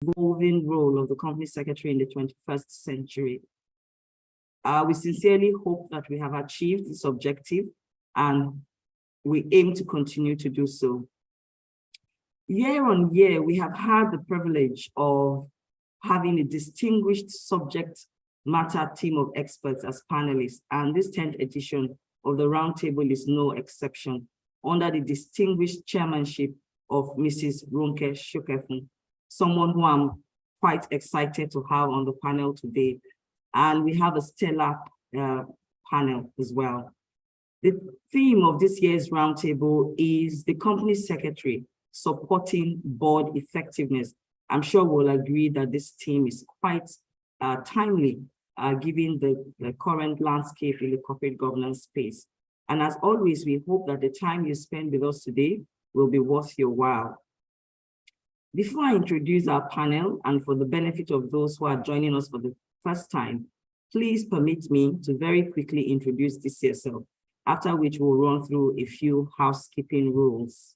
evolving role of the company secretary in the 21st century. We sincerely hope that we have achieved this objective and we aim to continue to do so. Year on year, we have had the privilege of having a distinguished subject matter team of experts as panelists, and this 10th edition of the Roundtable is no exception, under the distinguished chairmanship of Mrs. Ronke Shokefun, someone who I'm quite excited to have on the panel today. And we have a stellar panel as well. The theme of this year's Roundtable is the company secretary supporting board effectiveness. I'm sure we'll agree that this theme is quite timely, given the current landscape in the corporate governance space. And as always, we hope that the time you spend with us today will be worth your while. Before I introduce our panel, and for the benefit of those who are joining us for the first time, please permit me to very quickly introduce DCSL, after which we'll run through a few housekeeping rules.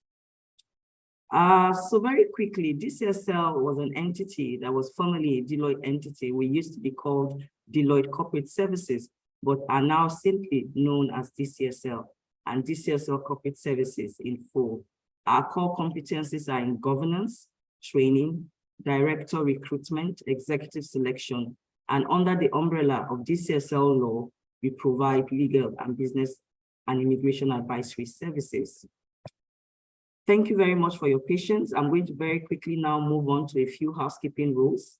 So very quickly, DCSL was an entity that was formerly a Deloitte entity. We used to be called Deloitte Corporate Services, but are now simply known as DCSL and DCSL Corporate Services in full. Our core competencies are in governance, training, director recruitment, executive selection, and under the umbrella of DCSL law, we provide legal and business and immigration advisory services. Thank you very much for your patience. I'm going to very quickly now move on to a few housekeeping rules.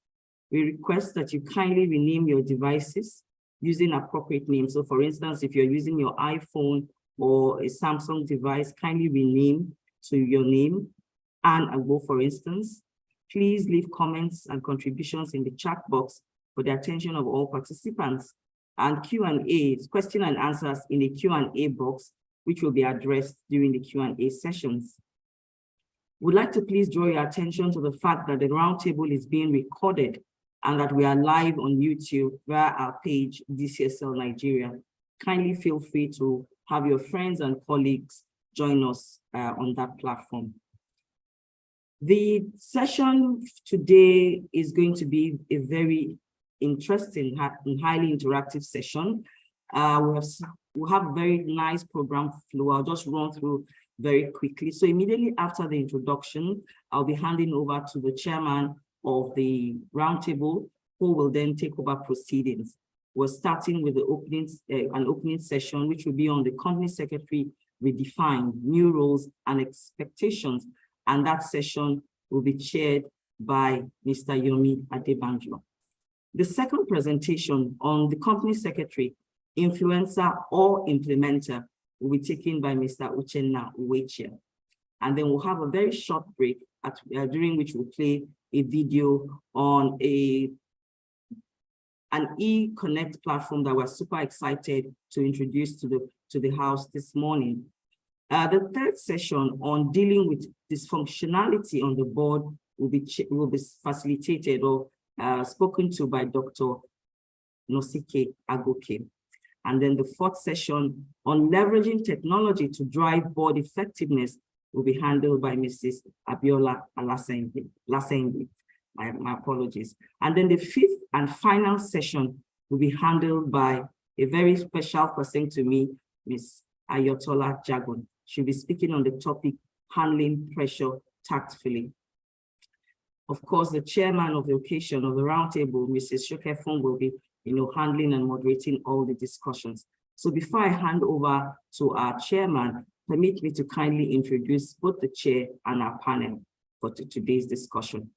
We request that you kindly rename your devices using appropriate names. So for instance, if you're using your iPhone or a Samsung device, kindly rename to your name and Agbo, for instance. Please leave comments and contributions in the chat box for the attention of all participants, and Q&A, question and answers in the Q&A box, which will be addressed during the Q&A sessions. We'd like to please draw your attention to the fact that the Roundtable is being recorded and that we are live on YouTube via our page, DCSL Nigeria. Kindly feel free to have your friends and colleagues join us on that platform. The session today is going to be a very interesting and highly interactive session. We'll have a very nice program flow. I'll just run through very quickly. So immediately after the introduction, I'll be handing over to the chairman of the Roundtable, who will then take over proceedings. We're starting with the an opening session, which will be on the company secretary redefined, new roles and expectations. And that session will be chaired by Mr. Yomi Adebanjo. The second presentation on the company secretary, influencer or implementer, will be taken by Mr. Uchenna Uwechi. And then we'll have a very short break during which we'll play a video on an e-connect platform that we're super excited to introduce to the house this morning. The third session on dealing with dysfunctionality on the board will be facilitated or spoken to by Dr. Nosike Agoke. And then the fourth session on leveraging technology to drive board effectiveness will be handled by Mrs. Abiola Alasengi. My apologies. And then the fifth and final session will be handled by a very special person to me, Ms. Ayotola Jagun. She'll be speaking on the topic, handling pressure tactfully. Of course, the chairman of the occasion of the Roundtable, Mrs. Shokefun, will be handling and moderating all the discussions. So before I hand over to our chairman, permit me to kindly introduce both the chair and our panel for today's discussion.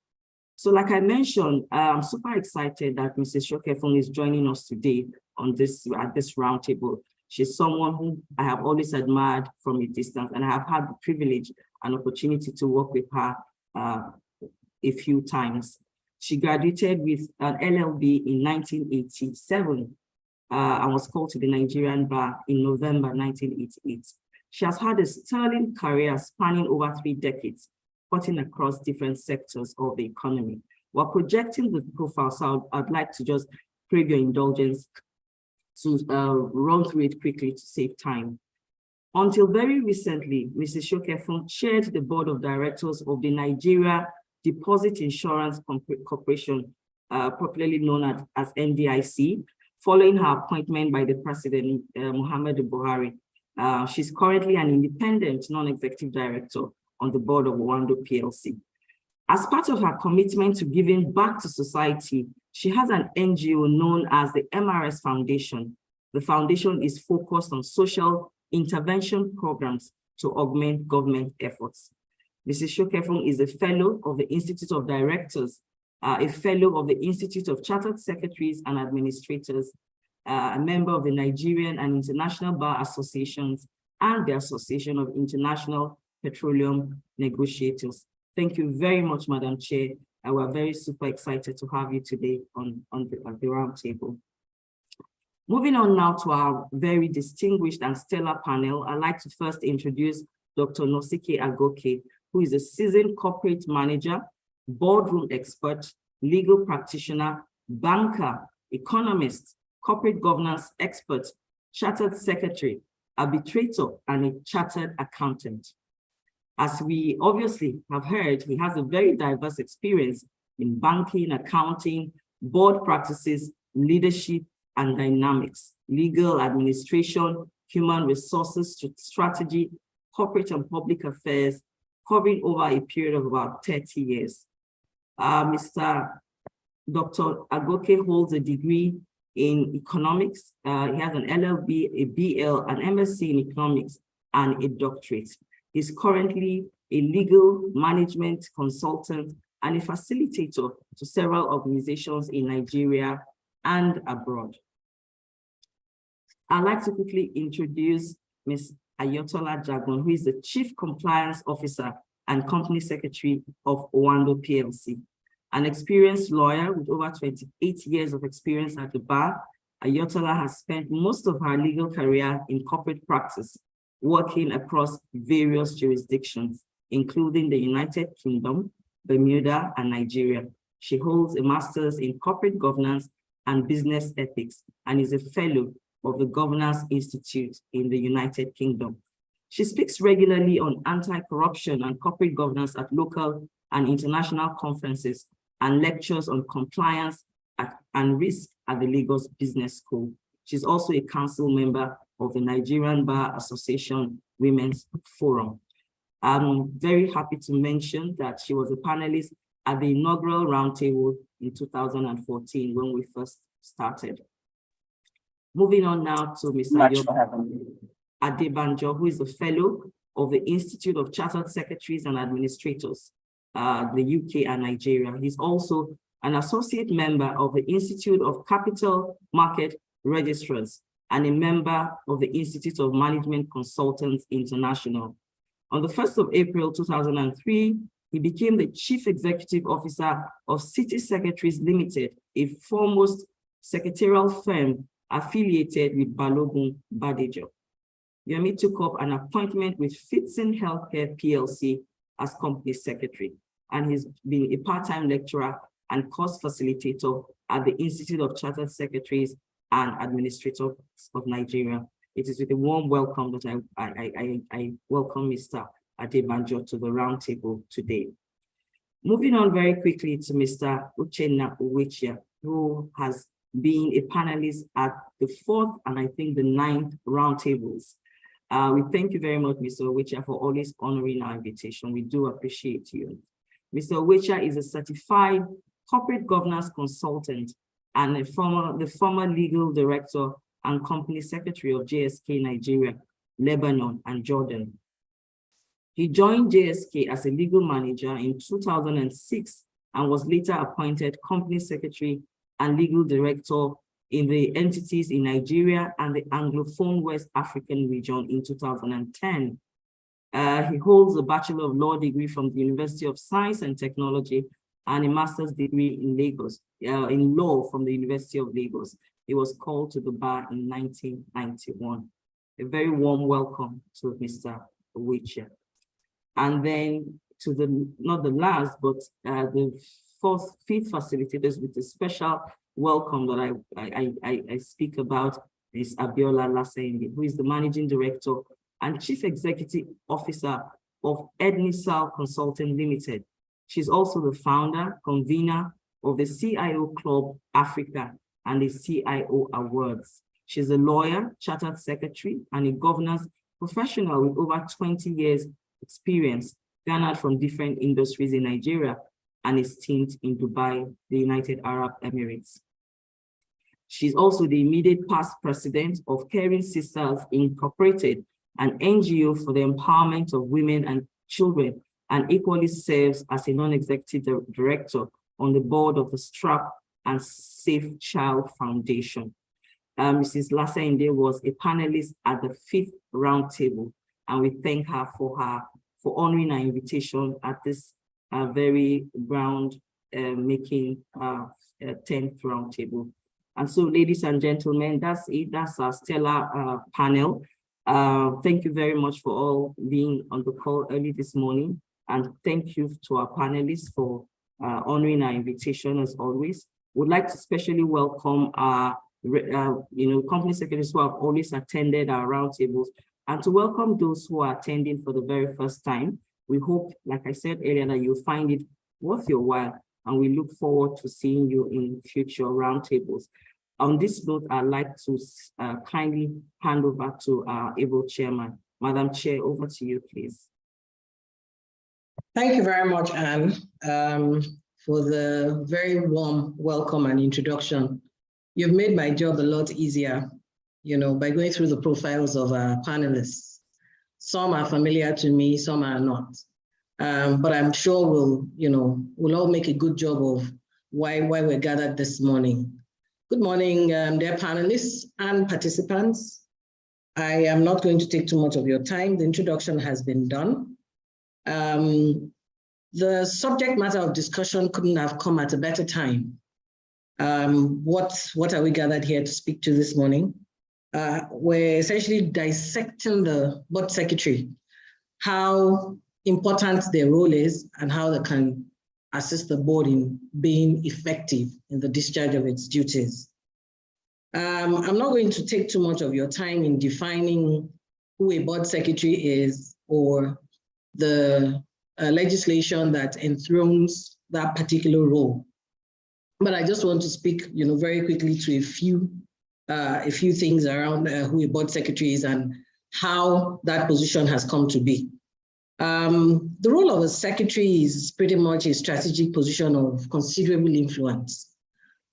So like I mentioned, I'm super excited that Mrs. Shokefun is joining us today at this Roundtable. She's someone who I have always admired from a distance, and I have had the privilege and opportunity to work with her a few times. She graduated with an LLB in 1987 and was called to the Nigerian bar in November 1988. She has had a sterling career spanning over 3 decades, cutting across different sectors of the economy. While projecting the profile, so I'd like to just crave your indulgence to run through it quickly to save time. Until very recently, Mrs. Shokefun chaired the board of directors of the Nigeria Deposit Insurance Corporation, popularly known as NDIC, following her appointment by the President, Muhammadu Buhari. She's currently an independent non-executive director on the board of Owando PLC. As part of her commitment to giving back to society, she has an NGO known as the MRS Foundation. The foundation is focused on social intervention programs to augment government efforts. Mrs. Shokefung is a fellow of the Institute of Directors, a fellow of the Institute of Chartered Secretaries and Administrators, a member of the Nigerian and International Bar Associations and the Association of International Petroleum Negotiators. Thank you very much, Madam Chair. We're very super excited to have you today on the roundtable. Moving on now to our very distinguished and stellar panel, I'd like to first introduce Dr. Nosike Agoke, who is a seasoned corporate manager, boardroom expert, legal practitioner, banker, economist, corporate governance expert, chartered secretary, arbitrator, and a chartered accountant. As we obviously have heard, he has a very diverse experience in banking, accounting, board practices, leadership, and dynamics, legal administration, human resources, strategy, corporate and public affairs, covering over a period of about 30 years. Mr. Dr. Agoke holds a degree in economics. He has an LLB, a BL, an MSc in economics, and a doctorate. He's currently a legal management consultant and a facilitator to several organizations in Nigeria and abroad. I'd like to quickly introduce Ms. Ayotola Jagon, who is the Chief Compliance Officer and Company Secretary of Owando PLC. An experienced lawyer with over 28 years of experience at the bar, Ayotola has spent most of her legal career in corporate practice, working across various jurisdictions, including the United Kingdom, Bermuda, and Nigeria. She holds a master's in corporate governance and business ethics and is a fellow of the Governance Institute in the United Kingdom. She speaks regularly on anti-corruption and corporate governance at local and international conferences and lectures on compliance and risk at the Lagos Business School. She's also a council member of the Nigerian Bar Association Women's Forum. I'm very happy to mention that she was a panelist at the inaugural roundtable in 2014 when we first started. Moving on now to Mr. Adebanjo, who is a fellow of the Institute of Chartered Secretaries and Administrators, the UK and Nigeria. He's also an associate member of the Institute of Capital Market Registrars and a member of the Institute of Management Consultants International. On the 1st of April 2003, he became the Chief Executive Officer of City Secretaries Limited, a foremost secretarial firm affiliated with Balogun Badejo. Yomi took up an appointment with Fitzin Healthcare PLC as company secretary, and he's been a part-time lecturer and course facilitator at the Institute of Chartered Secretaries and Administrators of Nigeria. It is with a warm welcome that I welcome Mr. Adebanjo to the roundtable today. Moving on very quickly to Mr. Uchenna Uwechia, who has been a panelist at the 4th and I think the 9th roundtables. We thank you very much, Mr. Uwechia, for always honoring our invitation. We do appreciate you. Mr. Uwechia is a certified corporate governance consultant and the former legal director and company secretary of JSK Nigeria, Lebanon, and Jordan. He joined JSK as a legal manager in 2006 and was later appointed company secretary and legal director in the entities in Nigeria and the Anglophone West African region in 2010. He holds a Bachelor of Law degree from the University of Science and Technology and a master's degree in Lagos, in law from the University of Lagos. He was called to the bar in 1991. A very warm welcome to Mr. Uwechia. And then to the, not the last, but the fifth facilitators with a special welcome that I speak about is Abiola Lasende, who is the Managing Director and Chief Executive Officer of Ednisal Consulting Limited, She's also the founder, convener of the CIO Club Africa and the CIO Awards. She's a lawyer, chartered secretary, and a governance professional with over 20 years experience, garnered from different industries in Nigeria and a stint in Dubai, the United Arab Emirates. She's also the immediate past president of Caring Sisters Incorporated, an NGO for the empowerment of women and children, and equally serves as a non-executive director on the board of the Strap and Safe Child Foundation. Mrs. Lasende was a panelist at the 5th Roundtable, and we thank her for honoring our invitation at this very ground-making 10th Roundtable. And so, ladies and gentlemen, that's it. That's our stellar panel. Thank you very much for all being on the call early this morning. And thank you to our panelists for honoring our invitation as always. Would like to especially welcome our company secretaries who have always attended our roundtables, and to welcome those who are attending for the very first time. We hope, like I said earlier, that you'll find it worth your while, and we look forward to seeing you in future roundtables. On this note, I'd like to kindly hand over to our able chairman. Madam Chair, over to you, please. Thank you very much, Anne, for the very warm welcome and introduction. You've made my job a lot easier, by going through the profiles of our panelists. Some are familiar to me, some are not. But I'm sure we'll all make a good job of why we're gathered this morning. Good morning, dear panelists and participants. I am not going to take too much of your time. The introduction has been done. The subject matter of discussion couldn't have come at a better time. What are we gathered here to speak to this morning? We're essentially dissecting the board secretary, how important their role is and how they can assist the board in being effective in the discharge of its duties. I'm not going to take too much of your time in defining who a board secretary is or the legislation that enthrones that particular role. But I just want to speak, very quickly to a few things around who a board secretary is and how that position has come to be. The role of a secretary is pretty much a strategic position of considerable influence.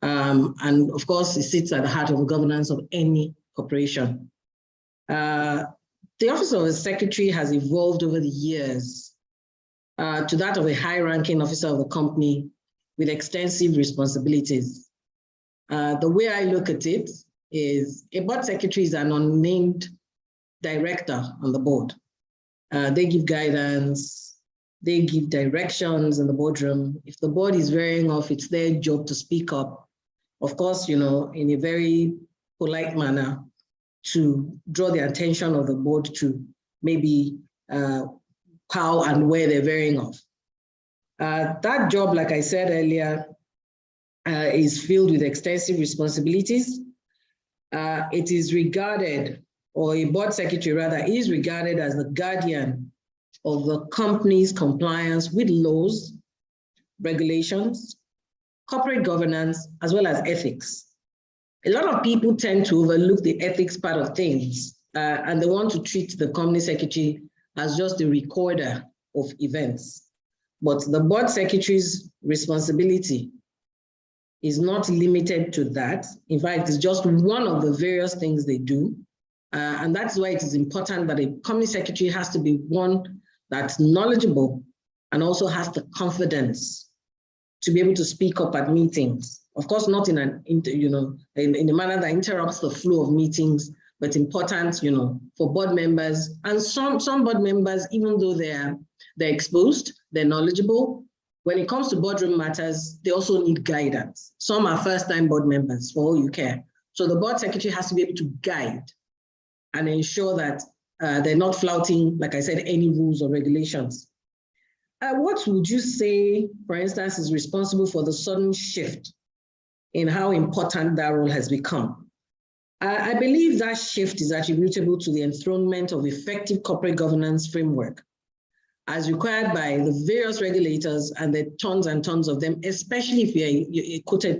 And of course, it sits at the heart of the governance of any corporation. The office of a secretary has evolved over the years to that of a high-ranking officer of the company with extensive responsibilities. The way I look at it is a board secretary is an unnamed director on the board. They give guidance, they give directions in the boardroom. If the board is veering off, it's their job to speak up. Of course, in a very polite manner to draw the attention of the board to maybe how and where they're veering off. That job, like I said earlier, is filled with extensive responsibilities. It is regarded, or a board secretary rather, is regarded as the guardian of the company's compliance with laws, regulations, corporate governance, as well as ethics. A lot of people tend to overlook the ethics part of things, and they want to treat the company secretary as just the recorder of events. But the board secretary's responsibility is not limited to that. In fact, it's just one of the various things they do. And that's why it is important that a company secretary has to be one that's knowledgeable and also has the confidence to be able to speak up at meetings. Of course, not in a manner that interrupts the flow of meetings, but important, for board members. And some board members, even though they're exposed, they're knowledgeable, when it comes to boardroom matters, they also need guidance. Some are first-time board members, for all you care. So the board secretary has to be able to guide and ensure that they're not flouting, like I said, any rules or regulations. What would you say, for instance, is responsible for the sudden shift in how important that role has become? I believe that shift is attributable to the enthronement of effective corporate governance framework as required by the various regulators, and the tons and tons of them, especially if you're a quoted,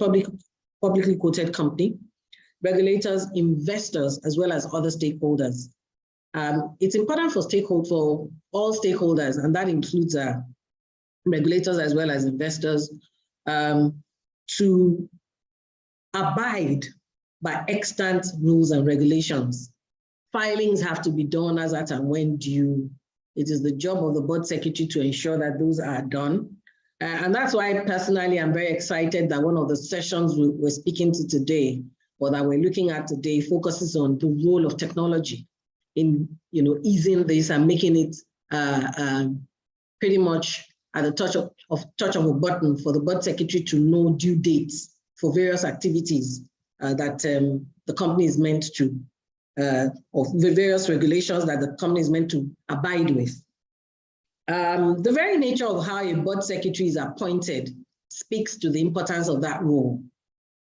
publicly quoted company, regulators, investors, as well as other stakeholders. It's important for all stakeholders, and that includes regulators as well as investors, to abide by extant rules and regulations. Filings have to be done as at and when due. It is the job of the board secretary to ensure that those are done. And that's why personally, I'm very excited that one of the sessions we're speaking to today, or that we're looking at today, focuses on the role of technology in easing this and making it pretty much at the touch of a button for the board secretary to know due dates for various activities that the company is meant to, of the various regulations that the company is meant to abide with. The very nature of how a board secretary is appointed speaks to the importance of that role.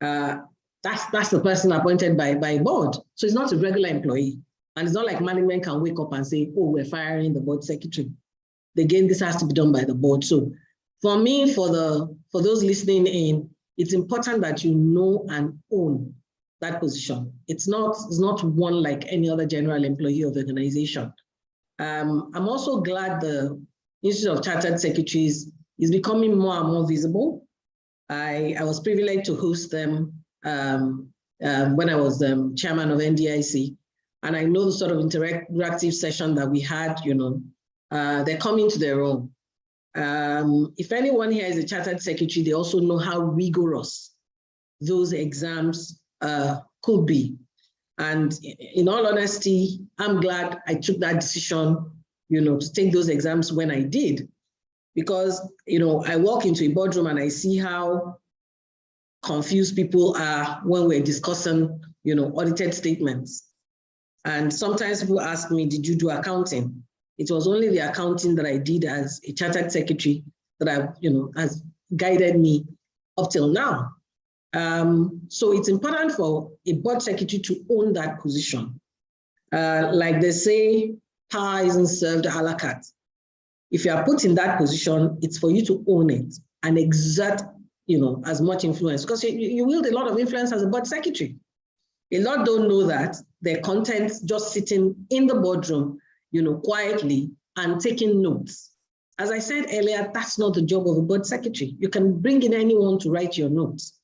That's the person appointed by board. So it's not a regular employee. And it's not like management can wake up and say, oh, we're firing the board secretary. Again, this has to be done by the board. So for me, for those listening in, it's important that you know and own that position. It's not one like any other general employee of the organization. I'm also glad the Institute of Chartered Secretaries is becoming more and more visible. I was privileged to host them when I was chairman of NDIC, and I know the sort of interactive session that we had, they're coming to their own. If anyone here is a chartered secretary, they also know how rigorous those exams could be. And in all honesty, I'm glad I took that decision, to take those exams when I did, because, I walk into a boardroom and I see how confused people are when we're discussing, audited statements. And sometimes people ask me, did you do accounting? It was only the accounting that I did as a chartered secretary that has guided me up till now. So it's important for a board secretary to own that position. Like they say, power isn't served a la carte. If you are put in that position, it's for you to own it and exert, as much influence, because you wield a lot of influence as a board secretary. A lot don't know that their content just sitting in the boardroom, quietly and taking notes. As I said earlier, that's not the job of a board secretary. You can bring in anyone to write your notes.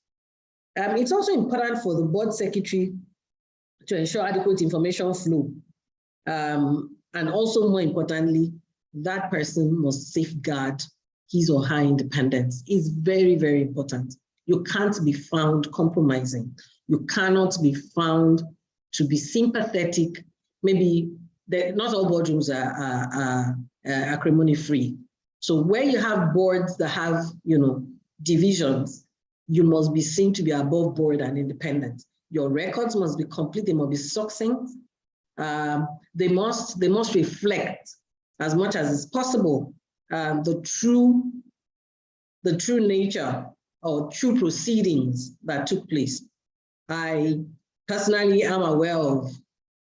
It's also important for the board secretary to ensure adequate information flow. And also, more importantly, that person must safeguard his or her independence. It's very, very important. You can't be found compromising. You cannot be found to be sympathetic. Maybe not all boardrooms are acrimony-free. So where you have boards that have, divisions, you must be seen to be above board and independent. Your records must be complete. They must be succinct. They must reflect, as much as is possible, the true nature or true proceedings that took place. I personally am aware of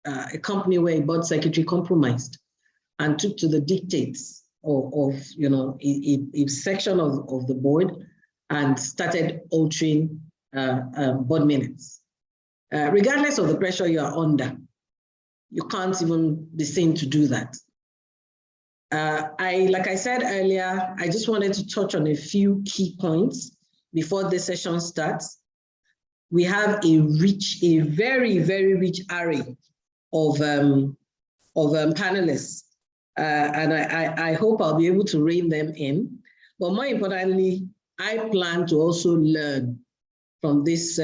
a company where a board secretary compromised and took to the dictates of a section of the board and started altering board minutes. Regardless of the pressure you are under, you can't even be seen to do that. Like I said earlier, I just wanted to touch on a few key points before the session starts. We have a very, very rich array of panelists, and I hope I'll be able to rein them in. But more importantly, I plan to also learn from this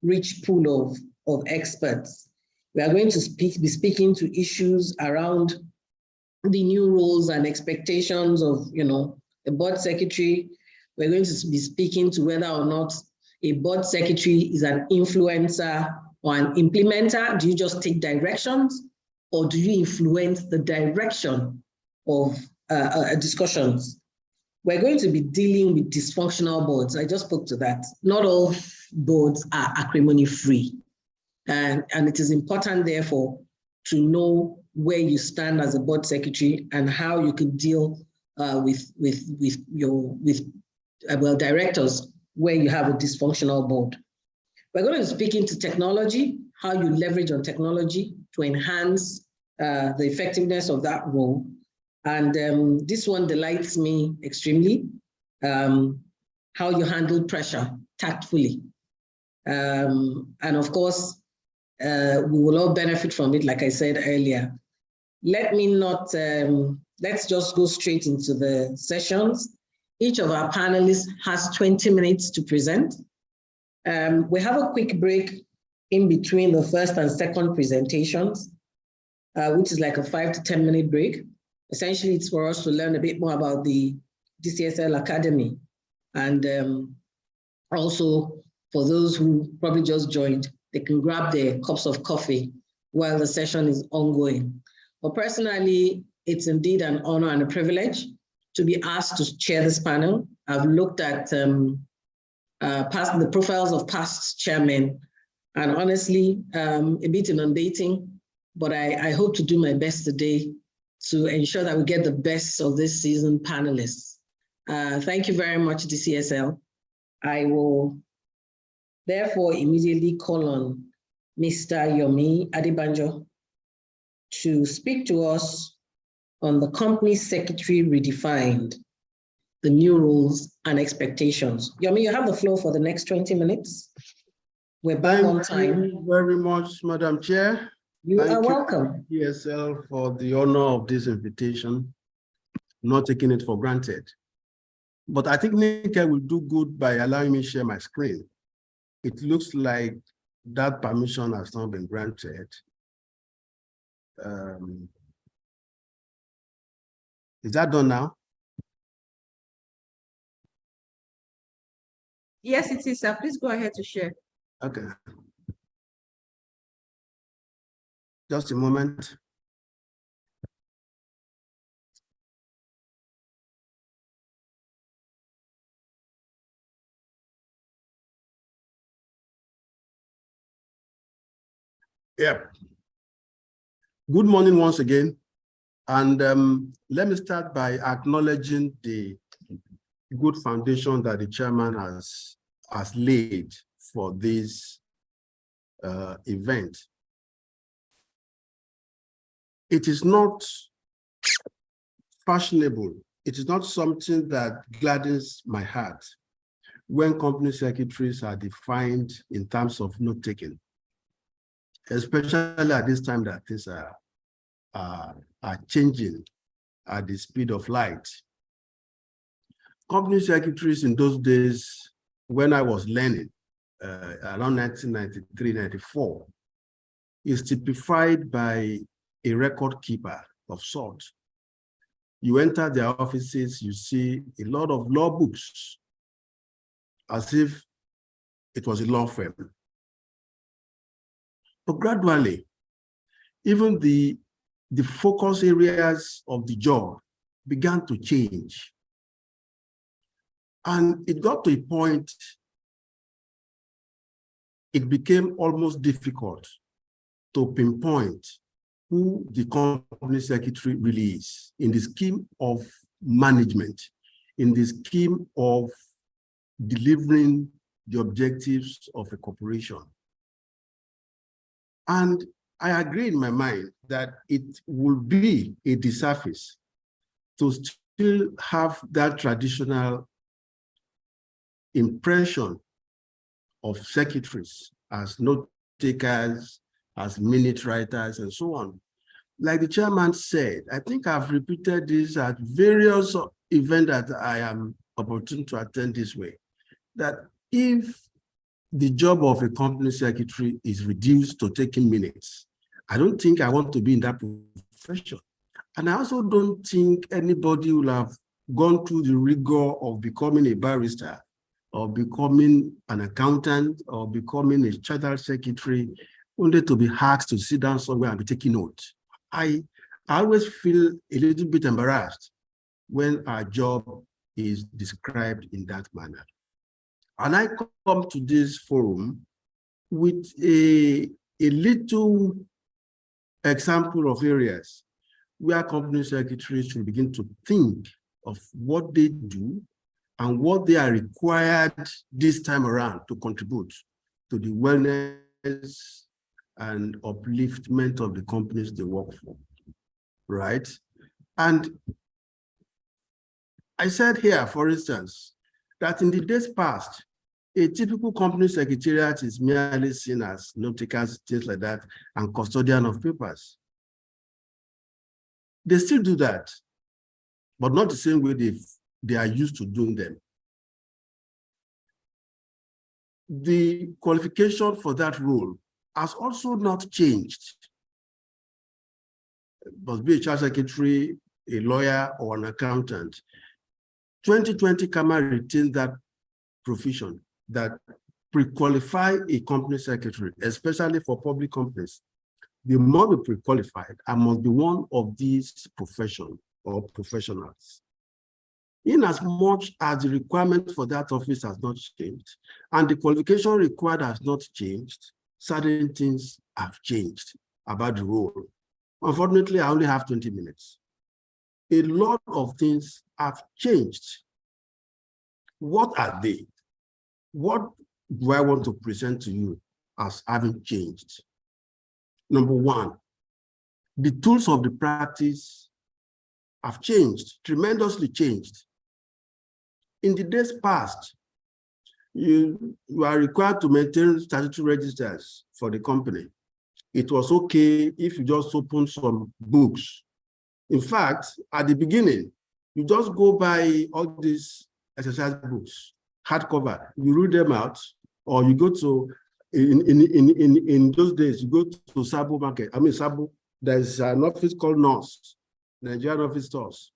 rich pool of experts. We are going to be speaking to issues around the new rules and expectations of, the board secretary. We're going to be speaking to whether or not a board secretary is an influencer or an implementer. Do you just take directions, or do you influence the direction of discussions? We're going to be dealing with dysfunctional boards. I just spoke to that. Not all boards are acrimony-free. And it is important, therefore, to know where you stand as a board secretary and how you could deal with directors where you have a dysfunctional board. We're going to speak into technology, how you leverage on technology to enhance the effectiveness of that role. And this one delights me extremely, how you handle pressure tactfully. And of course, we will all benefit from it, like I said earlier. Let's just go straight into the sessions. Each of our panelists has 20 minutes to present. We have a quick break in between the first and second presentations, which is like a 5 to 10 minute break. Essentially, it's for us to learn a bit more about the DCSL Academy. And also, for those who probably just joined, they can grab their cups of coffee while the session is ongoing. But personally, it's indeed an honor and a privilege to be asked to chair this panel. I've looked at the profiles of past chairmen, and honestly, a bit inundating, but I hope to do my best today to ensure that we get the best of this season panelists. Thank you very much, DCSL. I will therefore immediately call on Mr. Yomi Adebanjo to speak to us on the company secretary redefined, the new rules and expectations. Yomi, you have the floor for the next 20 minutes. We're back on time. Thank you very much, Madam Chair. You are welcome. DCSL for the honor of this invitation, not taking it for granted. But I think Nika will do good by allowing me to share my screen. It looks like that permission has not been granted. Is that done now? Yes, it is, sir. Please go ahead to share. Okay. Just a moment. Yeah. Good morning once again. And let me start by acknowledging the good foundation that the chairman has laid for this event. It is not fashionable. It is not something that gladdens my heart when company secretaries are defined in terms of note-taking, especially at this time that things are changing at the speed of light. Company secretaries in those days, when I was learning, around 1993, 94, is typified by a record keeper of sorts. You enter their offices, you see a lot of law books, as if it was a law firm. But gradually, even the focus areas of the job began to change. And it got to a point, it became almost difficult to pinpoint who the company secretary really is in the scheme of management, in the scheme of delivering the objectives of a corporation. And I agree in my mind that it will be a disservice to still have that traditional impression of secretaries as note takers, as minute writers, and so on. Like the chairman said, I think I've repeated this at various events that I am opportune to attend this way, that if the job of a company secretary is reduced to taking minutes, I don't think I want to be in that profession. And I also don't think anybody will have gone through the rigor of becoming a barrister or becoming an accountant or becoming a chartered secretary only to be asked to sit down somewhere and be taking notes. I always feel a little bit embarrassed when our job is described in that manner. And I come to this forum with a little example of areas where company secretaries should begin to think of what they do and what they are required this time around to contribute to the wellness and upliftment of the companies they work for, right? And I said here, for instance, that in the days past, a typical company secretariat is merely seen as note takers, things like that, and custodian of papers. They still do that, but not the same way they are used to doing them. The qualification for that role has also not changed. It must be a child secretary, a lawyer, or an accountant. 2020 CAMA retained that profession that pre-qualify a company secretary, especially for public companies. They must be pre-qualified and must be one of these professions or professionals. In as much as the requirement for that office has not changed and the qualification required has not changed, certain things have changed about the role. Unfortunately, I only have 20 minutes. A lot of things have changed. What are they? What do I want to present to you as having changed? Number one, the tools of the practice have changed, tremendously changed. In the days past, you are required to maintain statutory registers for the company. It was okay if you just open some books. In fact, at the beginning, you just go buy all these exercise books, hardcover, you read them out, or you go to, in those days, you go to Sabo Market. I mean, Sabo, there's an office called NOS, Nigerian Office Stores,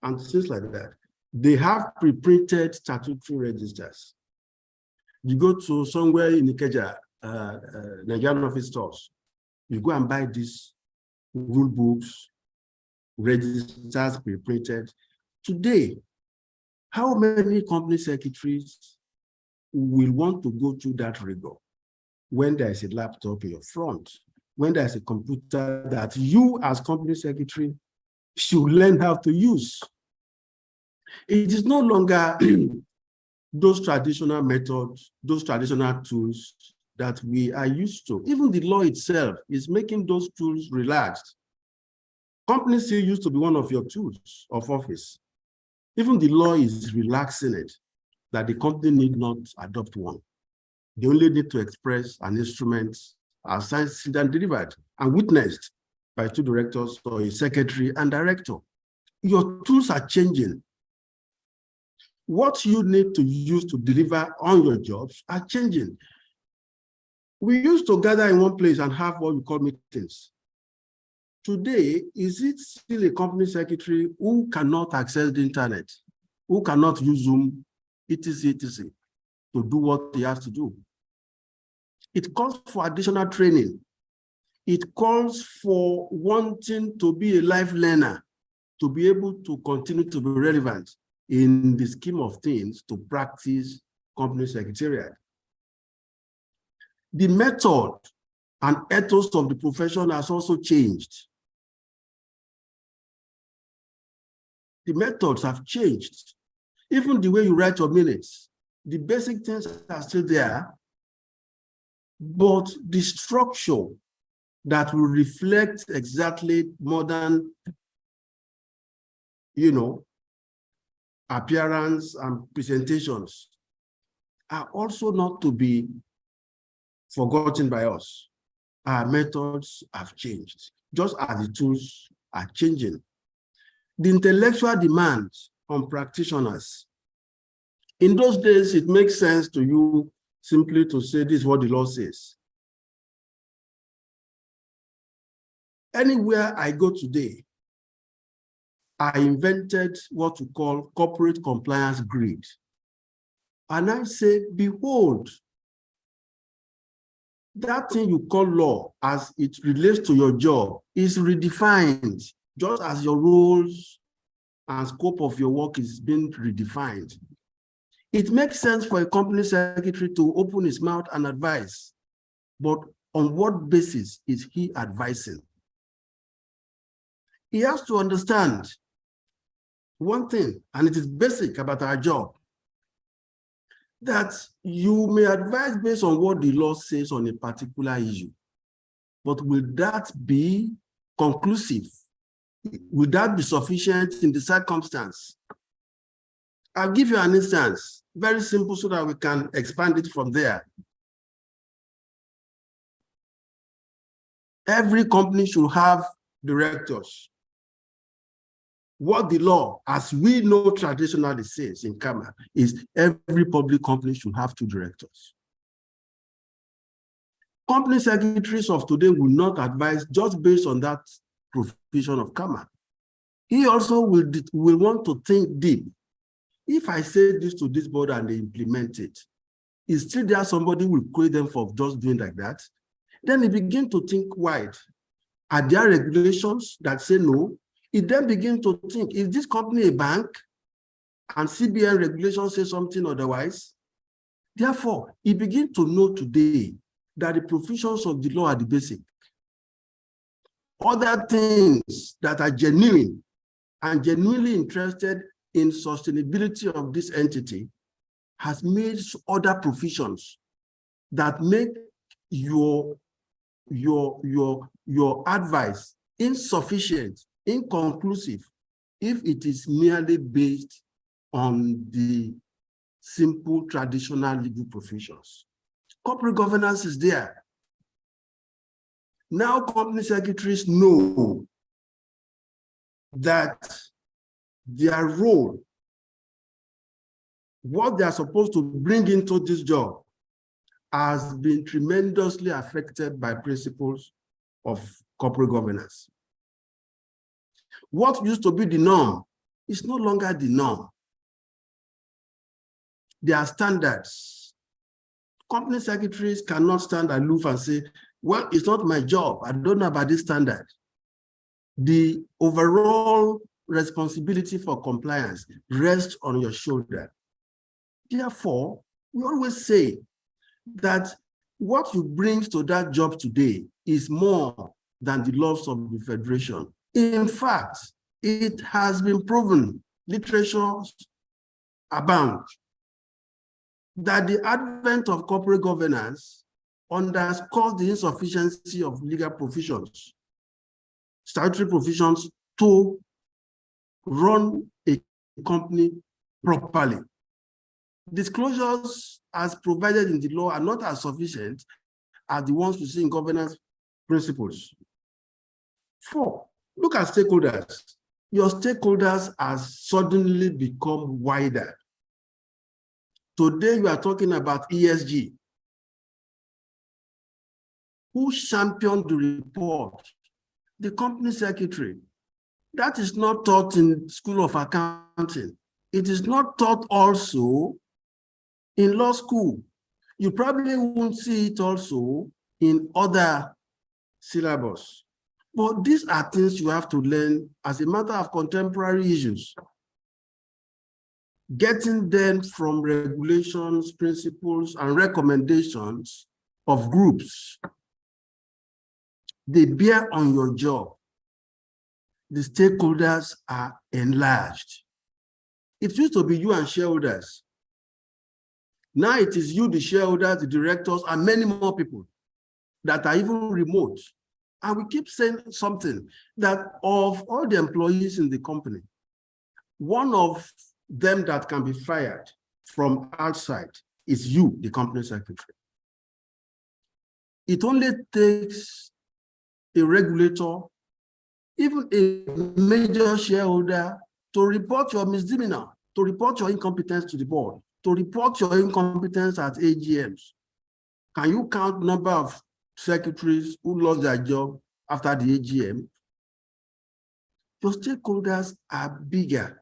and things like that. They have pre-printed statutory registers. You go to somewhere in Ikeja, Nigerian Office Stores, you go and buy these rule books, registers pre-printed. Today, how many company secretaries will want to go through that rigor when there is a laptop in your front, when there's a computer that you as company secretary should learn how to use? It is no longer those traditional methods, those traditional tools that we are used to. Even the law itself is making those tools relaxed. Companies still used to be one of your tools of office. Even the law is relaxing it, that the company need not adopt one. They only need to express an instrument as signed and delivered and witnessed by two directors or a secretary and director. Your tools are changing. What you need to use to deliver on your jobs are changing. We used to gather in one place and have what we call meetings. Today, is it still a company secretary who cannot access the internet, who cannot use Zoom, etc., to do what he has to do? It calls for additional training. It calls for wanting to be a life learner, to be able to continue to be relevant in the scheme of things to practice company secretariat. The method and ethos of the profession has also changed. The methods have changed. Even the way you write your minutes, the basic things are still there, but the structure that will reflect exactly modern, appearance and presentations are also not to be forgotten by us. Our methods have changed, just as the tools are changing. The intellectual demands on practitioners. In those days, it makes sense to you simply to say this is what the law says. Anywhere I go today, I invented what we call corporate compliance grid. And I say, behold, that thing you call law as it relates to your job is redefined, just as your roles and scope of your work is being redefined. It makes sense for a company secretary to open his mouth and advise, but on what basis is he advising? he has to understand one thing, and it is basic about our job, that you may advise based on what the law says on a particular issue, but will that be conclusive? Will that be sufficient in the circumstance? I'll give you an instance, very simple, so that we can expand it from there. Every company should have directors. What the law, as we know traditionally says in Kama, is every public company should have 2 directors. Company secretaries of today will not advise just based on that provision of Kama. He also will want to think deep. If I say this to this board and they implement it, is still there somebody will quit them for just doing like that? Then he begin to think wide. Are there regulations that say no? He then begin to think, is this company a bank? And CBN regulations say something otherwise? Therefore, he begin to know today that the provisions of the law are the basic. Other things that are genuine and genuinely interested in sustainability of this entity has made other provisions that make your advice insufficient, inconclusive, if it is merely based on the simple traditional legal provisions. Corporate governance is there. Now company secretaries know that their role, what they are supposed to bring into this job, has been tremendously affected by principles of corporate governance. What used to be the norm is no longer the norm. There are standards. Company secretaries cannot stand aloof and say, well, it's not my job. I don't know about this standard. The overall responsibility for compliance rests on your shoulder. Therefore, we always say that what you bring to that job today is more than the laws of the Federation. In fact, it has been proven, literature abound, that the advent of corporate governance underscores the insufficiency of legal provisions, statutory provisions to run a company properly. Disclosures as provided in the law are not as sufficient as the ones we see in governance principles. 4, look at stakeholders. Your stakeholders have suddenly become wider. Today, you are talking about ESG. Who championed the report? The company secretary. That is not taught in School of Accounting. It is not taught also in law school. You probably won't see it also in other syllabus. But these are things you have to learn as a matter of contemporary issues. Getting them from regulations, principles, and recommendations of groups. They bear on your job. The stakeholders are enlarged. It used to be you and shareholders. Now it is you, the shareholders, the directors, and many more people that are even remote. And we keep saying something, that of all the employees in the company, one of them that can be fired from outside is you, the company secretary. It only takes a regulator, even a major shareholder, to report your misdemeanor, to report your incompetence to the board, to report your incompetence at AGMs. Can you count number of secretaries who lost their job after the AGM? Your stakeholders are bigger.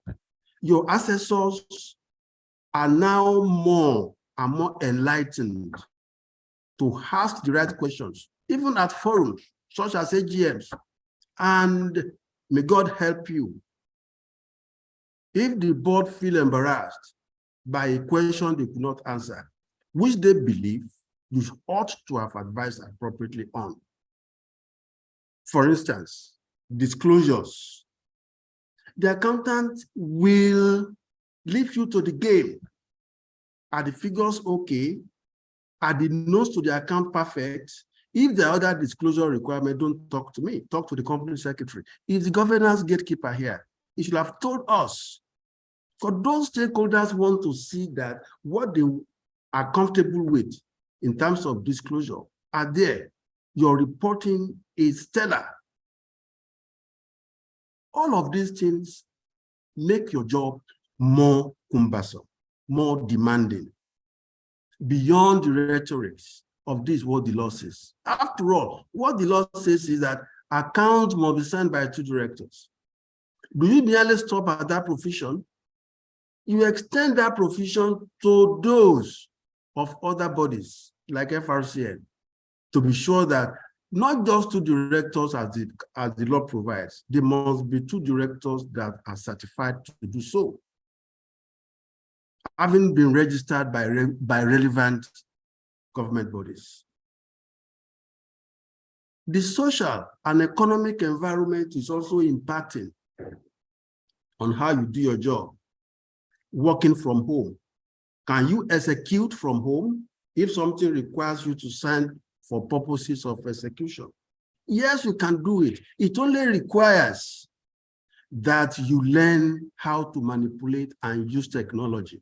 Your assessors are now more and more enlightened to ask the right questions, even at forums such as AGMs. And may God help you. If the board feel embarrassed by a question they could not answer, which they believe you ought to have advised appropriately on. For instance, disclosures The accountant will leave you to the game. Are the figures okay? Are the notes to the account perfect? If the other disclosure requirement, don't talk to me, talk to the company secretary. If the governance gatekeeper here, he should have told us. For those stakeholders want to see that what they are comfortable with in terms of disclosure are there. Your reporting is stellar. All of these things make your job more cumbersome, more demanding, beyond the rhetorics of this, what the law says. After all, what the law says is that accounts must be signed by 2 directors. Do you merely stop at that provision? You extend that provision to those of other bodies like FRCN to be sure that not just 2 directors as the law provides, there must be 2 directors that are certified to do so, having been registered by relevant government bodies. The social and economic environment is also impacting on how you do your job. Working from home. Can you execute from home if something requires you to sign for purposes of execution? Yes, you can do it. It only requires that you learn how to manipulate and use technology.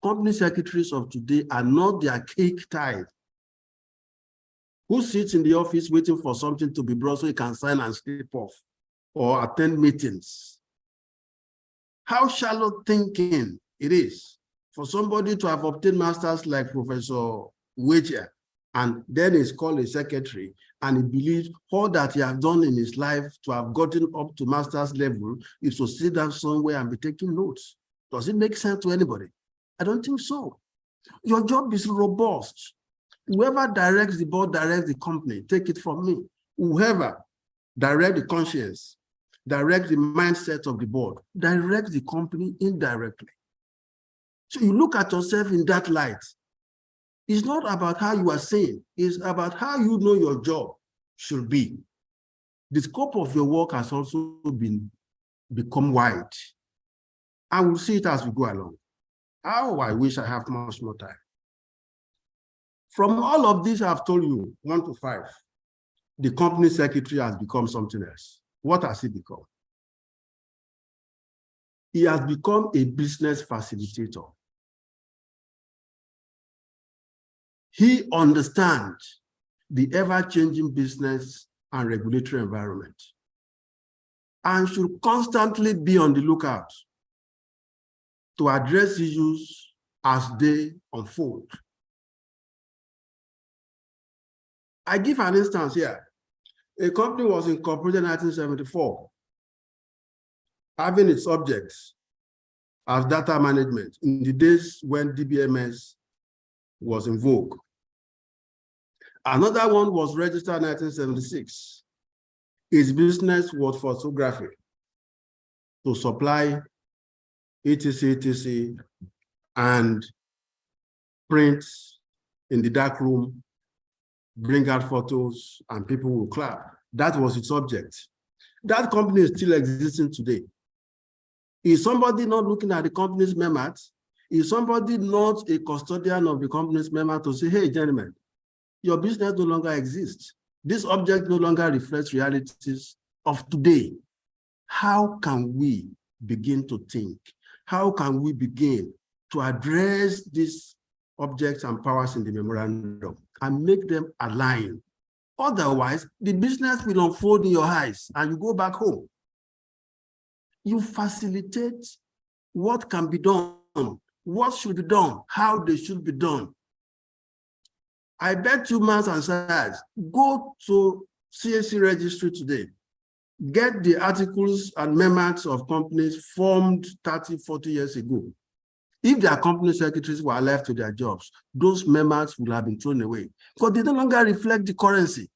Company secretaries of today are not the archaic type who sits in the office waiting for something to be brought so he can sign and slip off or attend meetings. How shallow thinking it is for somebody to have obtained masters like Professor Wager, and then is called a secretary, and he believes all that he has done in his life to have gotten up to master's level is to sit down somewhere and be taking notes. Does it make sense to anybody? I don't think so. Your job is robust. Whoever directs the board directs the company. Take it from me. Whoever directs the conscience, direct the mindset of the board, direct the company indirectly. So you look at yourself in that light. It's not about how you are saying, it's about how you know your job should be. The scope of your work has also become wide. I will see it as we go along. Oh, I wish I have much more time. From all of this I've told you, 1 to 5, the company secretary has become something else. What has he become? He has become a business facilitator. He understands the ever-changing business and regulatory environment and should constantly be on the lookout to address issues as they unfold. I give an instance here. A company was incorporated in 1974, having its objects as data management in the days when DBMS was in vogue. Another one was registered in 1976. Its business was photography to supply etc., and prints in the dark room, bring out photos, and people will clap. That was its object. That company is still existing today. Is somebody not looking at the company's memos? Is somebody not a custodian of the company's memo to say, hey, gentlemen, your business no longer exists. This object no longer reflects realities of today. How can we begin to think? How can we begin to address these objects and powers in the memorandum and make them align? Otherwise, the business will unfold in your eyes and you go back home. You facilitate what can be done, what should be done, how they should be done. I bet you months and sides, go to CAC registry today, get the articles and memos of companies formed 30, 40 years ago. If their company secretaries were left to their jobs, those memos would have been thrown away because they no longer reflect the currency.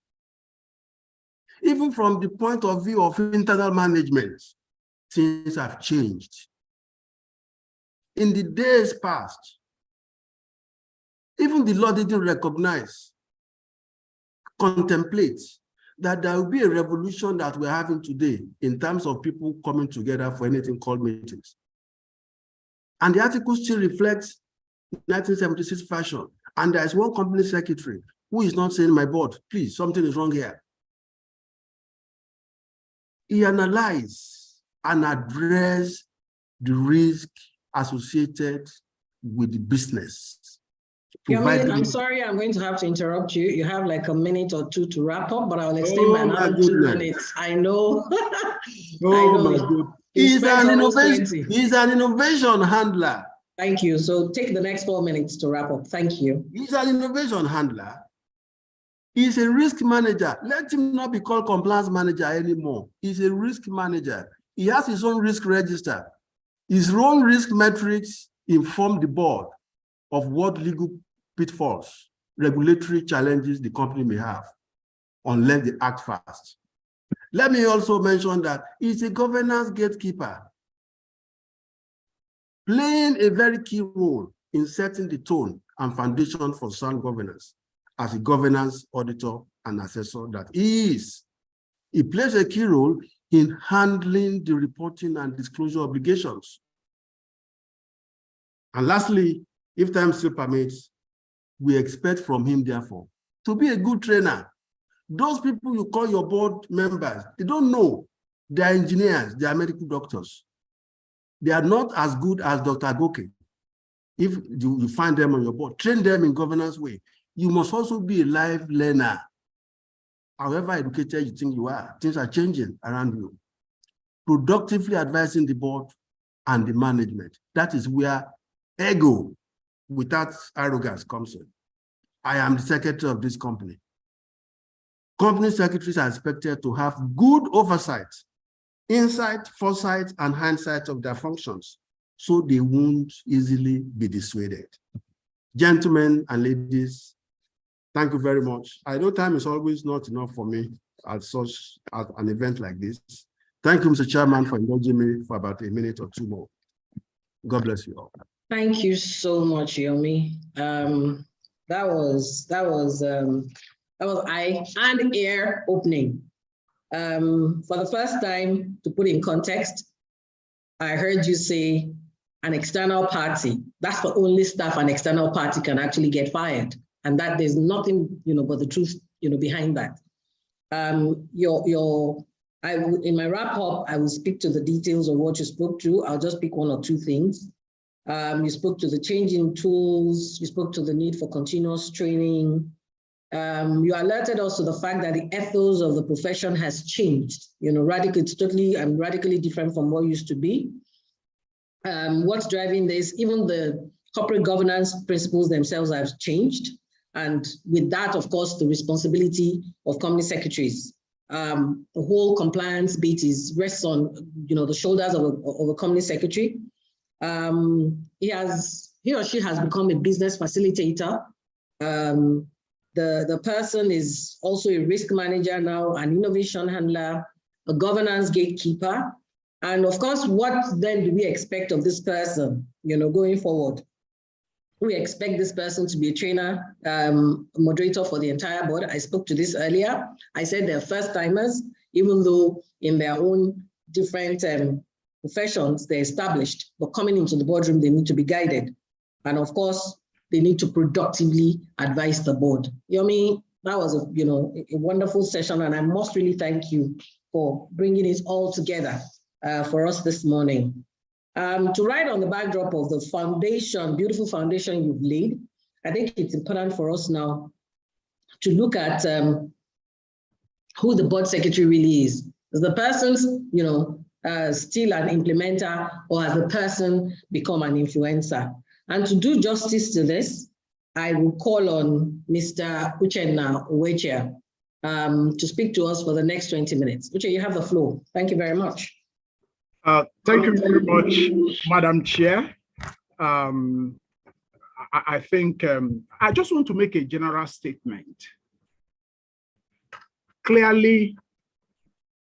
Even from the point of view of internal management, things have changed. In the days past, even the law didn't recognize, contemplate that there will be a revolution that we're having today in terms of people coming together for anything called meetings. And the article still reflects 1976 fashion. And there is one company secretary who is not saying, my board, please, something is wrong here. He analyzed and addressed the risk associated with the business. I'm sorry, I'm going to have to interrupt you. You have like a minute or two to wrap up, but I'll extend my another 2 minutes. I know. Oh my goodness. He's an innovation handler. Thank you. So take the next 4 minutes to wrap up. Thank you. He's an innovation handler. He's a risk manager. Let him not be called compliance manager anymore. He's a risk manager. He has his own risk register. His own risk metrics inform the board of what legal pitfalls, regulatory challenges the company may have unless they act fast. Let me also mention that he's a governance gatekeeper, playing a very key role in setting the tone and foundation for sound governance as a governance auditor and assessor that he is. He plays a key role in handling the reporting and disclosure obligations. And lastly, if time still permits, we expect from him, therefore, to be a good trainer. Those people you call your board members, they don't know. They are engineers, they are medical doctors. They are not as good as Dr. Agoke. If you find them on your board, train them in governance way. You must also be a live learner. However educated you think you are, things are changing around you. Productively advising the board and the management. That is where ego without arrogance comes in. I am the secretary of this company. Company secretaries are expected to have good oversight, insight, foresight, and hindsight of their functions, so they won't easily be dissuaded. Gentlemen and ladies, thank you very much. I know time is always not enough for me at an event like this. Thank you, Mr. Chairman, for indulging me for about a minute or two more. God bless you all. Thank you so much, Yomi. That was eye and ear opening. For the first time, to put in context, I heard you say an external party. That's the only staff an external party can actually get fired, and that there's nothing, but the truth, behind that. In my wrap up, I will speak to the details of what you spoke to. I'll just pick one or two things. You spoke to the changing tools. You spoke to the need for continuous training. You alerted us to the fact that the ethos of the profession has changed. It's totally and radically different from what used to be. What's driving this? Even the corporate governance principles themselves have changed. And with that, of course, the responsibility of company secretaries. The whole compliance bit rests on the shoulders of a company secretary. He or she has become a business facilitator. The person is also a risk manager now, an innovation handler, a governance gatekeeper. And of course, what then do we expect of this person, going forward? We expect this person to be a trainer, moderator for the entire board. I spoke to this earlier. I said they're first timers, even though in their own different professions, they're established, but coming into the boardroom, they need to be guided. And of course, they need to productively advise the board. Yomi, that was a wonderful session, and I must really thank you for bringing it all together for us this morning. To write on the backdrop of the foundation, beautiful foundation you've laid, I think it's important for us now to look at who the board secretary really is. Is the person, still an implementer, or has the person become an influencer? And to do justice to this, I will call on Mr. Uchenna Uwecha to speak to us for the next 20 minutes. Uche, you have the floor. Thank you very much. Thank you very much, Madam Chair. I think I just want to make a general statement. Clearly,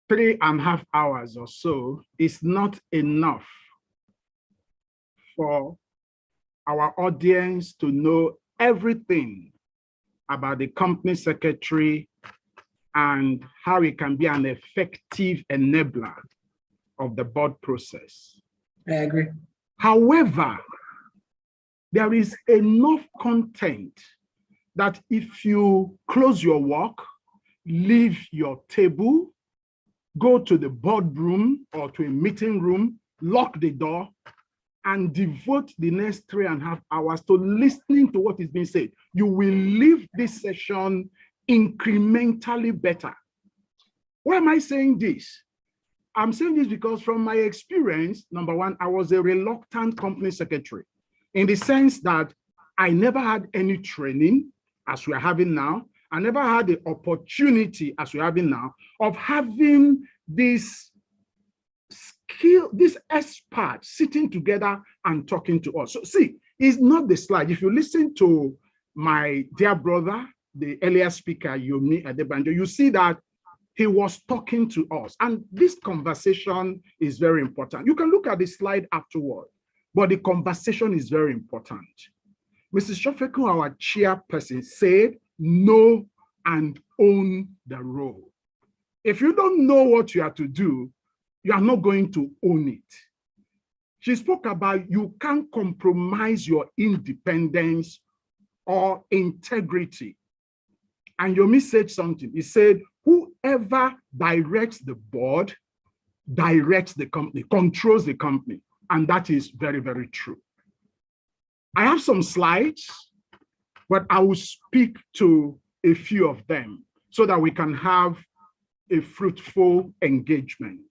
3.5 hours or so is not enough for our audience to know everything about the company secretary and how it can be an effective enabler of the board process. I agree. However, there is enough content that if you close your work, leave your table, go to the boardroom or to a meeting room, lock the door, and devote the next 3.5 hours to listening to what is being said, you will leave this session incrementally better. Why am I saying this? I'm saying this because from my experience, number one, I was a reluctant company secretary in the sense that I never had any training as we are having now. I never had the opportunity as we're having now of having this skill, this expert sitting together and talking to us. So see, it's not the slide. If you listen to my dear brother, the earlier speaker, Yomi Adebanjo, you see that he was talking to us. And this conversation is very important. You can look at the slide afterward, but the conversation is very important. Mrs. Shofeku, our chairperson, said, know and own the role. If you don't know what you are to do, you are not going to own it. She spoke about you can't compromise your independence or integrity. And Yomi said something. He said, whoever directs the board, directs the company, controls the company. And that is very, very true. I have some slides, but I will speak to a few of them so that we can have a fruitful engagement.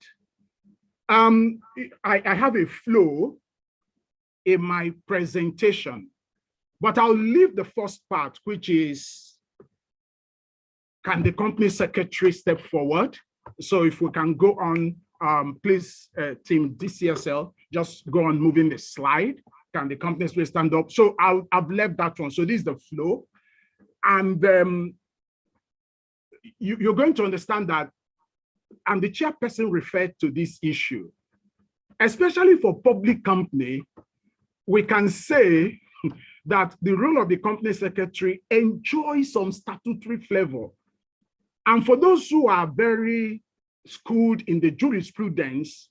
I have a flow in my presentation, but I'll leave the first part, which is, can the company secretary step forward? So if we can go on, please, team DCSL, just go on moving the slide. Can the company secretary stand up? So I've left that one. So this is the flow. And you're going to understand that, and the chairperson referred to this issue, especially for public company, we can say that the role of the company secretary enjoys some statutory flavor. And for those who are very schooled in the jurisprudence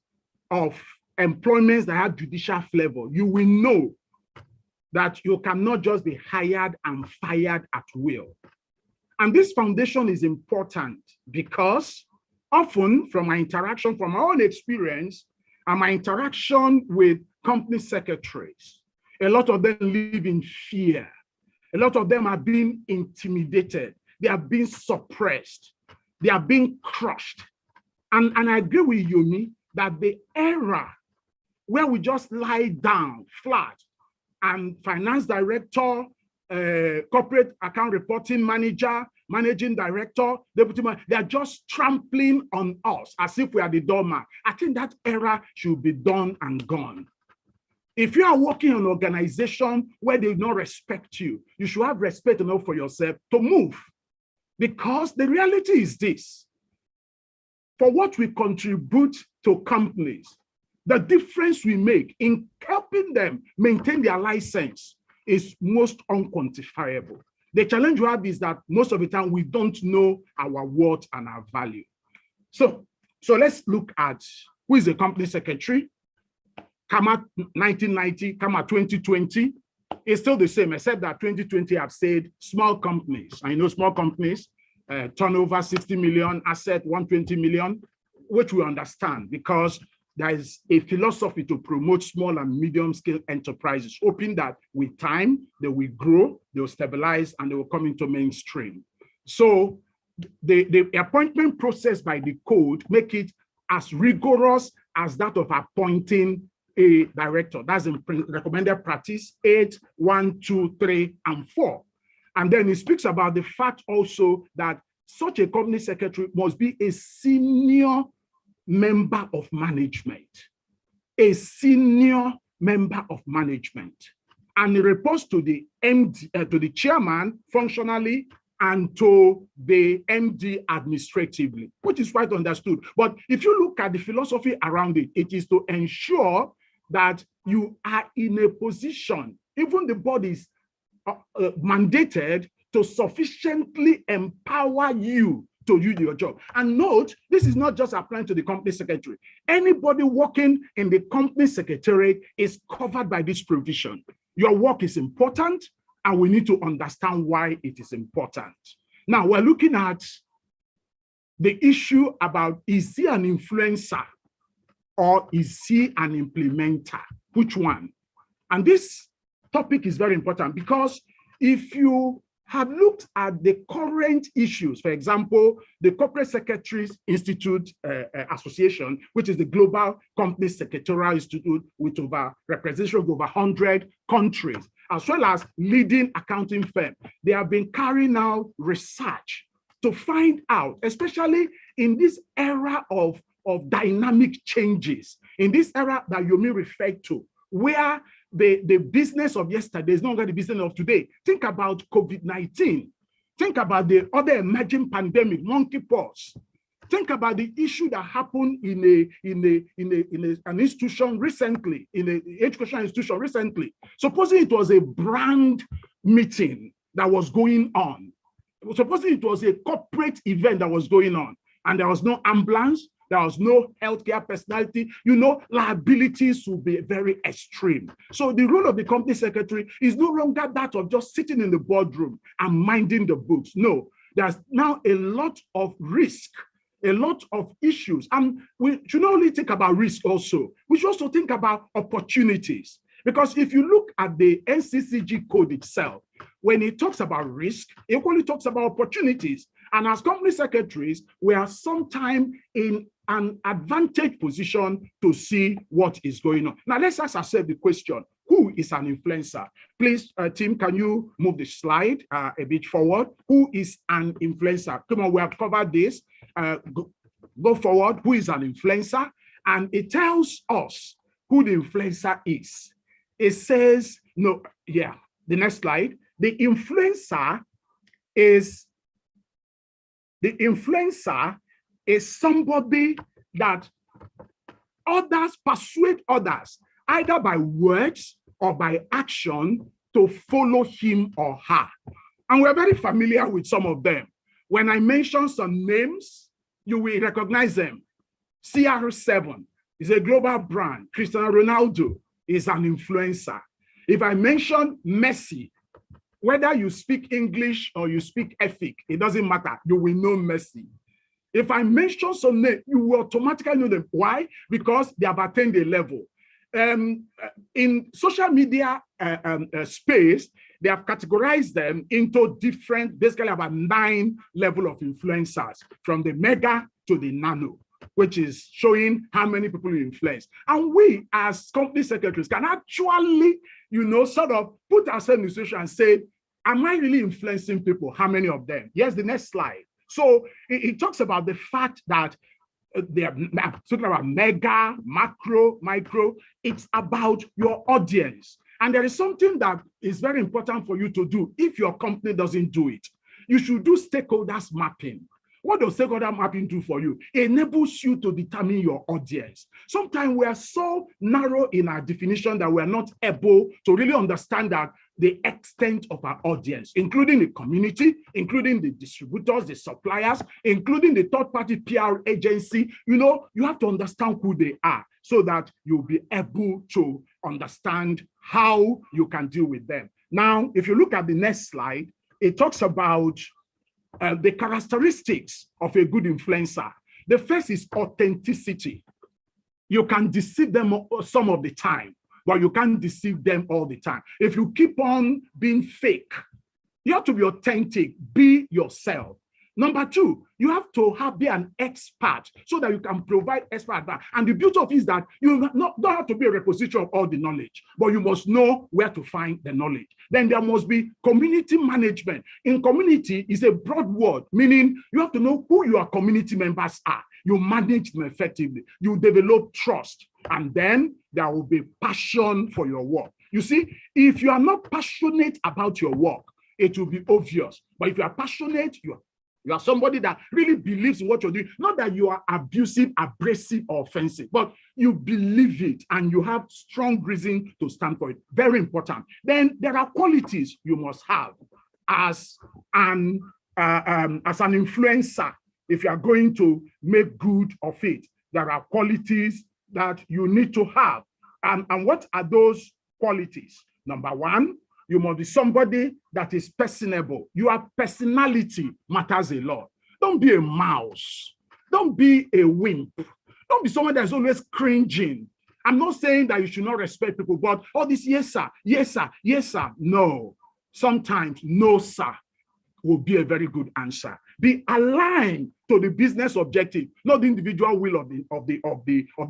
of employments that have judicial flavor, you will know that you cannot just be hired and fired at will. And this foundation is important because often from my interaction, from my own experience, and my interaction with company secretaries, a lot of them live in fear. A lot of them are being intimidated. They are being suppressed. They are being crushed. And I agree with Yomi that the era where we just lie down flat and finance director, corporate account reporting manager, managing director, deputy manager, they are just trampling on us as if we are the doormat. I think that era should be done and gone. If you are working in an organization where they do not respect you, you should have respect enough for yourself to move. Because the reality is this: for what we contribute to companies, the difference we make in helping them maintain their license is most unquantifiable. The challenge we have is that most of the time we don't know our worth and our value. So let's look at who is the company secretary. Kama 1990, Kama 2020 is still the same, except that 2020 I've said small companies. I know small companies, turnover 60 million, asset 120 million, which we understand because there is a philosophy to promote small and medium scale enterprises, hoping that with time, they will grow, they will stabilize, and they will come into mainstream. So the appointment process by the code make it as rigorous as that of appointing a director. That's in recommended practice 8, 1, 2, 3, and 4. And then it speaks about the fact also that such a company secretary must be a senior member of management, a senior member of management, and it reports to the MD, to the chairman functionally, and to the MD administratively, which is quite understood. But if you look at the philosophy around it, it is to ensure that you are in a position, even the board is mandated to sufficiently empower you to do your job. And note, this is not just applying to the company secretary. Anybody working in the company secretariat is covered by this provision. Your work is important, and we need to understand why it is important. Now, we're looking at the issue about, is he an influencer or is he an implementer? Which one? And this topic is very important because if you have looked at the current issues, for example, the Corporate Secretaries Institute Association, which is the global company secretarial institute with representation of over 100 countries, as well as leading accounting firm, they have been carrying out research to find out, especially in this era of dynamic changes, in this era that Yomi referred to, where the business of yesterday is no longer the business of today. Think about COVID-19. Think about the other emerging pandemic, monkeypox. Think about the issue that happened in an institution recently, in an educational institution recently. Supposing it was a brand meeting that was going on. Supposing it was a corporate event that was going on, and there was no ambulance, there was no healthcare personality, liabilities will be very extreme. So the role of the company secretary is no longer that of just sitting in the boardroom and minding the books. No, there's now a lot of risk, a lot of issues. And we should not only think about risk also, we should also think about opportunities. Because if you look at the NCCG code itself, when it talks about risk, it only talks about opportunities. And as company secretaries, we are sometimes in an advantage position to see what is going on. Now, let's ask ourselves the question, who is an influencer? Please, Tim, can you move the slide a bit forward? Who is an influencer? Come on, we have covered this. Go forward. Who is an influencer? And it tells us who the influencer is. It says, the next slide. The influencer is somebody that others persuade others, either by words or by action, to follow him or her. And we're very familiar with some of them. When I mention some names, you will recognize them. CR7 is a global brand. Cristiano Ronaldo is an influencer. If I mention Messi, whether you speak English or you speak Efik, it doesn't matter. You will know Messi. If I mention some name, you will automatically know them. Why? Because they have attained a level. In social media space, they have categorized them into different, basically about 9 levels of influencers, from the mega to the nano, which is showing how many people you influence. And we, as company secretaries, can actually, sort of put ourselves in a situation and say, am I really influencing people? How many of them? Yes, the next slide. So it talks about the fact that they are talking about mega, macro, micro. It's about your audience. And there is something that is very important for you to do if your company doesn't do it. You should do stakeholders mapping. What does stakeholder mapping do for you? It enables you to determine your audience. Sometimes we are so narrow in our definition that we are not able to really understand that the extent of our audience, including the community, including the distributors, the suppliers, including the third-party PR agency. You have to understand who they are so that you'll be able to understand how you can deal with them. Now, if you look at the next slide, it talks about the characteristics of a good influencer. The first is authenticity. You can deceive them some of the time, but you can't deceive them all the time. If you keep on being fake, you have to be authentic, be yourself. Number 2, you have to be an expert so that you can provide expert advice. And the beauty of it is that you don't have to be a repository of all the knowledge, but you must know where to find the knowledge. Then there must be community management. In community is a broad word, meaning you have to know who your community members are. You manage them effectively. You develop trust. And then there will be passion for your work. You see, if you are not passionate about your work, it will be obvious. But if you are passionate, you are somebody that really believes in what you're doing. Not that you are abusive, abrasive, or offensive, but you believe it and you have strong reason to stand for it. Very important. Then there are qualities you must have as an influencer. if you are going to make good of it, there are qualities that you need to have. And what are those qualities? Number one, you must be somebody that is personable. Your personality matters a lot. Don't be a mouse. Don't be a wimp. Don't be someone that's always cringing. I'm not saying that you should not respect people, but all this, yes, sir, yes, sir, yes, sir. No, sometimes no, sir, will be a very good answer. Be aligned to the business objective, not the individual will of the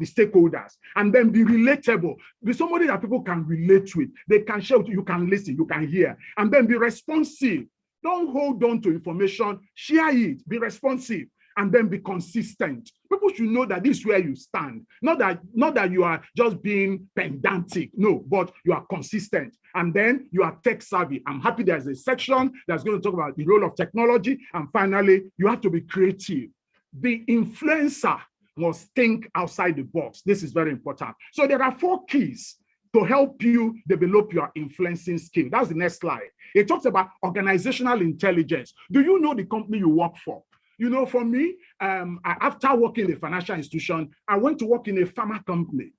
stakeholders, and then be relatable. Be somebody that people can relate with. They can share with you, you can listen, you can hear, and then be responsive. Don't hold on to information, share it, be responsive, and then be consistent. People should know that this is where you stand. Not that you are just being pedantic, no, but you are consistent. And then you are tech savvy. I'm happy there's a section that's going to talk about the role of technology. And finally, you have to be creative. The influencer must think outside the box. This is very important. So there are 4 keys to help you develop your influencing skill. That's the next slide. It talks about organizational intelligence. Do you know the company you work for? You know, for me, after working in a financial institution, I went to work in a pharma company.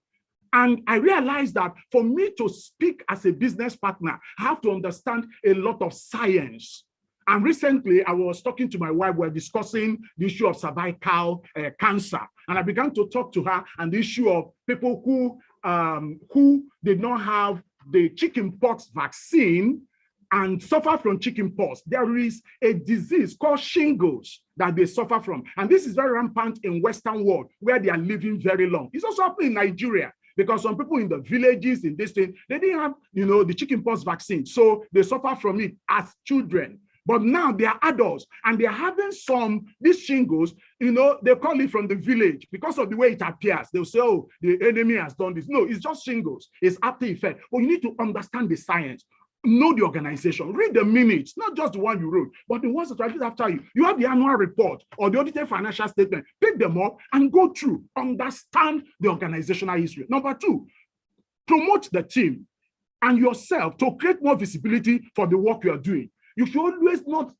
And I realized that for me to speak as a business partner, I have to understand a lot of science. And recently, I was talking to my wife, we were discussing the issue of cervical cancer. And I began to talk to her on the issue of people who did not have the chickenpox vaccine and suffer from chickenpox. There is a disease called shingles that they suffer from. And this is very rampant in Western world where they are living very long. It's also happening in Nigeria because some people in the villages in this thing, they didn't have, the chickenpox vaccine. So they suffer from it as children. But now they are adults and they're having these shingles, they call it from the village because of the way it appears. They'll say, oh, the enemy has done this. No, it's just shingles. It's after effect. But you need to understand the science. Know the organization, read the minutes, not just the one you wrote, but the ones that are after you. You have the annual report or the audited financial statement, pick them up and go through, understand the organizational history. Number 2, promote the team and yourself to create more visibility for the work you are doing. You should always not,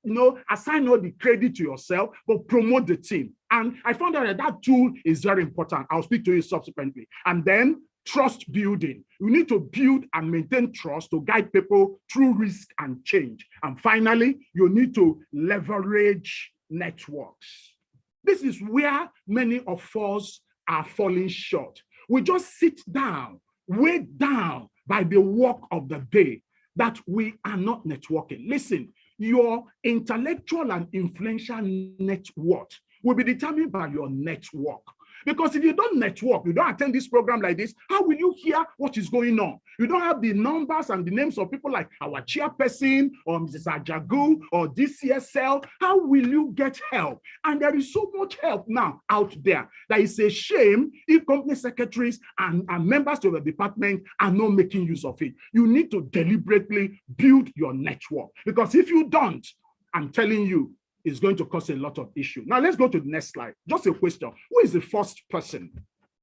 assign all the credit to yourself, but promote the team. And I found out that tool is very important. I'll speak to you subsequently. And then trust building. You need to build and maintain trust to guide people through risk and change. And finally, you need to leverage networks. This is where many of us are falling short. We just sit down, weighed down by the work of the day, that we are not networking. Listen, your intellectual and influential net worth will be determined by your network. Because if you don't network, you don't attend this program like this, how will you hear what is going on? You don't have the numbers and the names of people like our chairperson or Mrs. Ajagu or DCSL. How will you get help? And there is so much help now out there that it's a shame if company secretaries and members of the department are not making use of it. You need to deliberately build your network. Because if you don't, I'm telling you, is going to cause a lot of issue. Now let's go to the next slide. Just a question. Who is the first person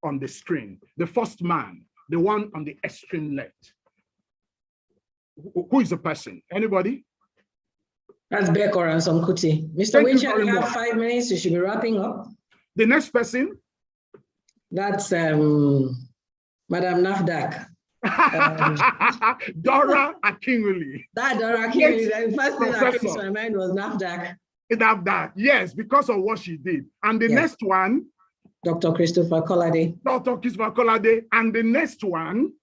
on the screen? The first man, the one on the extreme left. Who is the person? Anybody? That's Bekor and Somkuti. Mr. Winchell, you have 5 minutes. You should be wrapping up. The next person? That's Madam Nafdak. Dora Akinwumi. That Dora Akinwumi. The first thing that came to my mind was Nafdak. Yes, because of what she did. And the next one, Dr. Christopher Kolade. Dr. Christopher Kolade. And the next one.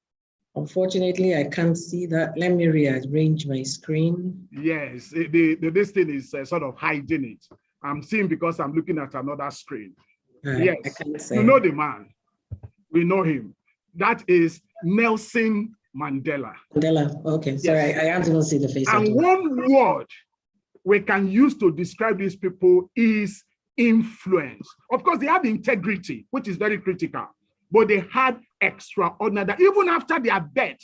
Unfortunately, I can't see that. Let me rearrange my screen. Yes, this thing is sort of hiding it. I'm seeing because I'm looking at another screen. Yes, I can't say. You know the man. We know him. That is Nelson Mandela. Mandela, okay. Sorry, yes. I can't even see the face. And one word we can use to describe these people is influence. Of course, they had integrity, which is very critical, but they had extraordinary, even after their death,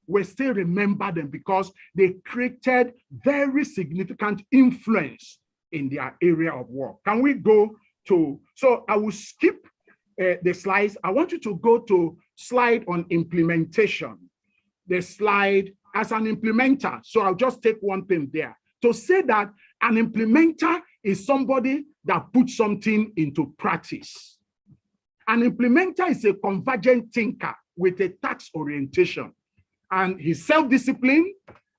we still remember them because they created very significant influence in their area of work. Can we go to, so I will skip the slides. I want you to go to slide on implementation. The slide as an implementer. So I'll just take one thing there. To say that an implementer is somebody that puts something into practice. An implementer is a convergent thinker with a task orientation, and he's self-disciplined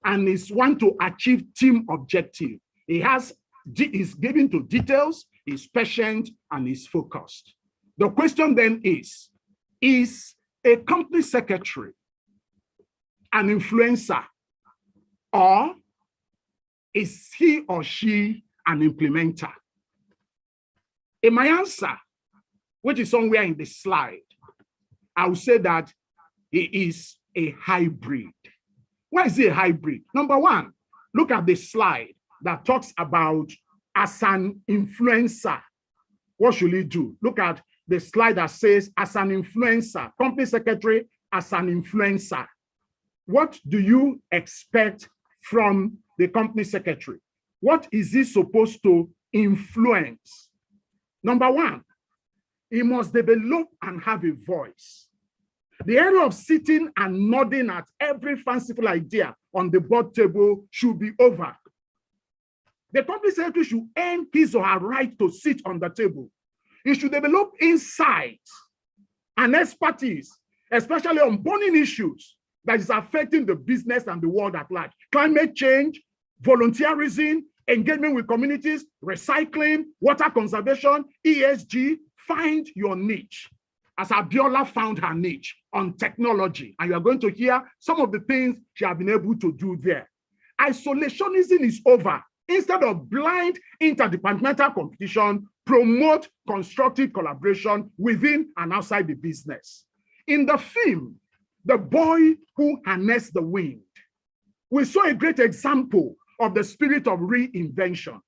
and is one to achieve team objective. He's given to details, he's patient, and he's focused. The question then is a company secretary an influencer, or is he or she an implementer? In my answer, which is somewhere in the slide, I will say that he is a hybrid. Why is he a hybrid? Number one, look at the slide that talks about as an influencer. What should he do? Look at the slide that says as an influencer, company secretary as an influencer. What do you expect from the company secretary? What is he supposed to influence? Number one, he must develop and have a voice. The area of sitting and nodding at every fanciful idea on the board table should be over. The company secretary should earn his or her right to sit on the table. He should develop insight and expertise, especially on burning issues that is affecting the business and the world at large. Climate change, volunteerism, engagement with communities, recycling, water conservation, ESG. Find your niche, as Abiola found her niche on technology. And you are going to hear some of the things she has been able to do there. Isolationism is over. Instead of blind interdepartmental competition, promote constructive collaboration within and outside the business. In the film, The Boy Who Harnessed the Wind, we saw a great example of the spirit of reinvention.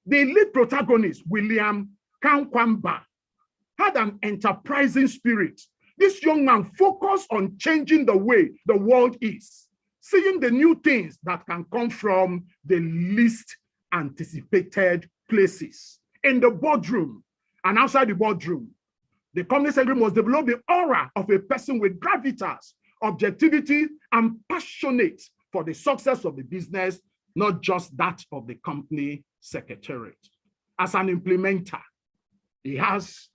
The lead protagonist, William Kankwamba, had an enterprising spirit. This young man focused on changing the way the world is, seeing the new things that can come from the least anticipated places. In the boardroom and outside the boardroom, the company secretary must develop the aura of a person with gravitas, objectivity, and passionate for the success of the business, not just that of the company secretariat. As an implementer, he has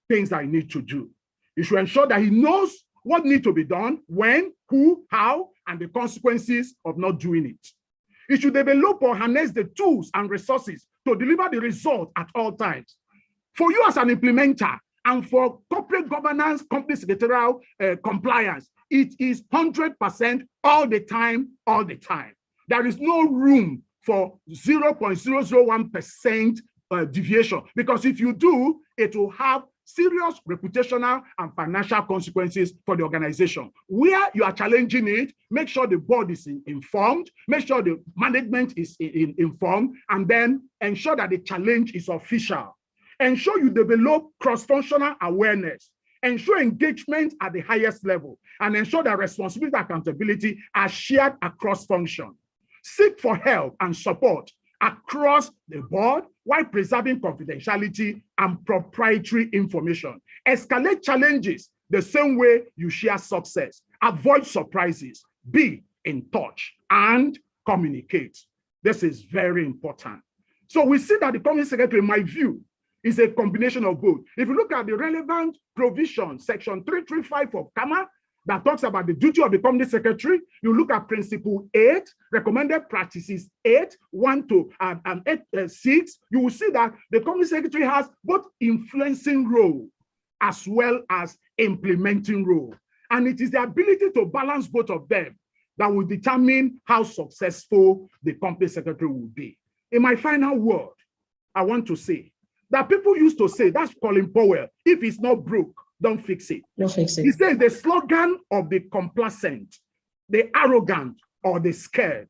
things that he needs to do. He should ensure that he knows what needs to be done, when, who, how, and the consequences of not doing it. He should develop or harness the tools and resources to deliver the result at all times. For you as an implementer and for corporate governance, company secretarial compliance, it is 100% all the time, all the time. There is no room for 0.001% deviation, because if you do, it will have serious reputational and financial consequences for the organization. Where you are challenging it, make sure the board is informed, make sure the management is informed, and then ensure that the challenge is official. Ensure you develop cross-functional awareness, ensure engagement at the highest level, and ensure that responsibility and accountability are shared across functions. Seek for help and support across the board while preserving confidentiality and proprietary information. Escalate challenges the same way you share success. Avoid surprises. Be in touch and communicate. This is very important. So we see that the company secretary, in my view, is a combination of both. If you look at the relevant provision, section 335 of CAMA, that talks about the duty of the company secretary, you look at principle 8, recommended practices 8, 1 to 6, you will see that the company secretary has both influencing role as well as implementing role. And it is the ability to balance both of them that will determine how successful the company secretary will be. In my final word, I want to say that people used to say, that's Colin Powell, if it's not broke, don't fix it. Don't fix it. He says the slogan of the complacent, the arrogant, or the scared,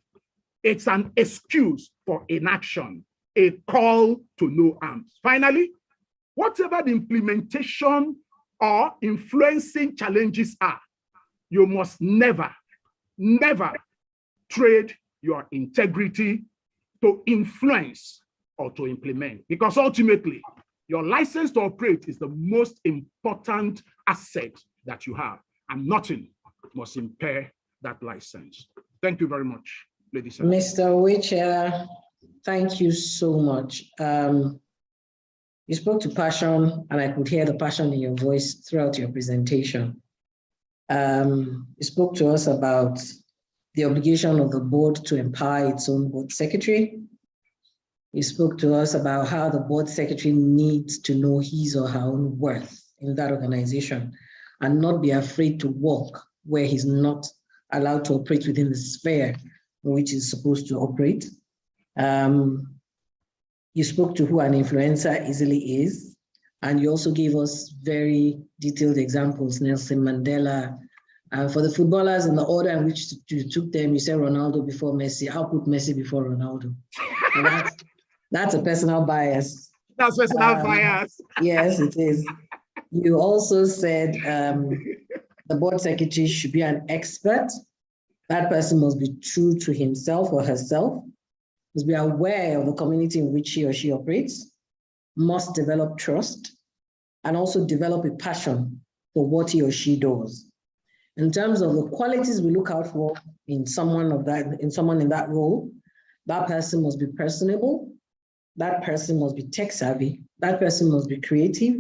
it's an excuse for inaction, a call to no arms. Finally, whatever the implementation or influencing challenges are, you must never, never trade your integrity to influence or to implement, because ultimately, your license to operate is the most important asset that you have, and nothing must impair that license. Thank you very much, ladies and gentlemen. Mr. Wichia, Thank you so much. You spoke to passion, and I could hear the passion in your voice throughout your presentation. You spoke to us about the obligation of the board to empower its own board secretary. You spoke to us about how the board secretary needs to know his or her own worth in that organization and not be afraid to walk where he's not allowed to operate within the sphere in which he's supposed to operate. You spoke to who an influencer easily is, and you also gave us very detailed examples, Nelson Mandela. For the footballers, in the order in which you took them, you said Ronaldo before Messi. I'll put Messi before Ronaldo. And that's a personal bias. That's personal bias. Yes, it is. You also said the board secretary should be an expert. That person must be true to himself or herself, must be aware of the community in which he or she operates, must develop trust, and also develop a passion for what he or she does. In terms of the qualities we look out for in someone in that role, that person must be personable, that person must be tech savvy, that person must be creative.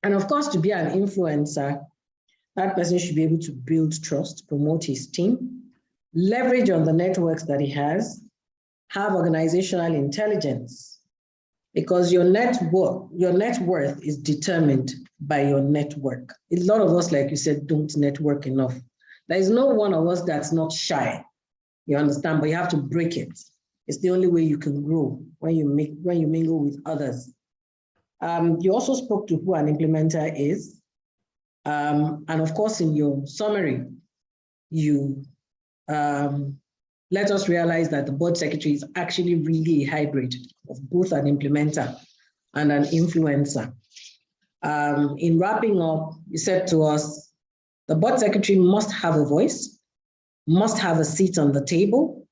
And of course, to be an influencer, that person should be able to build trust, promote his team, leverage on the networks that he has, have organizational intelligence, because your net worth is determined by your network. A lot of us, like you said, don't network enough. There is no one of us that's not shy, you understand, but you have to break it. It's the only way you can grow, when you mingle with others. You also spoke to who an implementer is. And of course, in your summary, you let us realize that the board secretary is actually really a hybrid of both an implementer and an influencer. In wrapping up, you said to us, the board secretary must have a voice, must have a seat on the table,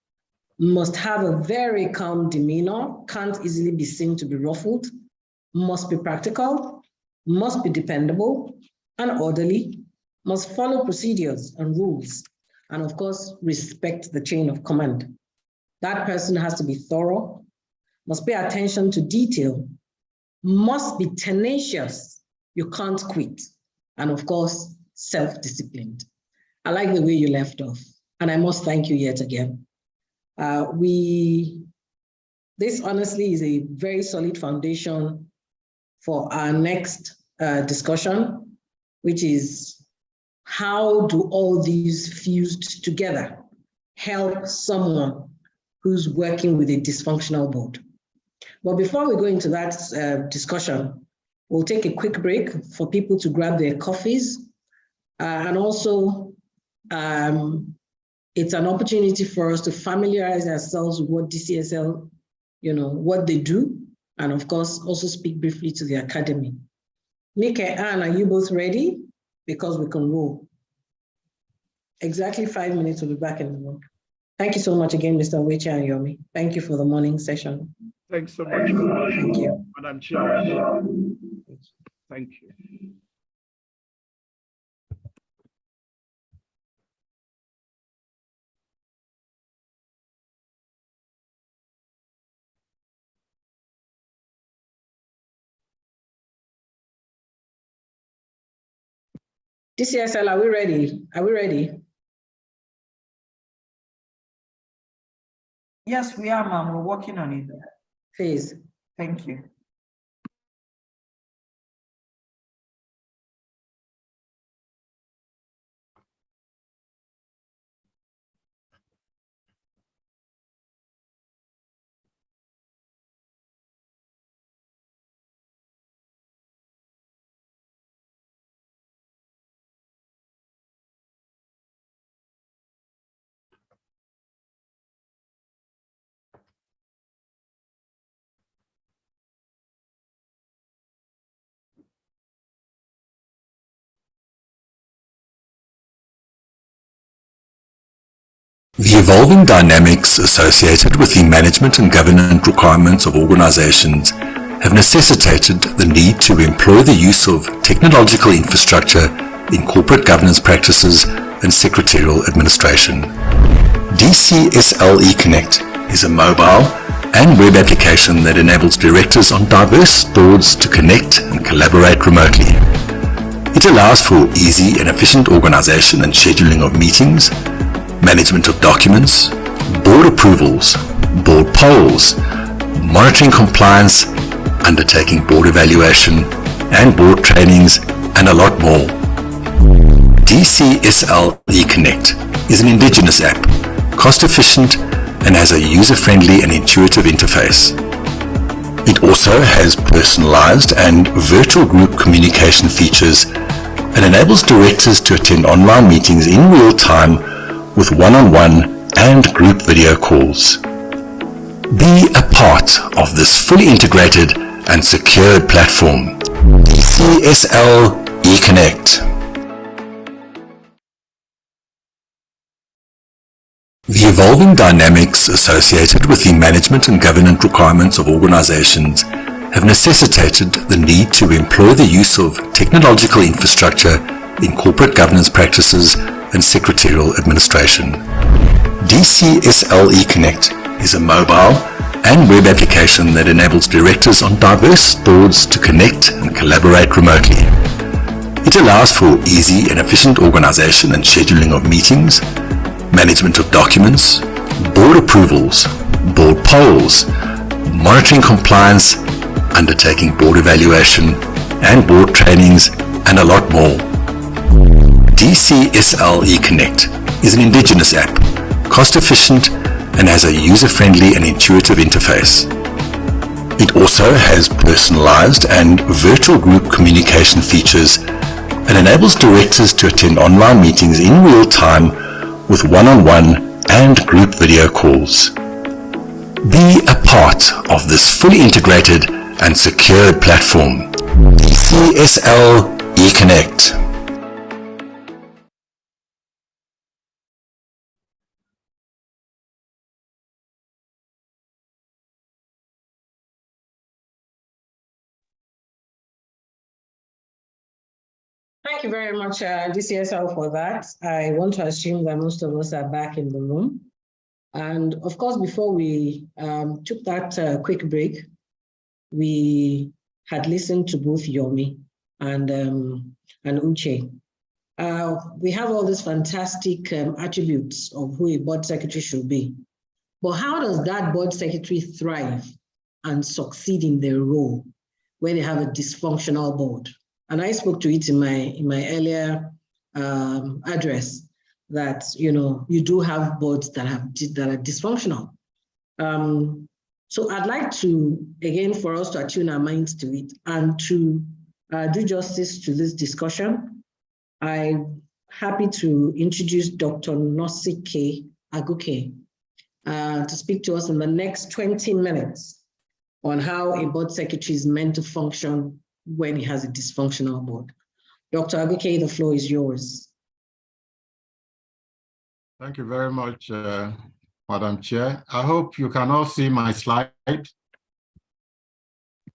must have a very calm demeanor, can't easily be seen to be ruffled, must be practical, must be dependable and orderly, must follow procedures and rules, and of course, respect the chain of command. That person has to be thorough, must pay attention to detail, must be tenacious, you can't quit, and of course, self-disciplined. I like the way you left off, and I must thank you yet again. This honestly is a very solid foundation for our next discussion, which is how do all these fused together help someone who's working with a dysfunctional board? But before we go into that discussion, we'll take a quick break for people to grab their coffees. And also, it's an opportunity for us to familiarize ourselves with what DCSL, what they do, and of course, also speak briefly to the academy. Nick and Anne, are you both ready? Because we can roll. Exactly 5 minutes, we'll be back in the room. Thank you so much again, Mr. Wecha and Yomi. Thank you for the morning session. Thanks so much. Thank you. Madam Chair. Thank you. DCSL, are we ready? Are we ready? Yes, we are, ma'am. We're working on it. Please. Thank you. The evolving dynamics associated with the management and governance requirements of organizations have necessitated the need to employ the use of technological infrastructure in corporate governance practices and secretarial administration. DCSL eConnect is a mobile and web application that enables directors on diverse boards to connect and collaborate remotely. It allows for easy and efficient organization and scheduling of meetings, management of documents, board approvals, board polls, monitoring compliance, undertaking board evaluation and board trainings, and a lot more. DCSL eConnect is an indigenous app, cost-efficient, and has a user-friendly and intuitive interface. It also has personalized and virtual group communication features and enables directors to attend online meetings in real time with one-on-one and group video calls. Be a part of this fully integrated and secured platform. DCSL eConnect. The evolving dynamics associated with the management and governance requirements of organizations have necessitated the need to employ the use of technological infrastructure in corporate governance practices and secretarial administration. DCSL eConnect is a mobile and web application that enables directors on diverse boards to connect and collaborate remotely. It allows for easy and efficient organization and scheduling of meetings, management of documents, board approvals, board polls, monitoring compliance, undertaking board evaluation and board trainings, and a lot more. DCSL eConnect is an indigenous app, cost-efficient, and has a user-friendly and intuitive interface. It also has personalized and virtual group communication features and enables directors to attend online meetings in real time with one-on-one and group video calls. Be a part of this fully integrated and secured platform. DCSL eConnect. Thank you very much, DCSL, for that. I want to assume that most of us are back in the room. And of course, before we took that quick break, we had listened to both Yomi and Uche. We have all these fantastic attributes of who a board secretary should be. But how does that board secretary thrive and succeed in their role when they have a dysfunctional board? And I spoke to it in my earlier address that you do have boards that are dysfunctional. So I'd like to, again, for us to attune our minds to it and to do justice to this discussion. I'm happy to introduce Dr. Nosike Aguke to speak to us in the next 20 minutes on how a board secretary is meant to function when he has a dysfunctional board. Dr. Aguke, the floor is yours. Thank you very much, Madam Chair. I hope you can all see my slide.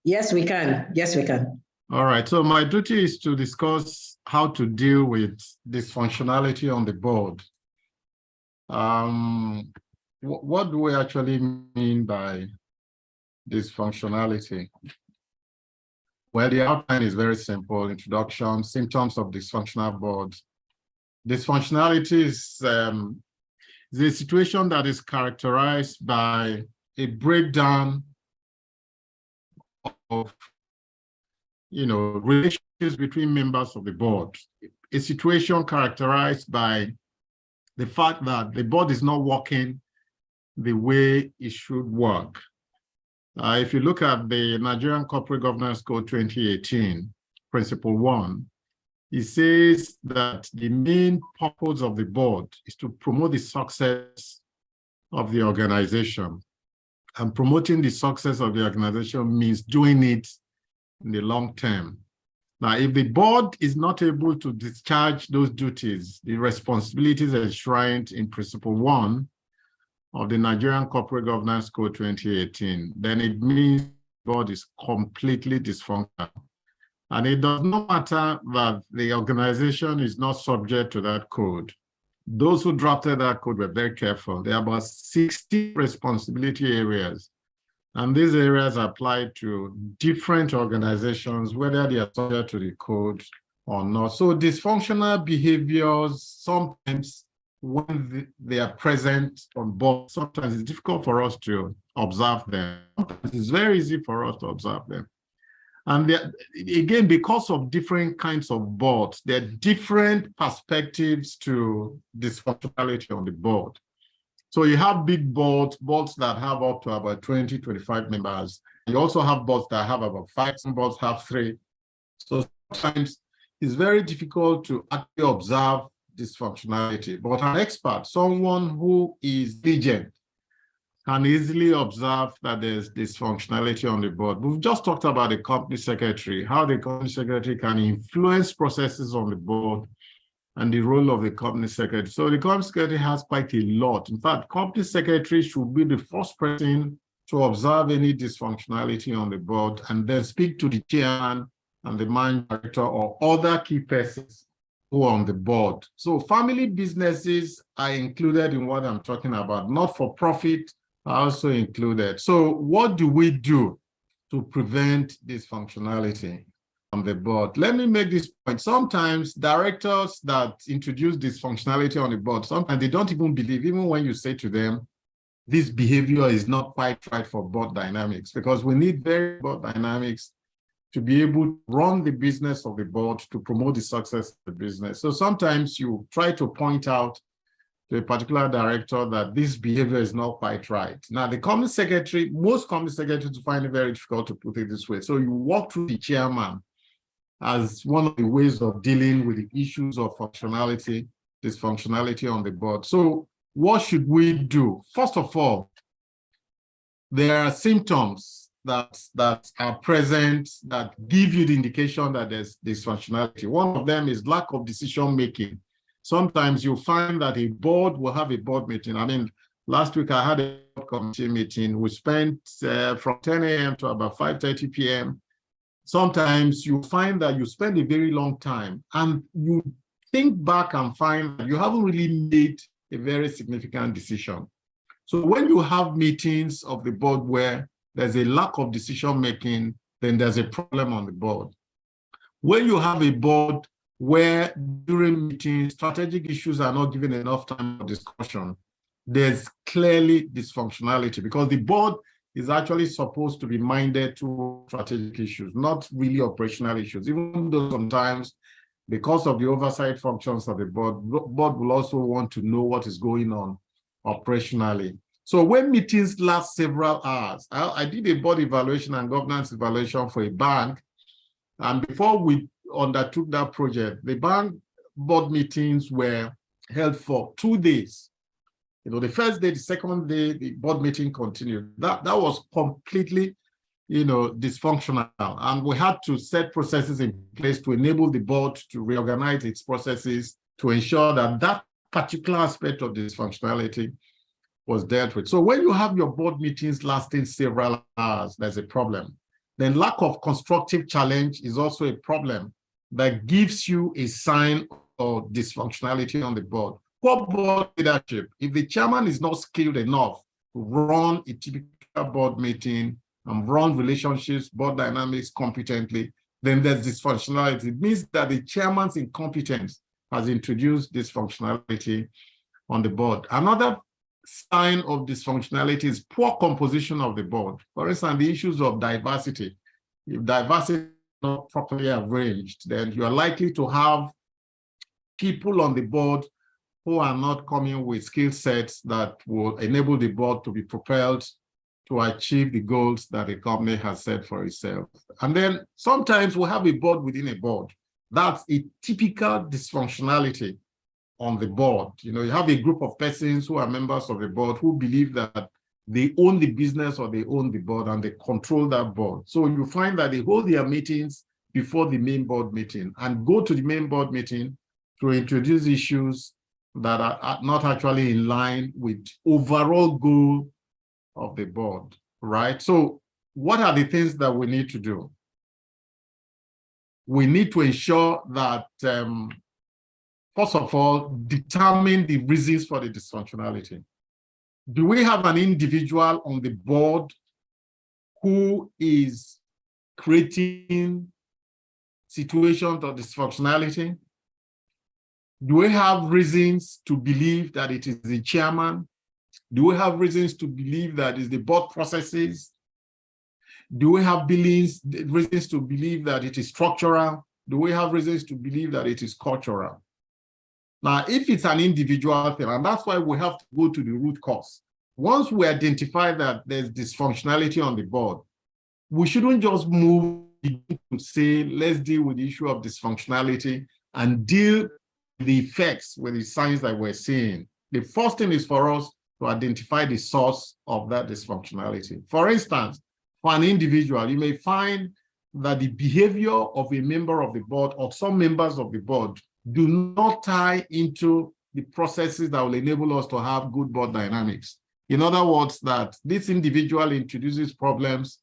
Yes, we can. Yes, we can. All right. So my duty is to discuss how to deal with dysfunctionality on the board. What do we actually mean by dysfunctionality? Well, the outline is very simple. Introduction, symptoms of dysfunctional boards. Dysfunctionality is the situation that is characterized by a breakdown of, relations between members of the board. A situation characterized by the fact that the board is not working the way it should work. If you look at the Nigerian Corporate Governance Code 2018, Principle 1, it says that the main purpose of the board is to promote the success of the organization. And promoting the success of the organization means doing it in the long term. Now, if the board is not able to discharge those duties, the responsibilities enshrined in Principle 1 of the Nigerian Corporate Governance Code 2018, then it means the board is completely dysfunctional. And it does not matter that the organization is not subject to that code. Those who drafted that code were very careful. There are about 60 responsibility areas. And these areas apply to different organizations, whether they are subject to the code or not. So dysfunctional behaviors, sometimes when they are present on board, sometimes it's difficult for us to observe them. Sometimes it's very easy for us to observe them. And again, because of different kinds of boards, there are different perspectives to dysfunctionality on the board. So you have big boards that have up to about 20, 25 members. You also have boards that have about 5, some boards have 3. So sometimes it's very difficult to actually observe dysfunctionality. But an expert, someone who is diligent, can easily observe that there's dysfunctionality on the board. We've just talked about the company secretary, how the company secretary can influence processes on the board and the role of the company secretary. So the company secretary has quite a lot. In fact, company secretary should be the first person to observe any dysfunctionality on the board and then speak to the chairman and the managing director or other key persons who are on the board. So family businesses are included in what I'm talking about, not for profit, are also included. So what do we do to prevent dysfunctionality on the board? Let me make this point. Sometimes directors that introduce dysfunctionality on the board, sometimes they don't even believe, even when you say to them, this behavior is not quite right for board dynamics, because we need very board dynamics to be able to run the business of the board to promote the success of the business. So sometimes you try to point out to a particular director that this behavior is not quite right. Now, the company secretary, most company secretaries find it very difficult to put it this way. So you walk through the chairman as one of the ways of dealing with the issues of functionality, dysfunctionality on the board. So what should we do? First of all, there are symptoms that are present that give you the indication that there's dysfunctionality. One of them is lack of decision-making. Sometimes you find that a board will have a board meeting. I mean, last week I had a board committee meeting. We spent from 10 a.m. to about 5:30 p.m. Sometimes you find that you spend a very long time and you think back and find that you haven't really made a very significant decision. So when you have meetings of the board where there's a lack of decision-making, then there's a problem on the board. When you have a board where during meetings, strategic issues are not given enough time for discussion, there's clearly dysfunctionality, because the board is actually supposed to be minded to strategic issues, not really operational issues, even though sometimes, because of the oversight functions of the board will also want to know what is going on operationally. So when meetings last several hours, I did a board evaluation and governance evaluation for a bank, and before we undertook that project, the bank board meetings were held for 2 days. You know, the first day, the second day, the board meeting continued. That was completely, dysfunctional. And we had to set processes in place to enable the board to reorganize its processes to ensure that that particular aspect of dysfunctionality was dealt with. So when you have your board meetings lasting several hours, there's a problem. Then lack of constructive challenge is also a problem that gives you a sign of dysfunctionality on the board. Poor board leadership. If the chairman is not skilled enough to run a typical board meeting and run relationships, board dynamics competently, then there's dysfunctionality. It means that the chairman's incompetence has introduced dysfunctionality on the board. Another sign of dysfunctionality is poor composition of the board. For instance, the issues of diversity. If diversity is not properly arranged, then you are likely to have people on the board who are not coming with skill sets that will enable the board to be propelled to achieve the goals that the company has set for itself. And then sometimes we have a board within a board. That's a typical dysfunctionality on the board. You have a group of persons who are members of the board who believe that they own the business or they own the board and they control that board. So you find that they hold their meetings before the main board meeting and go to the main board meeting to introduce issues that are not actually in line with overall goal of the board, right? So what are the things that we need to do? We need to ensure that first of all, determine the reasons for the dysfunctionality. Do we have an individual on the board who is creating situations of dysfunctionality? Do we have reasons to believe that it is the chairman? Do we have reasons to believe that it's the board processes? Do we have reasons to believe that it is structural? Do we have reasons to believe that it is cultural? Now, if it's an individual thing, and that's why we have to go to the root cause. Once we identify that there's dysfunctionality on the board, we shouldn't just move to say, let's deal with the issue of dysfunctionality and deal with the effects, with the signs that we're seeing. The first thing is for us to identify the source of that dysfunctionality. For instance, for an individual, you may find that the behavior of a member of the board or some members of the board do not tie into the processes that will enable us to have good board dynamics. In other words, that this individual introduces problems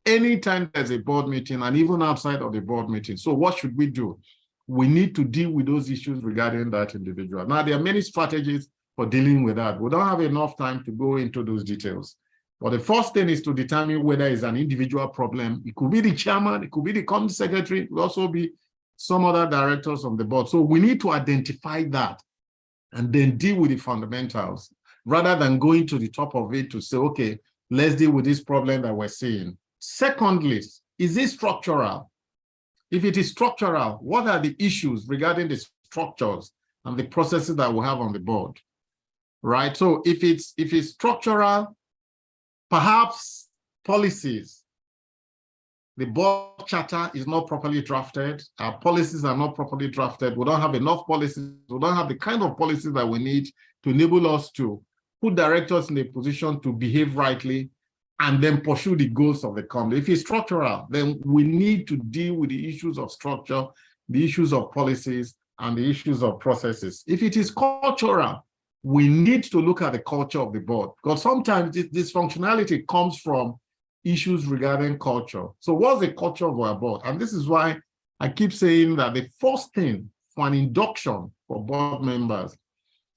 anytime there's a board meeting and even outside of the board meeting. So what should we do? We need to deal with those issues regarding that individual. Now, there are many strategies for dealing with that. We don't have enough time to go into those details. But the first thing is to determine whether it's an individual problem. It could be the chairman, it could be the company secretary, it could also be some other directors on the board. So we need to identify that and then deal with the fundamentals rather than going to the top of it to say, okay, let's deal with this problem that we're seeing. Secondly, is it structural? If it is structural, what are the issues regarding the structures and the processes that we have on the board? Right? So if it's structural, perhaps policies, the board charter is not properly drafted, our policies are not properly drafted, we don't have enough policies, we don't have the kind of policies that we need to enable us to put directors in a position to behave rightly and then pursue the goals of the company. If it's structural, then we need to deal with the issues of structure, the issues of policies, and the issues of processes. If it is cultural, we need to look at the culture of the board, because sometimes this functionality comes from issues regarding culture. So what's the culture of our board? And this is why I keep saying that the first thing for an induction for board members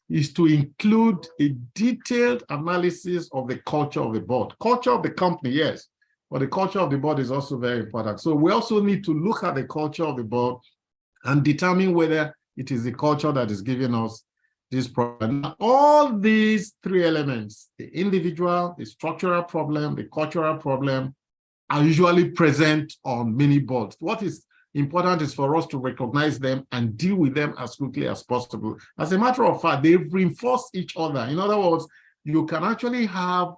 is to include a detailed analysis of the culture of the board. Culture of the company, yes, but the culture of the board is also very important. So we also need to look at the culture of the board and determine whether it is the culture that is giving us this problem. Now, all these three elements, the individual, the structural problem, the cultural problem, are usually present on many boards. What is important is for us to recognize them and deal with them as quickly as possible. As a matter of fact, they reinforce each other. In other words, you can actually have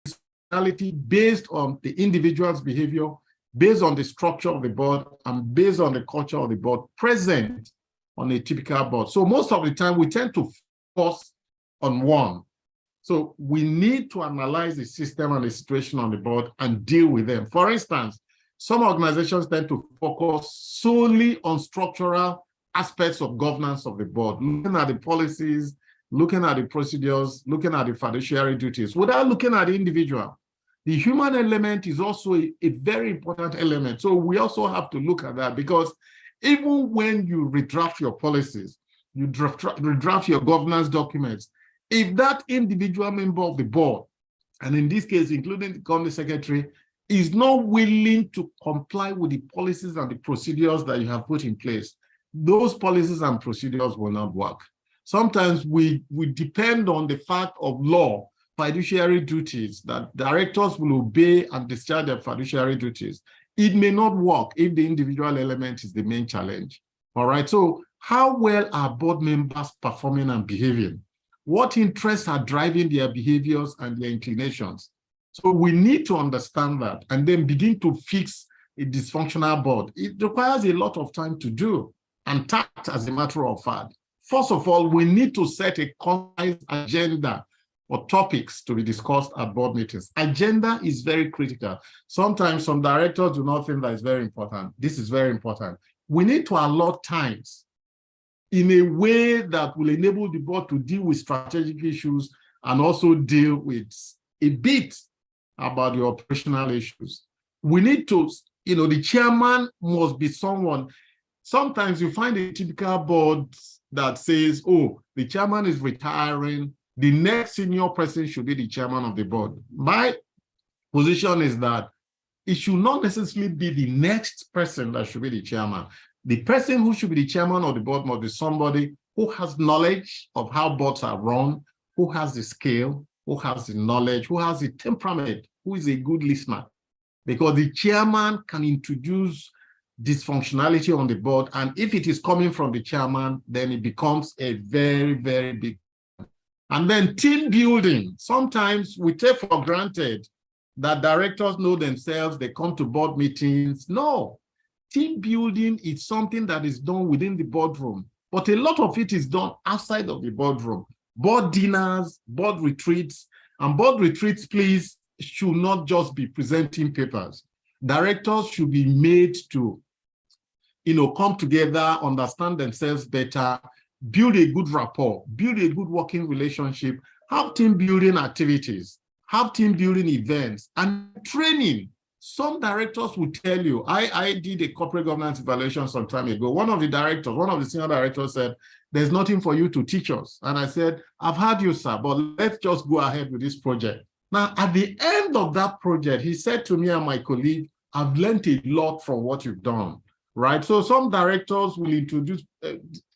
personality based on the individual's behavior, based on the structure of the board, and based on the culture of the board present on a typical board. So most of the time, we tend to focus on one. So we need to analyze the system and the situation on the board and deal with them. For instance, some organizations tend to focus solely on structural aspects of governance of the board, looking at the policies, looking at the procedures, looking at the fiduciary duties, without looking at the individual. The human element is also a very important element. So we also have to look at that, because even when you redraft your policies, you redraft your governance documents, if that individual member of the board, and in this case, including the company secretary, is not willing to comply with the policies and the procedures that you have put in place, those policies and procedures will not work. Sometimes we depend on the fact of law, fiduciary duties, that directors will obey and discharge their fiduciary duties. It may not work if the individual element is the main challenge. All right, so how well are board members performing and behaving? What interests are driving their behaviors and their inclinations? So we need to understand that and then begin to fix a dysfunctional board. It requires a lot of time to do and tact, as a matter of fact. First of all, we need to set a concise agenda or topics to be discussed at board meetings. Agenda is very critical. Sometimes some directors do not think that is very important. This is very important. We need to allot times in a way that will enable the board to deal with strategic issues and also deal with a bit about the operational issues. We need to, the chairman must be someone. Sometimes you find a typical board, that says, oh, the chairman is retiring, the next senior person should be the chairman of the board. My position is that it should not necessarily be the next person that should be the chairman. The person who should be the chairman of the board must be somebody who has knowledge of how boards are run, who has the skill, who has the knowledge, who has the temperament, who is a good listener. Because the chairman can introduce dysfunctionality on the board, and if it is coming from the chairman, then it becomes a very, very big. And then team building. Sometimes we take for granted that directors know themselves, they come to board meetings. No, team building is something that is done within the boardroom, but a lot of it is done outside of the boardroom. Board dinners, board retreats, and board retreats, please, should not just be presenting papers. Directors should be made to, come together, understand themselves better, build a good rapport, build a good working relationship, have team building activities, have team building events, and training. Some directors will tell you, I did a corporate governance evaluation some time ago. One of the senior directors said, there's nothing for you to teach us. And I said, I've heard you, sir, but let's just go ahead with this project. Now, at the end of that project, he said to me and my colleague, I've learned a lot from what you've done, right? So some directors will introduce,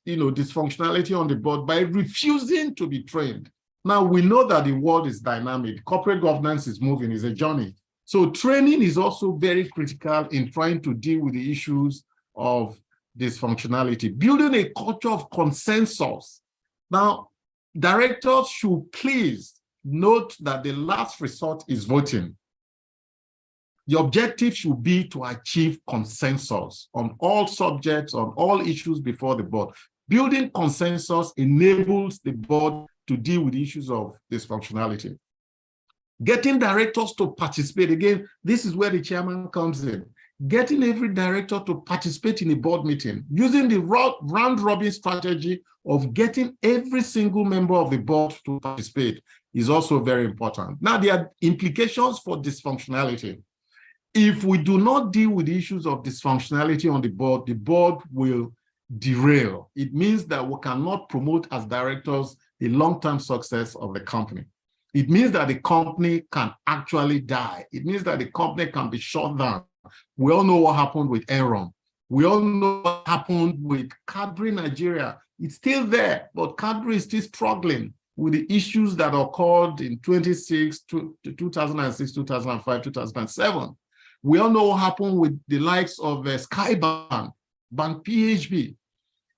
dysfunctionality on the board by refusing to be trained. Now, we know that the world is dynamic. Corporate governance is moving, it's a journey. So training is also very critical in trying to deal with the issues of dysfunctionality. Building a culture of consensus. Now, directors should please note that the last resort is voting. The objective should be to achieve consensus on all subjects, on all issues before the board. Building consensus enables the board to deal with issues of dysfunctionality. Getting directors to participate, again, this is where the chairman comes in. Getting every director to participate in a board meeting, using the round-robin strategy of getting every single member of the board to participate is also very important. Now, there are implications for dysfunctionality. If we do not deal with the issues of dysfunctionality on the board will derail. It means that we cannot promote as directors the long-term success of the company. It means that the company can actually die. It means that the company can be shut down. We all know what happened with Enron. We all know what happened with Cadbury Nigeria. It's still there, but Cadbury is still struggling with the issues that occurred in 2006, 2005, 2007. We all know what happened with the likes of Skybank, Bank PHB.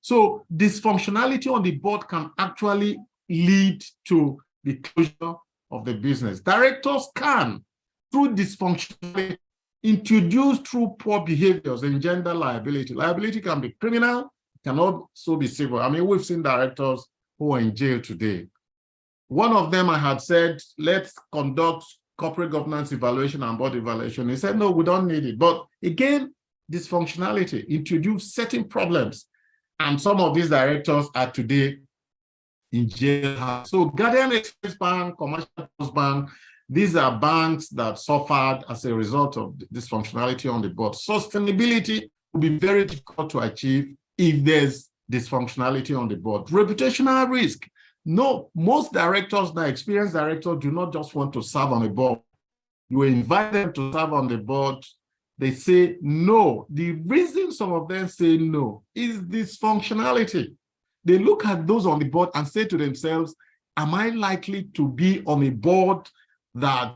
So dysfunctionality on the board can actually lead to the closure of the business. Directors can, through dysfunctionality, introduce through poor behaviors, engender liability. Liability can be criminal, can also be civil. I mean, we've seen directors who are in jail today. One of them, I had said, let's conduct corporate governance evaluation and board evaluation. He said, no, we don't need it. But again, dysfunctionality introduced certain problems. And some of these directors are today in jail. So Guardian Express Bank, Commercial Post Bank, these are banks that suffered as a result of dysfunctionality on the board. Sustainability will be very difficult to achieve if there's dysfunctionality on the board. Reputational risk. No, most directors, now experienced directors, do not just want to serve on a board. You invite them to serve on the board, they say no. The reason some of them say no is dysfunctionality. They look at those on the board and say to themselves, am I likely to be on a board that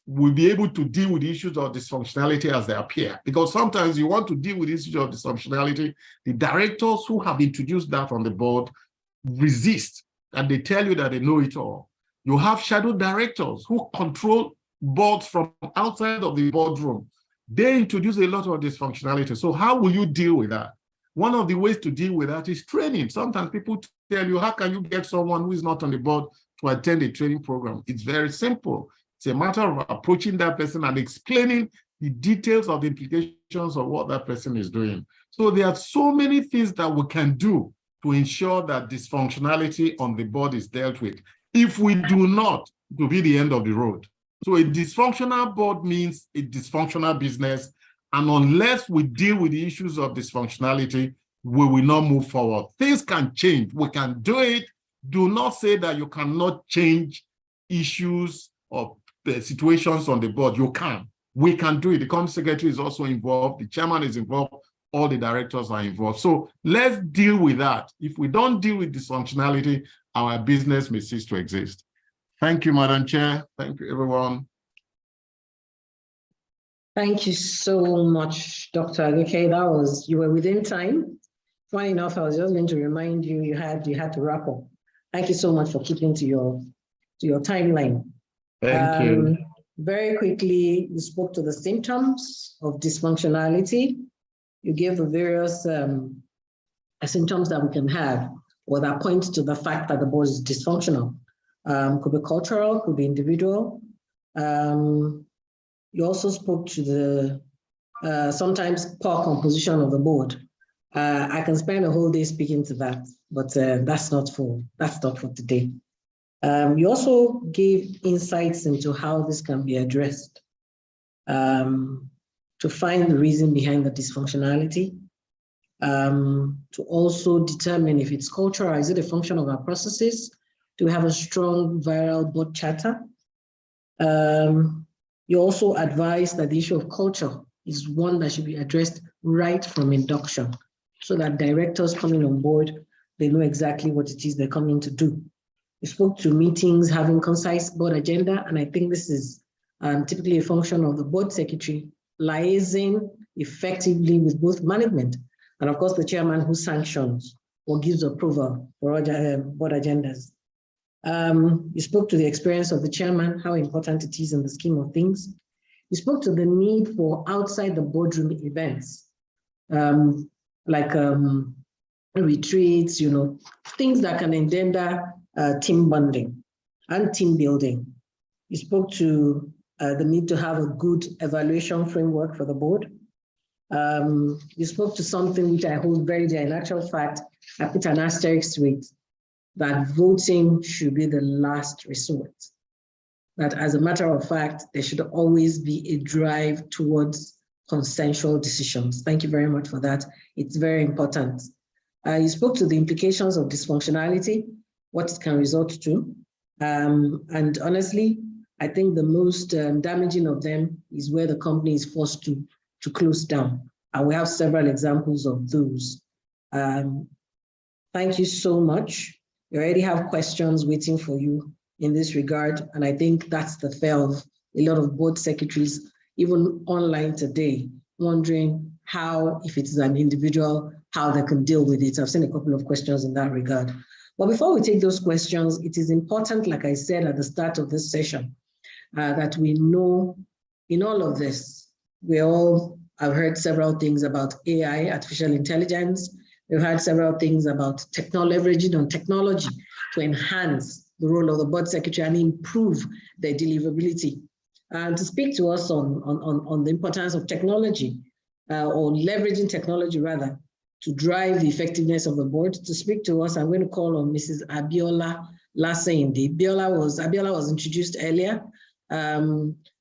will be able to deal with issues of dysfunctionality as they appear? Because sometimes you want to deal with issues of dysfunctionality. The directors who have introduced that on the board resist, and they tell you that they know it all. You have shadow directors who control boards from outside of the boardroom. They introduce a lot of dysfunctionality. So how will you deal with that? One of the ways to deal with that is training. Sometimes people tell you, how can you get someone who is not on the board to attend a training program? It's very simple. It's a matter of approaching that person and explaining the details of the implications of what that person is doing. So there are so many things that we can do to ensure that dysfunctionality on the board is dealt with. If we do not, it will be the end of the road. So a dysfunctional board means a dysfunctional business. And unless we deal with the issues of dysfunctionality, we will not move forward. Things can change. We can do it. Do not say that you cannot change issues or the situations on the board. You can. We can do it. The company secretary is also involved. The chairman is involved. All the directors are involved. So let's deal with that. If we don't deal with dysfunctionality, our business may cease to exist. Thank you, Madam Chair. Thank you, everyone. Thank you so much, Dr. Aguke. You were within time. Funny enough, I was just going to remind you, you had to wrap up. Thank you so much for keeping to your timeline. Thank you. Very quickly, you spoke to the symptoms of dysfunctionality. You gave the various symptoms that we can have, or that point to the fact that the board is dysfunctional. Could be cultural, could be individual. You also spoke to the sometimes poor composition of the board. I can spend a whole day speaking to that, but that's not for today. You also gave insights into how this can be addressed, to find the reason behind the dysfunctionality, to also determine if it's cultural, is it a function of our processes? Do we have a strong viral board charter? You also advised that the issue of culture is one that should be addressed right from induction, so that directors coming on board, they know exactly what it is they're coming to do. You spoke to meetings, having concise board agenda, and I think this is typically a function of the board secretary liaising effectively with both management and of course the chairman who sanctions or gives approval for board agendas. You spoke to the experience of the chairman, how important it is in the scheme of things. You spoke to the need for outside the boardroom events, like retreats, things that can engender team bonding and team building. You spoke to the need to have a good evaluation framework for the board. You spoke to something which I hold very dear. In actual fact, I put an asterisk to it, that voting should be the last resort. That as a matter of fact, there should always be a drive towards consensual decisions. Thank you very much for that. It's very important. You spoke to the implications of dysfunctionality, what it can result to. And honestly, I think the most damaging of them is where the company is forced to close down. And we have several examples of those. Thank you so much. We already have questions waiting for you in this regard. And I think that's the fear of a lot of board secretaries, even online today, wondering how, if it's an individual, how they can deal with it. I've seen a couple of questions in that regard. But before we take those questions, it is important, like I said at the start of this session, that we know in all of this, I've heard several things about AI, artificial intelligence. We've heard several things about leveraging on technology to enhance the role of the board secretary and improve their deliverability. And to speak to us on the importance of technology, or leveraging technology rather, to drive the effectiveness of the board, to speak to us, I'm going to call on Mrs. Abiola Lasseindi. Abiola was introduced earlier.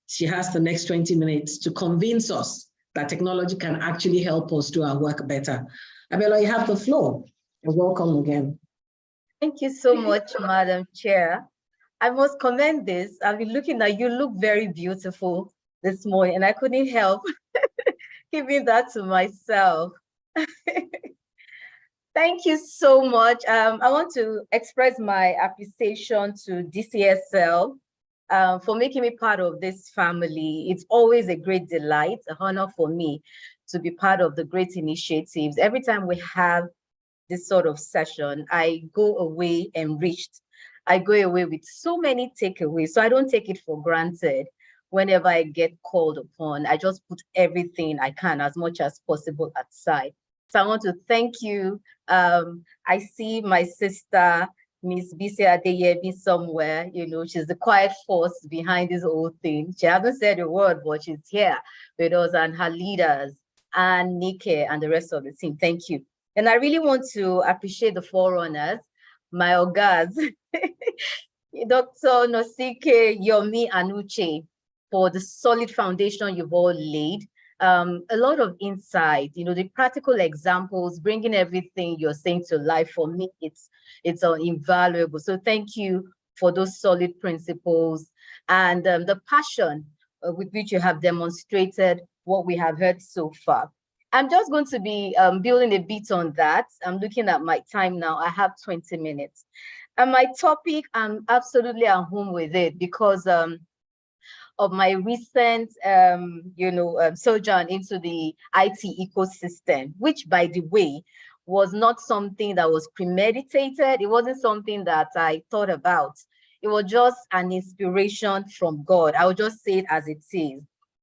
She has the next 20 minutes to convince us that technology can actually help us do our work better. Abiola, you have the floor, and welcome again. Thank you so much, Madam Chair. I must commend this. I've been looking at you, look very beautiful this morning, and I couldn't help giving that to myself. Thank you so much. I want to express my appreciation to DCSL for making me part of this family. It's always a great delight, an honor for me to be part of the great initiatives. Every time we have this sort of session, I go away enriched. I go away with so many takeaways, so I don't take it for granted. Whenever I get called upon, I just put everything I can as much as possible aside. So I want to thank you. I see my sister, Miss Bisi Adeyebi somewhere, she's the quiet force behind this whole thing. She hasn't said a word, but she's here with us and her leaders and Nike and the rest of the team. Thank you. And I really want to appreciate the forerunners, my ogas, Dr. Nosike, Yomi, and Uche, for the solid foundation you've all laid. a lot of insight, the practical examples, bringing everything you're saying to life. For me, it's invaluable. So thank you for those solid principles and the passion with which you have demonstrated what we have heard so far. I'm just going to be building a bit on that. I'm looking at my time now. I have 20 minutes. And my topic, I'm absolutely at home with it because of my recent, sojourn into the IT ecosystem, which, by the way, was not something that was premeditated. It wasn't something that I thought about. It was just an inspiration from God. I will just say it as it is.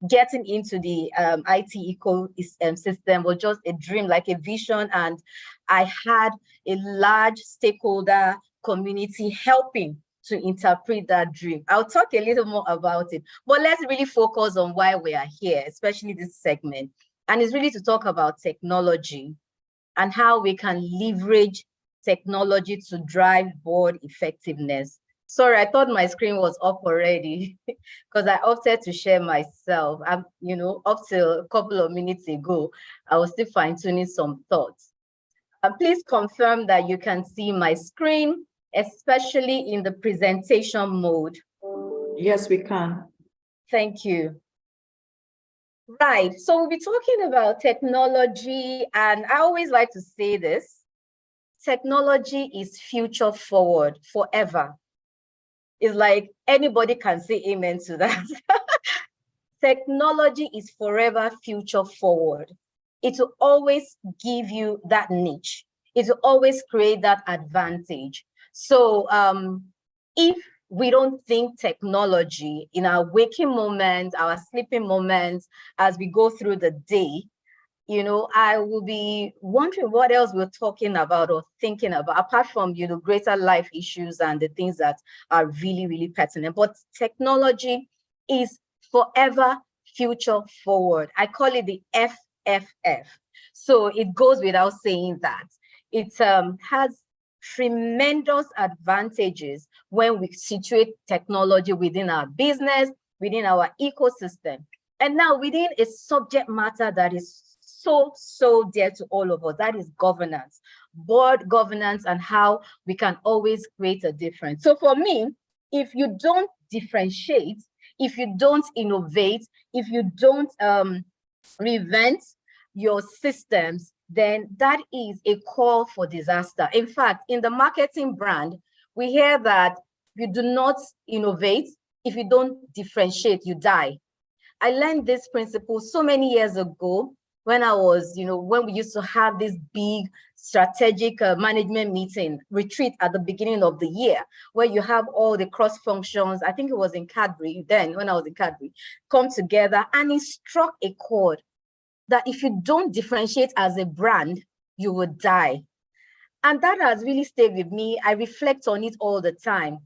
Getting into the IT ecosystem was just a dream, like a vision, and I had a large stakeholder community helping to interpret that dream. I'll talk a little more about it, but let's really focus on why we are here, especially this segment. And it's really to talk about technology and how we can leverage technology to drive board effectiveness. Sorry, I thought my screen was up already because I opted to share myself. Up till a couple of minutes ago, I was still fine-tuning some thoughts. Please confirm that you can see my screen, especially in the presentation mode. Yes, we can. Thank you. Right, so we'll be talking about technology, and I always like to say this: technology is future forward forever. It's like anybody can say amen to that. Technology is forever future forward. It will always give you that niche. It will always create that advantage. So if we don't think technology in our waking moments, our sleeping moments, as we go through the day, I will be wondering what else we're talking about or thinking about, apart from, greater life issues and the things that are really, really pertinent. But technology is forever future forward. I call it the FFF. So it goes without saying that. It has tremendous advantages when we situate technology within our business, within our ecosystem, and now within a subject matter that is so dear to all of us. That is governance, board governance, and how we can always create a difference. So for me, if you don't differentiate, if you don't innovate, if you don't reinvent your systems, then that is a call for disaster. In fact, in the marketing brand, we hear that if you do not innovate, if you don't differentiate, you die. I learned this principle so many years ago when I was, when we used to have this big strategic management meeting retreat at the beginning of the year, where you have all the cross functions. I think it was in Cadbury then, when I was in Cadbury, come together, and it struck a chord that if you don't differentiate as a brand, you will die. And that has really stayed with me. I reflect on it all the time.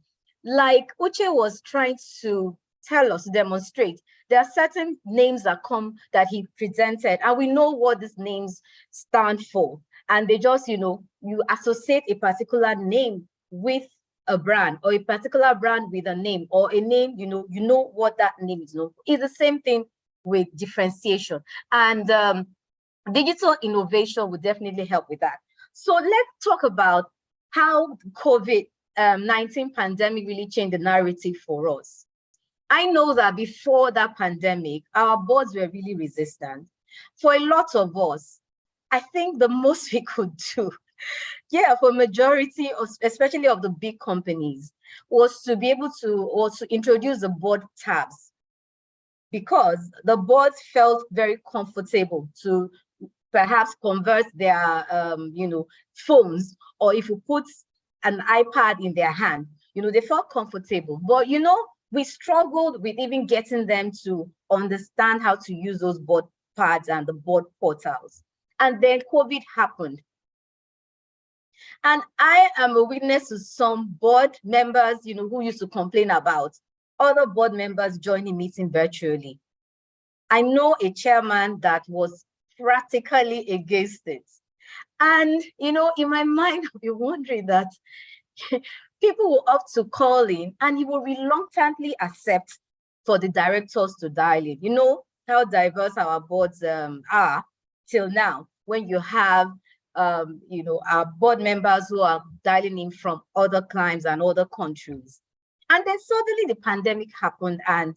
Like Uche was trying to tell us, demonstrate, there are certain names that he presented, and we know what these names stand for. And they just, you associate a particular name with a brand, or a particular brand with a name, or a name, you know what that name is. It's the same thing with differentiation. And digital innovation would definitely help with that. So let's talk about how COVID-19 pandemic really changed the narrative for us. I know that before that pandemic, our boards were really resistant. For a lot of us, I think the most we could do, for majority, especially of the big companies, was to be able to also introduce the board tabs, because the boards felt very comfortable to perhaps convert their, phones, or if you put an iPad in their hand, they felt comfortable. But, we struggled with even getting them to understand how to use those board pads and the board portals. And then COVID happened. And I am a witness to some board members, who used to complain about other board members joining meeting virtually. I know a chairman that was practically against it. And, in my mind, I'll be wondering that people will opt to call in, and he will reluctantly accept for the directors to dial in. how diverse our boards are till now, when you have our board members who are dialing in from other climes and other countries. And then suddenly the pandemic happened and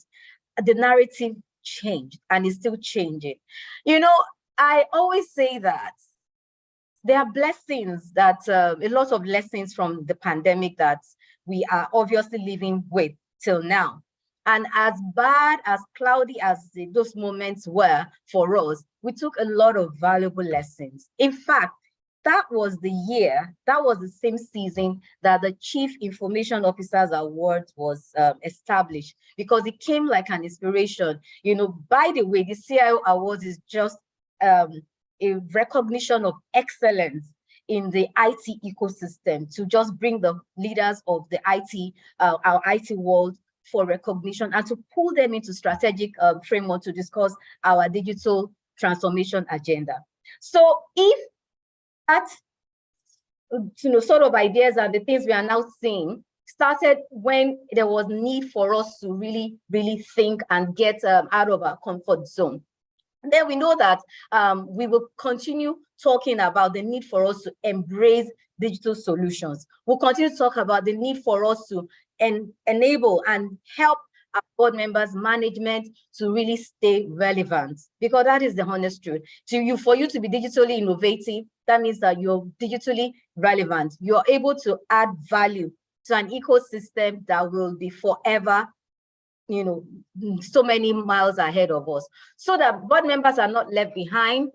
the narrative changed and is still changing. I always say that there are blessings that a lot of lessons from the pandemic that we are obviously living with till now. And as bad, as cloudy as those moments were for us, we took a lot of valuable lessons. In fact, that was the same season that the Chief Information Officers Award was established, because it came like an inspiration. By the way, the CIO Awards is just a recognition of excellence in the IT ecosystem, to just bring the leaders of the IT, our IT world, for recognition and to pull them into strategic framework to discuss our digital transformation agenda. So if that sort of ideas and the things we are now seeing started when there was need for us to really think and get out of our comfort zone, then we know that we will continue talking about the need for us to embrace digital solutions. We'll continue to talk about the need for us to enable and help our board members, management, to really stay relevant, because that is the honest truth. For you to be digitally innovative, that means that you're digitally relevant. You're able to add value to an ecosystem that will be forever, so many miles ahead of us, so that board members are not left behind.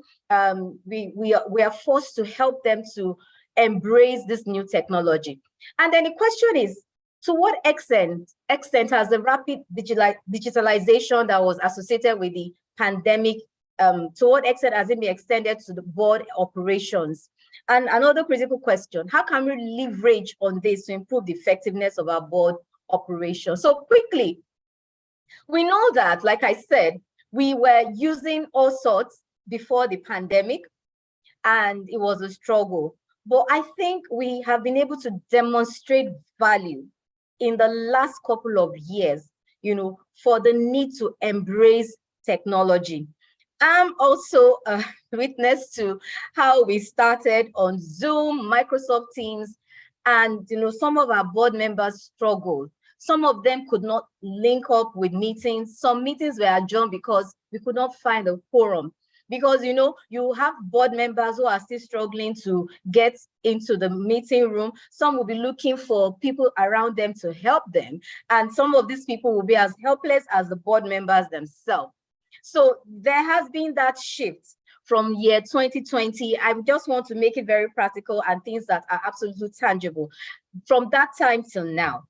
We are forced to help them to embrace this new technology. And then the question is, to what extent has the rapid digitalization that was associated with the pandemic, to what extent has it been extended to the board operations? And another critical question, how can we leverage on this to improve the effectiveness of our board operations? So quickly, we know that, like I said, we were using all sorts before the pandemic, and it was a struggle. But I think we have been able to demonstrate value in the last couple of years, for the need to embrace technology. I'm also a witness to how we started on Zoom, Microsoft Teams, and some of our board members struggled. Some of them could not link up with meetings. Some meetings were adjourned because we could not find a forum. Because you have board members who are still struggling to get into the meeting room. Some will be looking for people around them to help them. And some of these people will be as helpless as the board members themselves. So there has been that shift from year 2020. I just want to make it very practical and things that are absolutely tangible. From that time till now,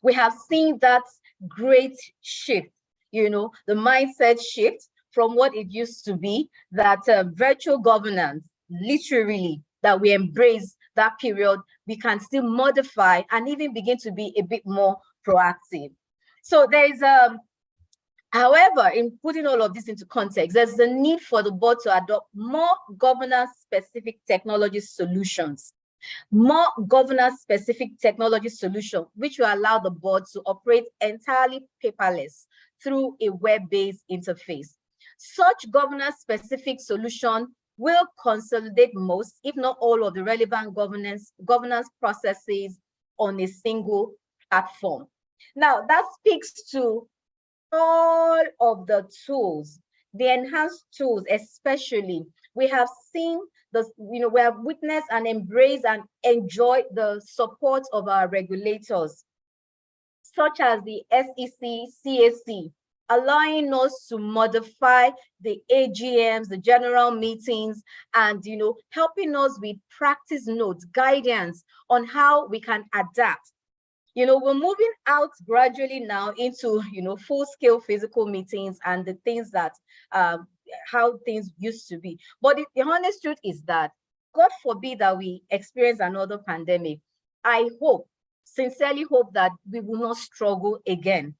we have seen that great shift, the mindset shift from what it used to be, that virtual governance, literally, that we embrace that period, we can still modify and even begin to be a bit more proactive. So there is however, in putting all of this into context, there's the need for the board to adopt more governance-specific technology solutions. More governance-specific technology solutions, which will allow the board to operate entirely paperless through a web-based interface. Such governance-specific solution will consolidate most, if not all, of the relevant governance processes on a single platform. Now, that speaks to all of the tools, the enhanced tools, especially. We have seen we have witnessed and embraced and enjoyed the support of our regulators, such as the SEC, CAC, allowing us to modify the AGMs, the general meetings, and helping us with practice notes, guidance on how we can adapt. We're moving out gradually now into full-scale physical meetings and the things that how things used to be. But the honest truth is that, God forbid that we experience another pandemic, I sincerely hope that we will not struggle again.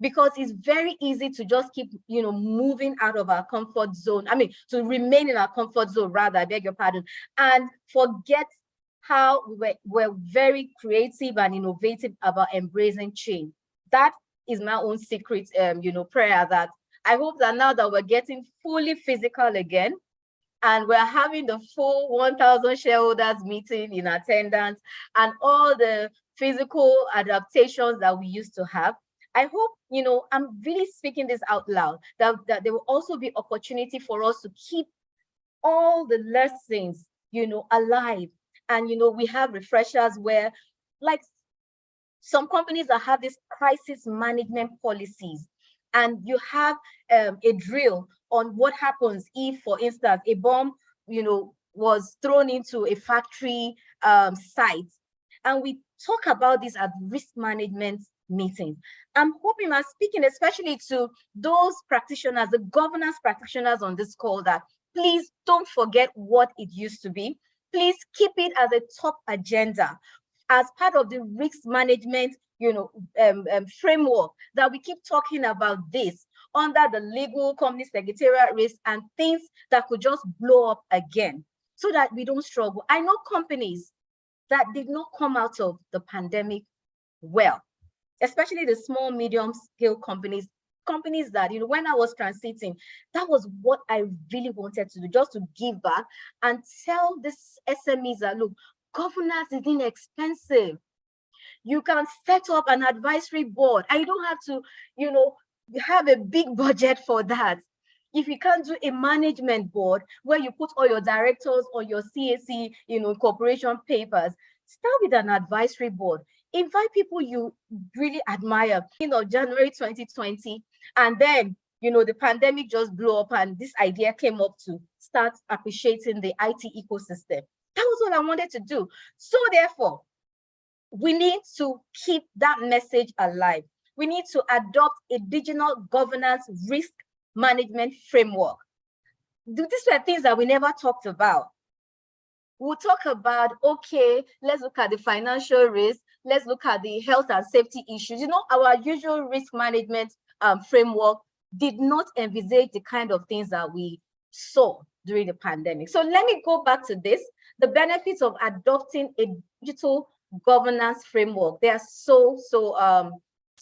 Because it's very easy to just keep, moving out of our comfort zone. I mean, to remain in our comfort zone, rather, I beg your pardon, and forget how we're very creative and innovative about embracing change. That is my own secret, prayer, that I hope that now that we're getting fully physical again, and we're having the full 1,000 shareholders meeting in attendance and all the physical adaptations that we used to have. I hope, I'm really speaking this out loud, that there will also be opportunity for us to keep all the lessons, alive. And, we have refreshers where, like, some companies that have these crisis management policies, and you have a drill on what happens if, for instance, a bomb, was thrown into a factory site. And we talk about this at risk management meetings. I'm hoping I'm speaking especially to those practitioners, the governance practitioners on this call, that please don't forget what it used to be. Please keep it as a top agenda, as part of the risk management, framework, that we keep talking about this under the legal company secretariat risk and things that could just blow up again, so that we don't struggle. I know companies that did not come out of the pandemic well, especially the small, medium scale companies that, when I was transiting, that was what I really wanted to do, just to give back and tell this SMEs that, look, governance is inexpensive. You can set up an advisory board and you don't have to, have a big budget for that. If you can't do a management board where you put all your directors or your CAC, corporation papers, start with an advisory board. Invite people you really admire. January 2020, and then, the pandemic just blew up and this idea came up to start appreciating the IT ecosystem. That was what I wanted to do. So therefore, we need to keep that message alive. We need to adopt a digital governance risk management framework. These were things that we never talked about. We'll talk about, okay, let's look at the financial risk. Let's look at the health and safety issues. Our usual risk management framework did not envisage the kind of things that we saw during the pandemic. So let me go back to this. The benefits of adopting a digital governance framework, they are so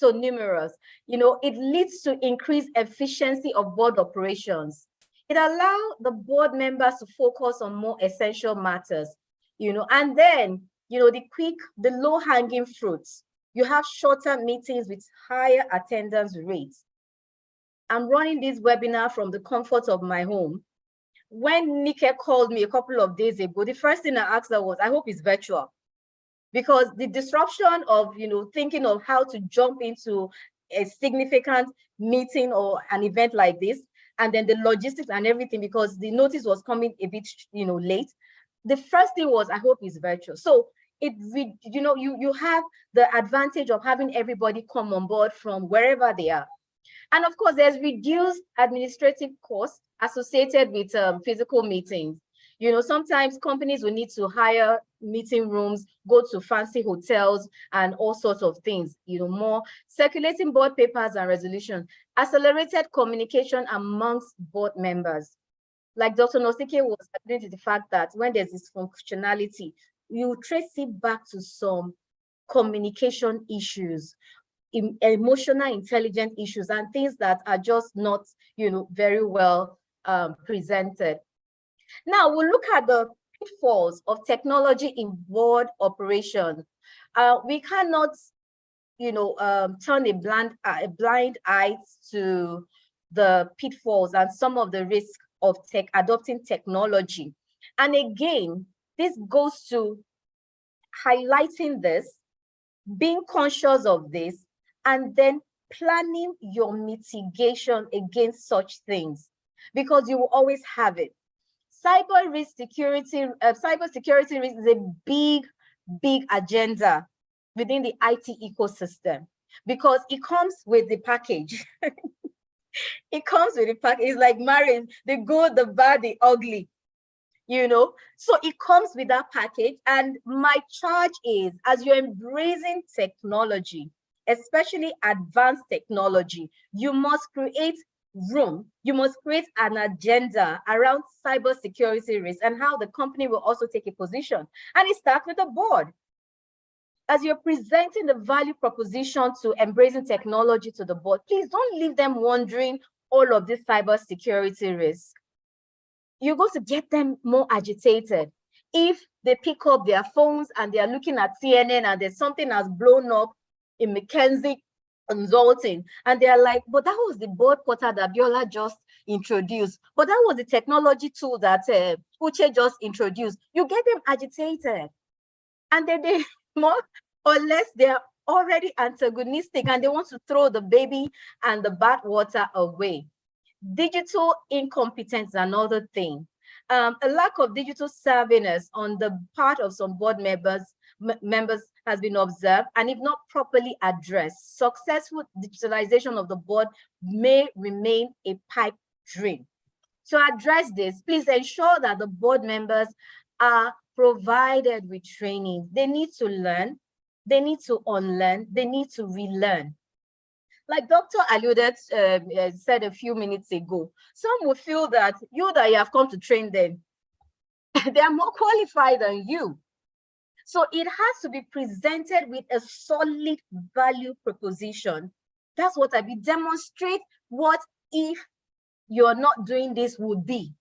numerous. It leads to increased efficiency of board operations. It allows the board members to focus on more essential matters, and then, the low-hanging fruits. You have shorter meetings with higher attendance rates. I'm running this webinar from the comfort of my home. When Nike called me a couple of days ago, the first thing I asked her was, I hope it's virtual. Because the disruption of, thinking of how to jump into a significant meeting or an event like this, and then the logistics and everything, because the notice was coming a bit, late. The first thing was, I hope it's virtual. So you have the advantage of having everybody come on board from wherever they are. And of course, there's reduced administrative costs associated with physical meetings. Sometimes companies will need to hire meeting rooms, go to fancy hotels and all sorts of things, more circulating board papers and resolutions, accelerated communication amongst board members. Like Dr. Nosike was alluding to the fact that when there's this functionality, you trace it back to some communication issues, emotional intelligence issues, and things that are just not, very well presented. Now we'll look at the pitfalls of technology in board operations. We cannot, turn a blind eye to the pitfalls and some of the risks of adopting technology. And again, this goes to highlighting this, being conscious of this, and then planning your mitigation against such things, because you will always have it. Cyber security risk is a big agenda within the IT ecosystem, because it comes with the package. It comes with the package. It's like marriage, the good, the bad, the ugly, So it comes with that package. And my charge is, as you're embracing technology, especially advanced technology, you must create room, you must create an agenda around cybersecurity risk and how the company will also take a position. And it starts with the board. As you're presenting the value proposition to embracing technology to the board, please don't leave them wondering all of this cybersecurity risk, you're going to get them more agitated. If they pick up their phones and they are looking at CNN and there's something has blown up in McKinsey Consulting, and they're like, but that was the board portal that Biola just introduced, but that was the technology tool that Uche just introduced. You get them agitated, and then they more or less they're already antagonistic and they want to throw the baby and the bathwater away. Digital incompetence is another thing. A lack of digital savviness on the part of some board members has been observed, and if not properly addressed, successful digitalization of the board may remain a pipe dream. To address this, please ensure that the board members are provided with training. They need to learn, they need to unlearn, they need to relearn. Like Dr. alluded, said a few minutes ago, some will feel that you have come to train them, they are more qualified than you. So it has to be presented with a solid value proposition. That's what I mean. Demonstrate what if you're not doing this would be.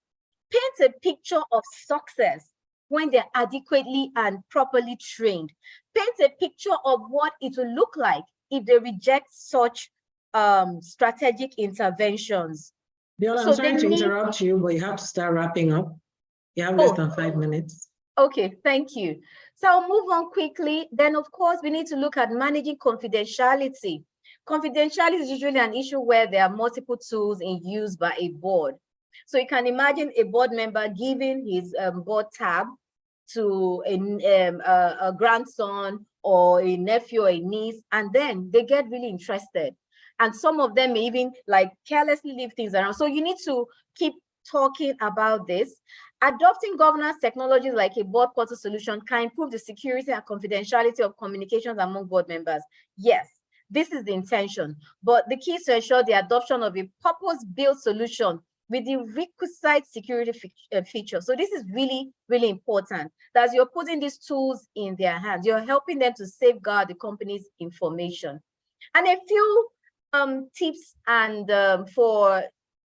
Paint a picture of success when they're adequately and properly trained. Paint a picture of what it will look like if they reject such strategic interventions. Biola, I'm sorry to interrupt you, but you have to start wrapping up. You have less than 5 minutes. Okay, thank you. So I'll move on quickly. Then, of course, we need to look at managing confidentiality. Confidentiality is usually an issue where there are multiple tools in use by a board. So you can imagine a board member giving his board tab to a grandson or a nephew or a niece, and then they get really interested. And some of them may even like carelessly leave things around. So you need to keep talking about this. Adopting governance technologies like a board portal solution can improve the security and confidentiality of communications among board members. Yes, this is the intention, but the key is to ensure the adoption of a purpose-built solution with the requisite security feature. So this is really, really important. That as you're putting these tools in their hands, you're helping them to safeguard the company's information. And a few tips and for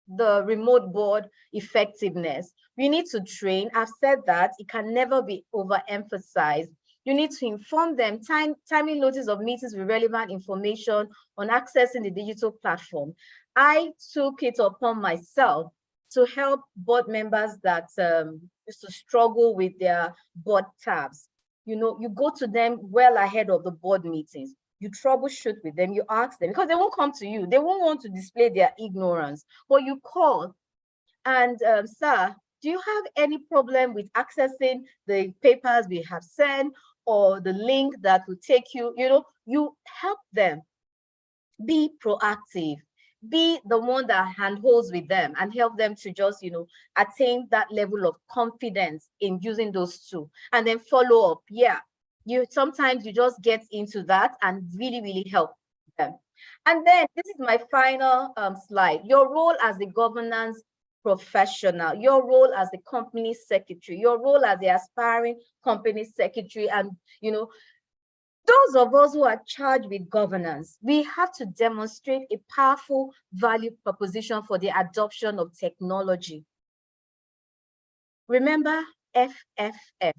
the remote board effectiveness. We need to train. I've said that it can never be overemphasized. You need to inform them timely notice of meetings with relevant information on accessing the digital platform. I took it upon myself to help board members that used to struggle with their board tabs. You know, you go to them well ahead of the board meetings. You troubleshoot with them, you ask them, because they won't come to you. They won't want to display their ignorance. But you call and, sir, do you have any problem with accessing the papers we have sent or the link that will take you, you help them. Be proactive. Be the one that handholds with them and help them to just, attain that level of confidence in using those tools. And then follow up. Yeah. Sometimes you just get into that and really, really help them. And then this is my final slide. Your role as a governance professional, your role as the company secretary, your role as the aspiring company secretary, and those of us who are charged with governance, we have to demonstrate a powerful value proposition for the adoption of technology. Remember FFF.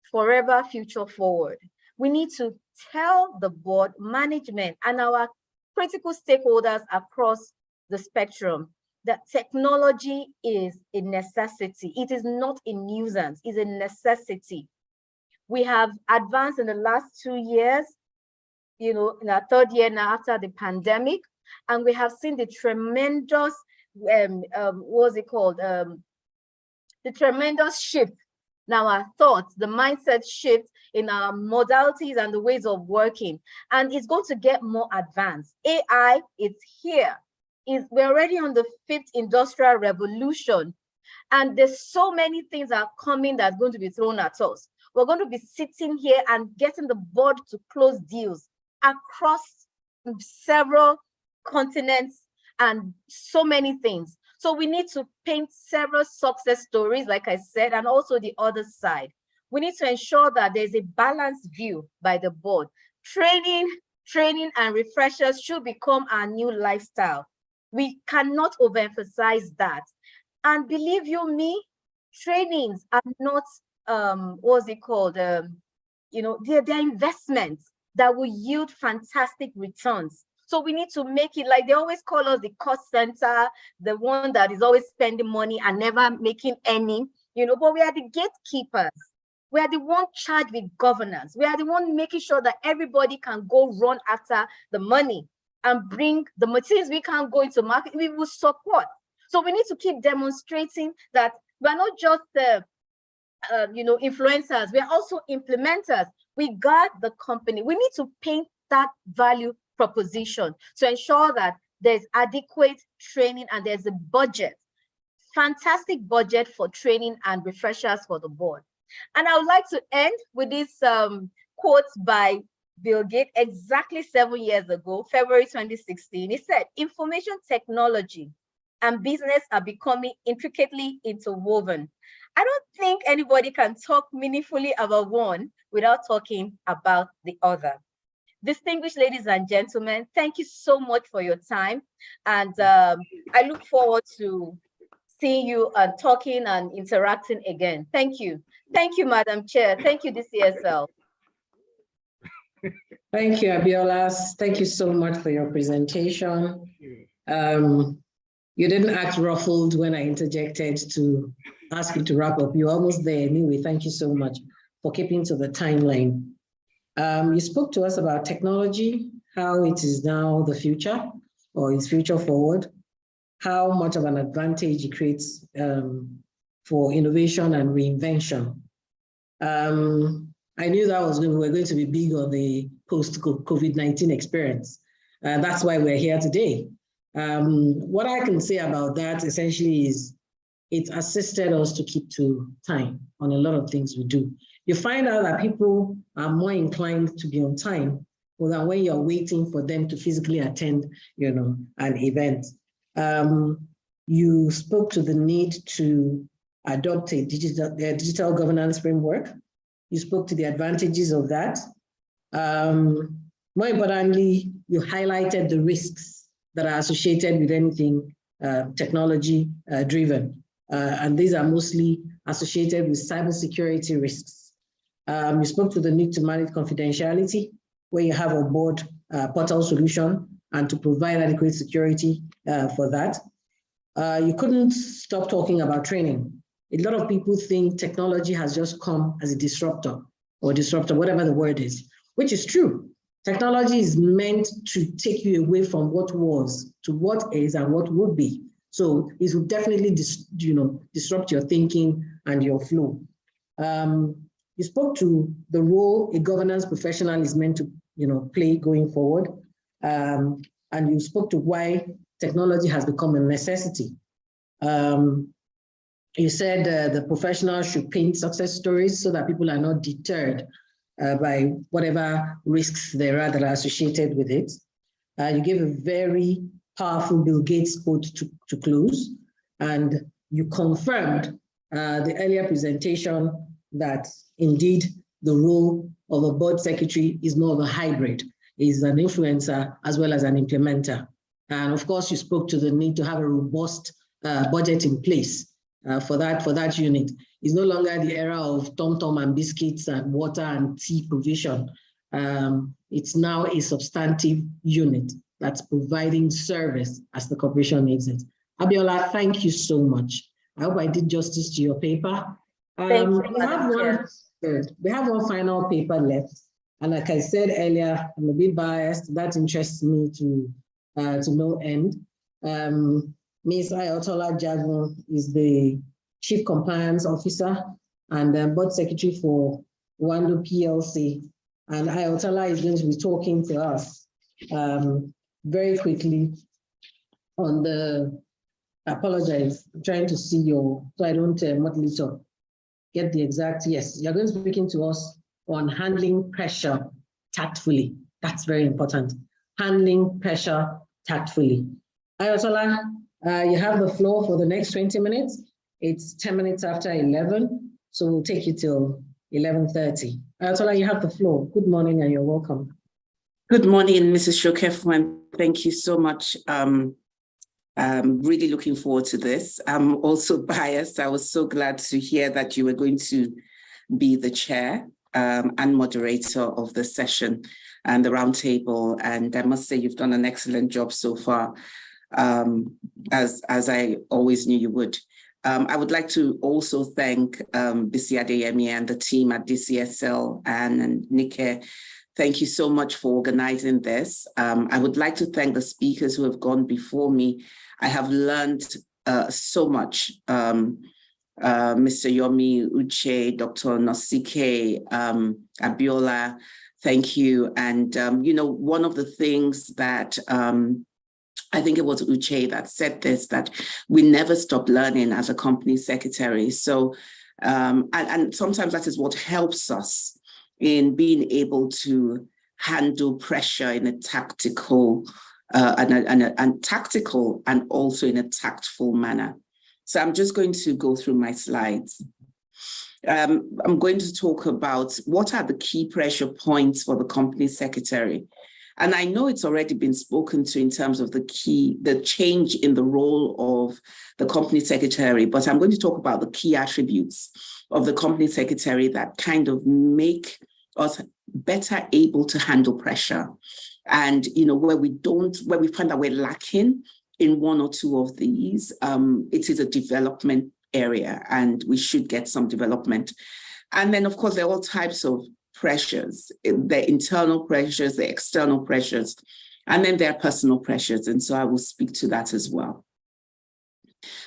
Forever future forward. We need to tell the board, management, and our critical stakeholders across the spectrum that technology is a necessity. It is not a nuisance, it's a necessity. We have advanced in the last 2 years, in our third year now after the pandemic, and we have seen the tremendous, the tremendous shift. Now our thoughts, the mindset shift in our modalities and the ways of working, and it's going to get more advanced. AI is here. We're already on the 5th industrial revolution, and there's so many things that are coming that's going to be thrown at us. We're going to be sitting here and getting the board to close deals across several continents and so many things. So we need to paint several success stories, like I said, and also the other side. We need to ensure that there's a balanced view by the board. Training and refreshers should become our new lifestyle. We cannot overemphasize that. And believe you me, trainings are not, what's it called? They're investments that will yield fantastic returns. So we need to make it, like they always call us the cost center, the one that is always spending money and never making any, but we are the gatekeepers. We are the one charged with governance. We are the one making sure that everybody can go run after the money and bring the materials. We can't go into market, we will support. So we need to keep demonstrating that we're not just the influencers, we're also implementers. We guard the company. We need to paint that value proposition to ensure that there's adequate training and there's a budget, fantastic budget for training and refreshers for the board. And I would like to end with this quote by Bill Gates exactly 7 years ago, February 2016. He said, "Information technology and business are becoming intricately interwoven. I don't think anybody can talk meaningfully about one without talking about the other." Distinguished ladies and gentlemen, thank you so much for your time. And I look forward to seeing you and talking and interacting again. Thank you. Thank you, Madam Chair. Thank you, DCSL. Thank you, Abiola. Thank you so much for your presentation. You didn't act ruffled when I interjected to ask you to wrap up. You're almost there anyway. Thank you so much for keeping to the timeline. You spoke to us about technology, how it is now the future or is future forward, how much of an advantage it creates for innovation and reinvention. I knew that we were going to be big on the post-COVID-19 experience. That's why we're here today. What I can say about that essentially is it assisted us to keep to time on a lot of things we do. You find out that people are more inclined to be on time than when you're waiting for them to physically attend, an event. You spoke to the need to adopt a digital governance framework. You spoke to the advantages of that. More importantly, you highlighted the risks that are associated with anything technology driven. And these are mostly associated with cybersecurity risks. You spoke to the need to manage confidentiality, where you have a board portal solution and to provide adequate security for that. You couldn't stop talking about training. A lot of people think technology has just come as a disruptor, whatever the word is, which is true. Technology is meant to take you away from what was to what is and what would be. So it will definitely disrupt your thinking and your flow. You spoke to the role a governance professional is meant to play going forward. And you spoke to why technology has become a necessity. You said the professional should paint success stories so that people are not deterred by whatever risks there are that are associated with it. You gave a very powerful Bill Gates quote to close, and you confirmed the earlier presentation that indeed the role of a board secretary is more of a hybrid, is an influencer as well as an implementer. And of course, you spoke to the need to have a robust budget in place for that unit. It's no longer the era of tom-tom and biscuits and water and tea provision. It's now a substantive unit that's providing service as the corporation needs it. Abiola, thank you so much. I hope I did justice to your paper. Thank you, We have one final paper left. And like I said earlier, I'm a bit biased. That interests me to no end. Ms. Ayotola Jagun is the Chief Compliance Officer and Board Secretary for Wando PLC. And Ayotola is going to be talking to us very quickly on the, I apologize, I'm trying to see so I don't muddle it up. Get the exact, yes, you're going to be speaking to us on handling pressure tactfully. That's very important. Handling pressure tactfully. Ayotola, you have the floor for the next 20 minutes. It's 10 minutes after 11, so we'll take you till 11:30. Ayotola, you have the floor. Good morning and you're welcome. Good morning, Mrs. Shokefu, and thank you so much Really looking forward to this. I'm also biased. I was so glad to hear that you were going to be the chair and moderator of the session and the roundtable. And I must say you've done an excellent job so far, as I always knew you would. I would like to also thank Bisi Adeyemi and the team at DCSL and Nike. Thank you so much for organizing this. I would like to thank the speakers who have gone before me. I have learned so much. Mr. Yomi Uche, Dr. Nosike, Abiola, thank you. And, you know, one of the things that I think it was Uche that said this, that we never stop learning as a company secretary. So, and sometimes that is what helps us in being able to handle pressure in a tactical tactical and also in a tactful manner. So I'm just going to go through my slides. I'm going to talk about what are the key pressure points for the company secretary. And I know it's already been spoken to in terms of the change in the role of the company secretary, but I'm going to talk about the key attributes of the company secretary that kind of make us better able to handle pressure. And, you know, where we find that we're lacking in one or two of these, it is a development area and we should get some development. And then, of course, there are all types of pressures, the internal pressures, the external pressures, and then there are personal pressures. And so I will speak to that as well.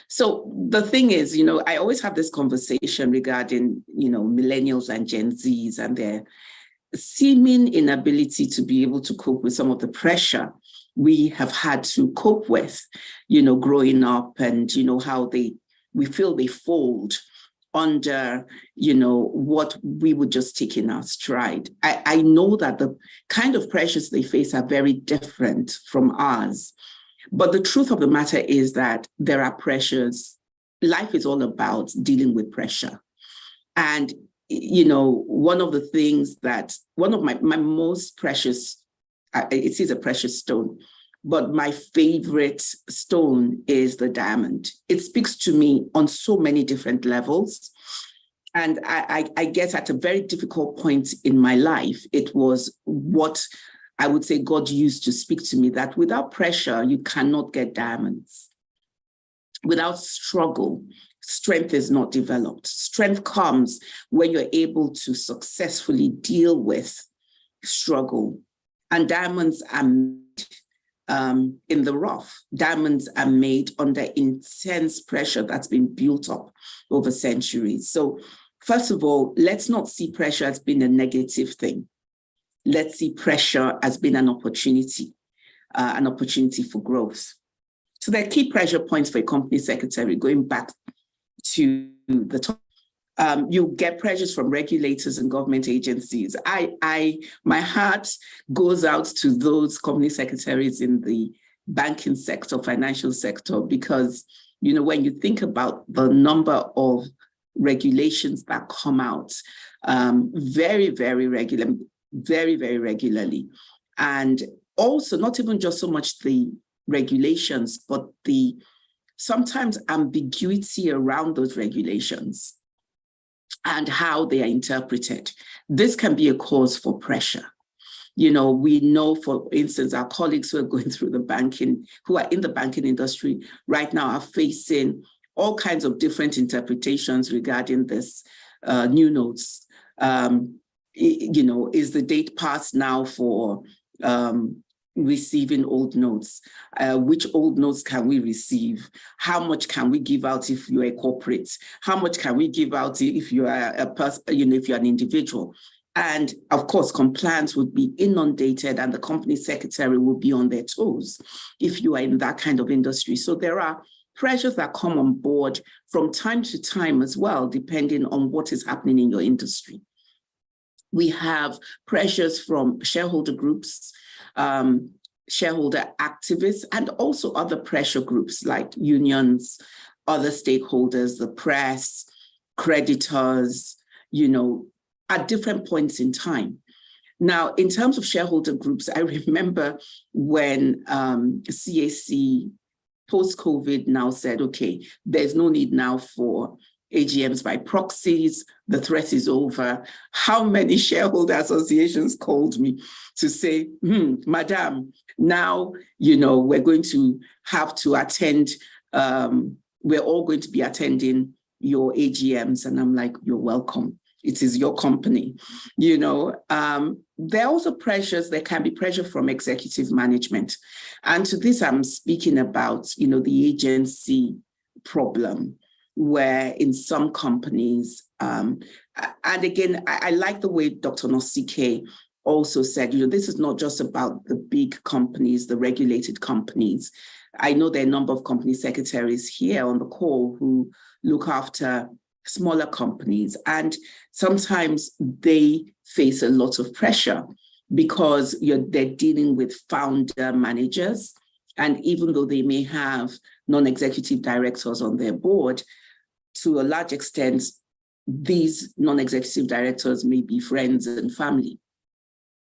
So the thing is, you know, I always have this conversation regarding, you know, millennials and Gen Zs and their seeming inability to be able to cope with some of the pressure we have had to cope with, you know, growing up, and, you know, how we feel they fold under, you know, what we would just take in our stride. I know that the kind of pressures they face are very different from ours. But the truth of the matter is that there are pressures. Life is all about dealing with pressure. And, you know, one of my most precious, it is a precious stone, but my favorite stone is the diamond. It speaks to me on so many different levels. And I guess at a very difficult point in my life, it was what I would say God used to speak to me, that without pressure, you cannot get diamonds. Without struggle, strength is not developed. Strength comes when you're able to successfully deal with struggle. And diamonds are made in the rough. Diamonds are made under intense pressure that's been built up over centuries. So first of all, let's not see pressure as being a negative thing. Let's see pressure as being an opportunity for growth. So there are key pressure points for a company secretary, going back to the top. You get pressures from regulators and government agencies. My heart goes out to those company secretaries in the banking sector, financial sector, because, you know, when you think about the number of regulations that come out very, very regularly, and also not even just so much the regulations, but the sometimes ambiguity around those regulations and how they are interpreted. This can be a cause for pressure. You know, we know, for instance, our colleagues who are going through who are in the banking industry right now are facing all kinds of different interpretations regarding this new notes. You know, is the date passed now for receiving old notes? Which old notes can we receive? How much can we give out if you're a corporate? How much can we give out if you are a person, you know, if you're an individual? And of course, compliance would be inundated and the company secretary will be on their toes if you are in that kind of industry. So there are pressures that come on board from time to time as well, depending on what is happening in your industry. We have pressures from shareholder groups, shareholder activists, and also other pressure groups like unions, other stakeholders, the press, creditors, you know, at different points in time. Now, in terms of shareholder groups, I remember when CAC post-COVID now said, okay, there's no need now for AGMs by proxies, the threat is over. How many shareholder associations called me to say, Madam, now, we're going to have to attend, we're all going to be attending your AGMs. And I'm like, you're welcome. It is your company. There are also pressures, there can be pressure from executive management. And to this, I'm speaking about, the agency problem, where in some companies, and again, I like the way Dr. Nosike also said, this is not just about the big companies, the regulated companies. I know there are a number of company secretaries here on the call who look after smaller companies, and sometimes they face a lot of pressure because they're dealing with founder managers. And even though they may have non-executive directors on their board, to a large extent, these non-executive directors may be friends and family.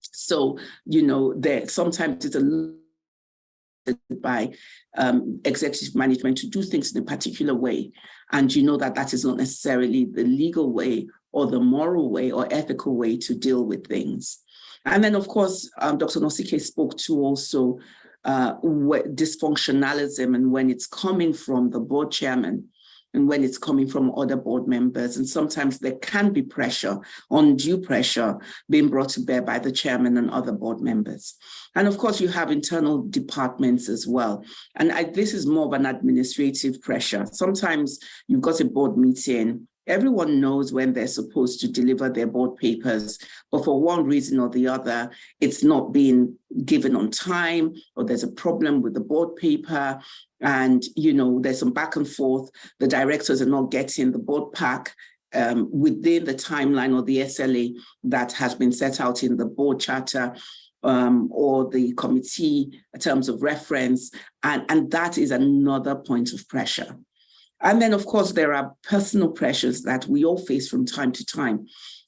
So, sometimes it's by executive management to do things in a particular way. And that is not necessarily the legal way or the moral way or ethical way to deal with things. And then, of course, Dr. Nosike spoke to also dysfunctionalism, and when it's coming from the board chairman and when it's coming from other board members. And sometimes there can be pressure, undue pressure being brought to bear by the chairman and other board members. And of course, you have internal departments as well. And this is more of an administrative pressure. Sometimes you've got a board meeting, everyone knows when they're supposed to deliver their board papers, but for one reason or the other, it's not being given on time, or there's a problem with the board paper, and there's some back and forth. The directors are not getting the board pack within the timeline or the SLA that has been set out in the board charter or the committee terms of reference, and that is another point of pressure. And then, of course, there are personal pressures that we all face from time to time.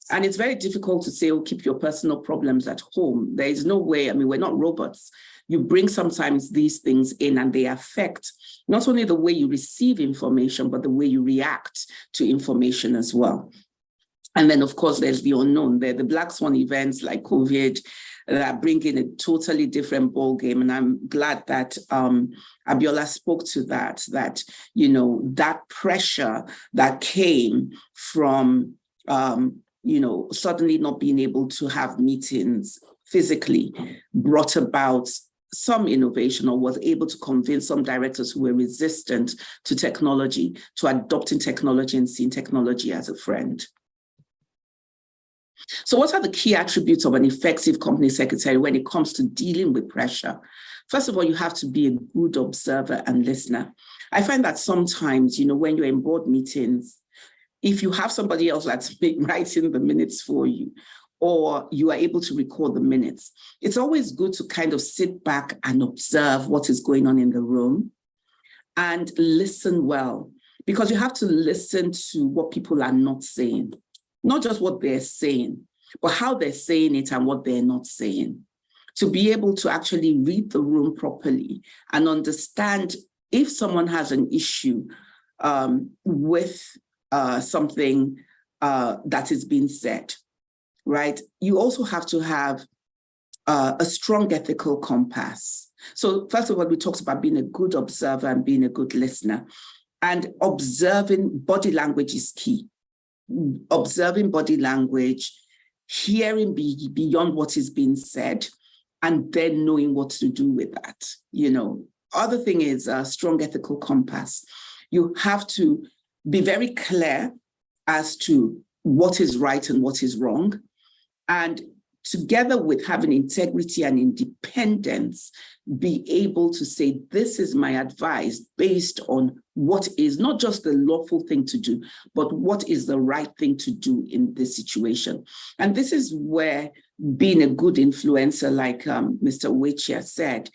And it's very difficult to say, oh, keep your personal problems at home. There is no way, we're not robots. You bring sometimes these things in, and they affect not only the way you receive information, but the way you react to information as well. And then, of course, there's the unknown. There are the black swan events like COVID that bring in a totally different ballgame. And I'm glad that Abiola spoke to that, that pressure that came from, suddenly not being able to have meetings physically brought about some innovation, or was able to convince some directors who were resistant to technology, to adopting technology and seeing technology as a friend. So what are the key attributes of an effective company secretary when it comes to dealing with pressure? First of all, you have to be a good observer and listener. I find that sometimes, when you're in board meetings, if you have somebody else that's writing the minutes for you, or you are able to record the minutes, it's always good to kind of sit back and observe what is going on in the room and listen well, because you have to listen to what people are not saying. Not just what they're saying, but how they're saying it and what they're not saying, to be able to actually read the room properly and understand if someone has an issue with something that is being said, right? You also have to have a strong ethical compass. So first of all, we talked about being a good observer and being a good listener, and observing body language is key. Observing body language, hearing beyond what is being said, and then knowing what to do with that. Other thing is a strong ethical compass. You have to be very clear as to what is right and what is wrong. And together with having integrity and independence, be able to say, this is my advice based on what is not just the lawful thing to do, but what is the right thing to do in this situation. And this is where being a good influencer, like Mr. Wechia said,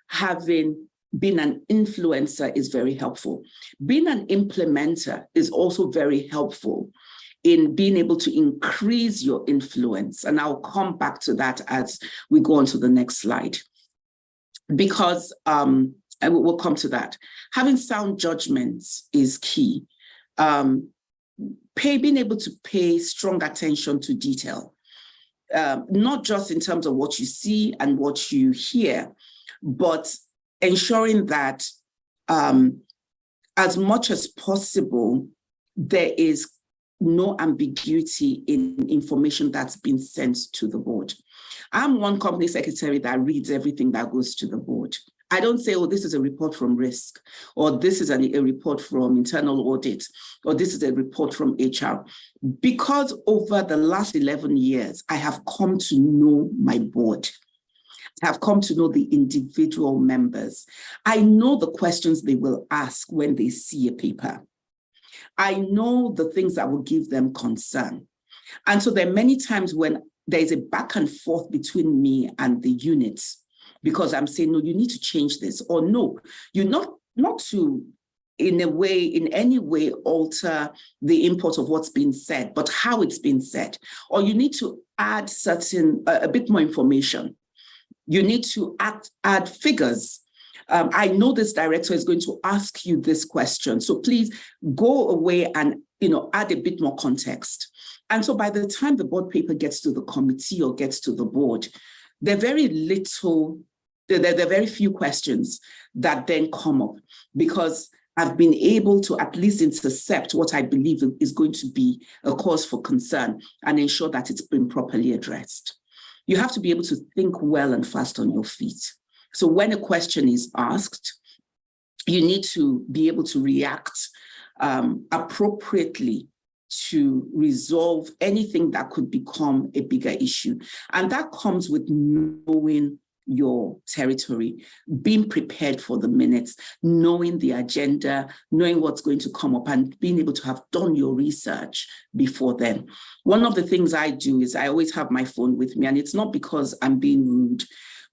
having been an influencer is very helpful. Being an implementer is also very helpful in being able to increase your influence. And I'll come back to that as we go on to the next slide. Because And we'll come to that. Having sound judgments is key. Being able to pay strong attention to detail, not just in terms of what you see and what you hear, but ensuring that as much as possible, there is no ambiguity in information that's been sent to the board. I'm one company secretary that reads everything that goes to the board. I don't say, oh, this is a report from risk, or this is a report from internal audit, or this is a report from HR. Because over the last 11 years, I have come to know my board. I have come to know the individual members. I know the questions they will ask when they see a paper. I know the things that will give them concern. And so there are many times when there is a back and forth between me and the units, because I'm saying, no, you need to change this, or no, you're not to in any way alter the import of what's been said, but how it's been said, or you need to add a bit more information. You need to add figures. I know this director is going to ask you this question, so please go away and add a bit more context. And so by the time the board paper gets to the committee or gets to the board, there are very few questions that then come up, because I've been able to at least intercept what I believe is going to be a cause for concern and ensure that it's been properly addressed. You have to be able to think well and fast on your feet. So when a question is asked, you need to be able to react appropriately to resolve anything that could become a bigger issue. And that comes with knowing your territory, being prepared for the minutes, knowing the agenda, knowing what's going to come up, and being able to have done your research before then. One of the things I do is I always have my phone with me, and it's not because I'm being rude,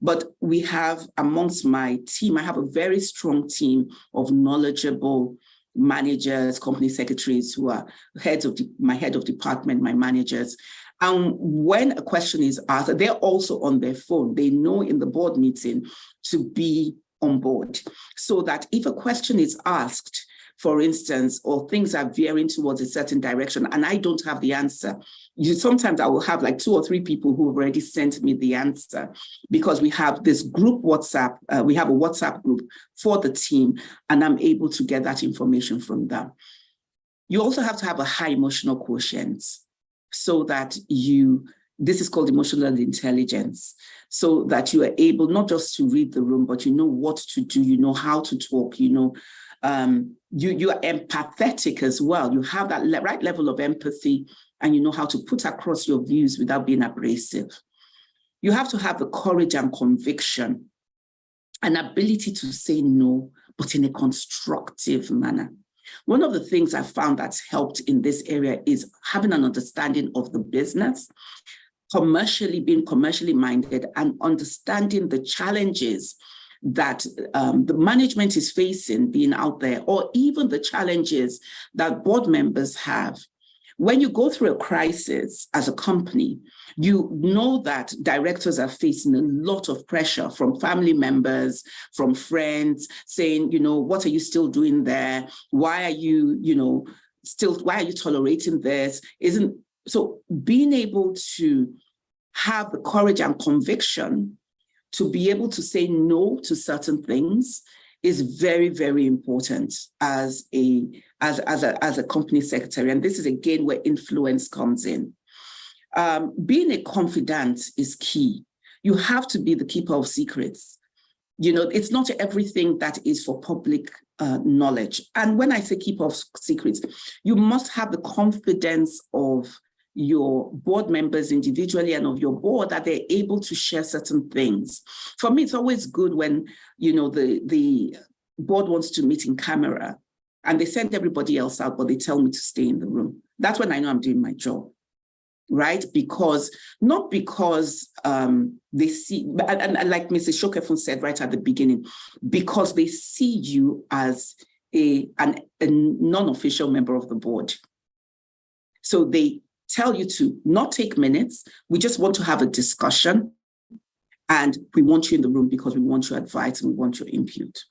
but we have amongst my team, I have a very strong team of knowledgeable managers, company secretaries who are my head of department, my managers. And when a question is asked, they're also on their phone. They know in the board meeting to be on board, so that if a question is asked, for instance, or things are veering towards a certain direction and I don't have the answer, sometimes I will have like 2 or 3 people who have already sent me the answer, because we have this group WhatsApp, we have a WhatsApp group for the team, and I'm able to get that information from them. You also have to have a high emotional quotient, so that this is called emotional intelligence, so that you are able not just to read the room, but you know what to do, you know how to talk, you are empathetic as well. You have that right level of empathy, and you know how to put across your views without being abrasive. You have to have the courage and conviction, an ability to say no, but in a constructive manner. One of the things I found that's helped in this area is having an understanding of the business, being commercially minded, and understanding the challenges that the management is facing being out there, or even the challenges that board members have. When you go through a crisis as a company, you know that directors are facing a lot of pressure from family members, from friends, saying, what are you still doing there? Why are you, why are you tolerating this? So being able to have the courage and conviction to be able to say no to certain things is very, very important as a company secretary. And this is again where influence comes in. Being a confidant is key. You have to be the keeper of secrets. It's not everything that is for public knowledge. And when I say keeper of secrets, you must have the confidence of your board members individually and of your board that they're able to share certain things. For me, it's always good when, the board wants to meet in camera and they send everybody else out, but they tell me to stay in the room. That's when I know I'm doing my job, right? Not because they see, and like Mrs. Shokefun said right at the beginning, because they see you as a non-official member of the board. So they tell you to not take minutes. We just want to have a discussion, and we want you in the room because we want your advice and we want your input.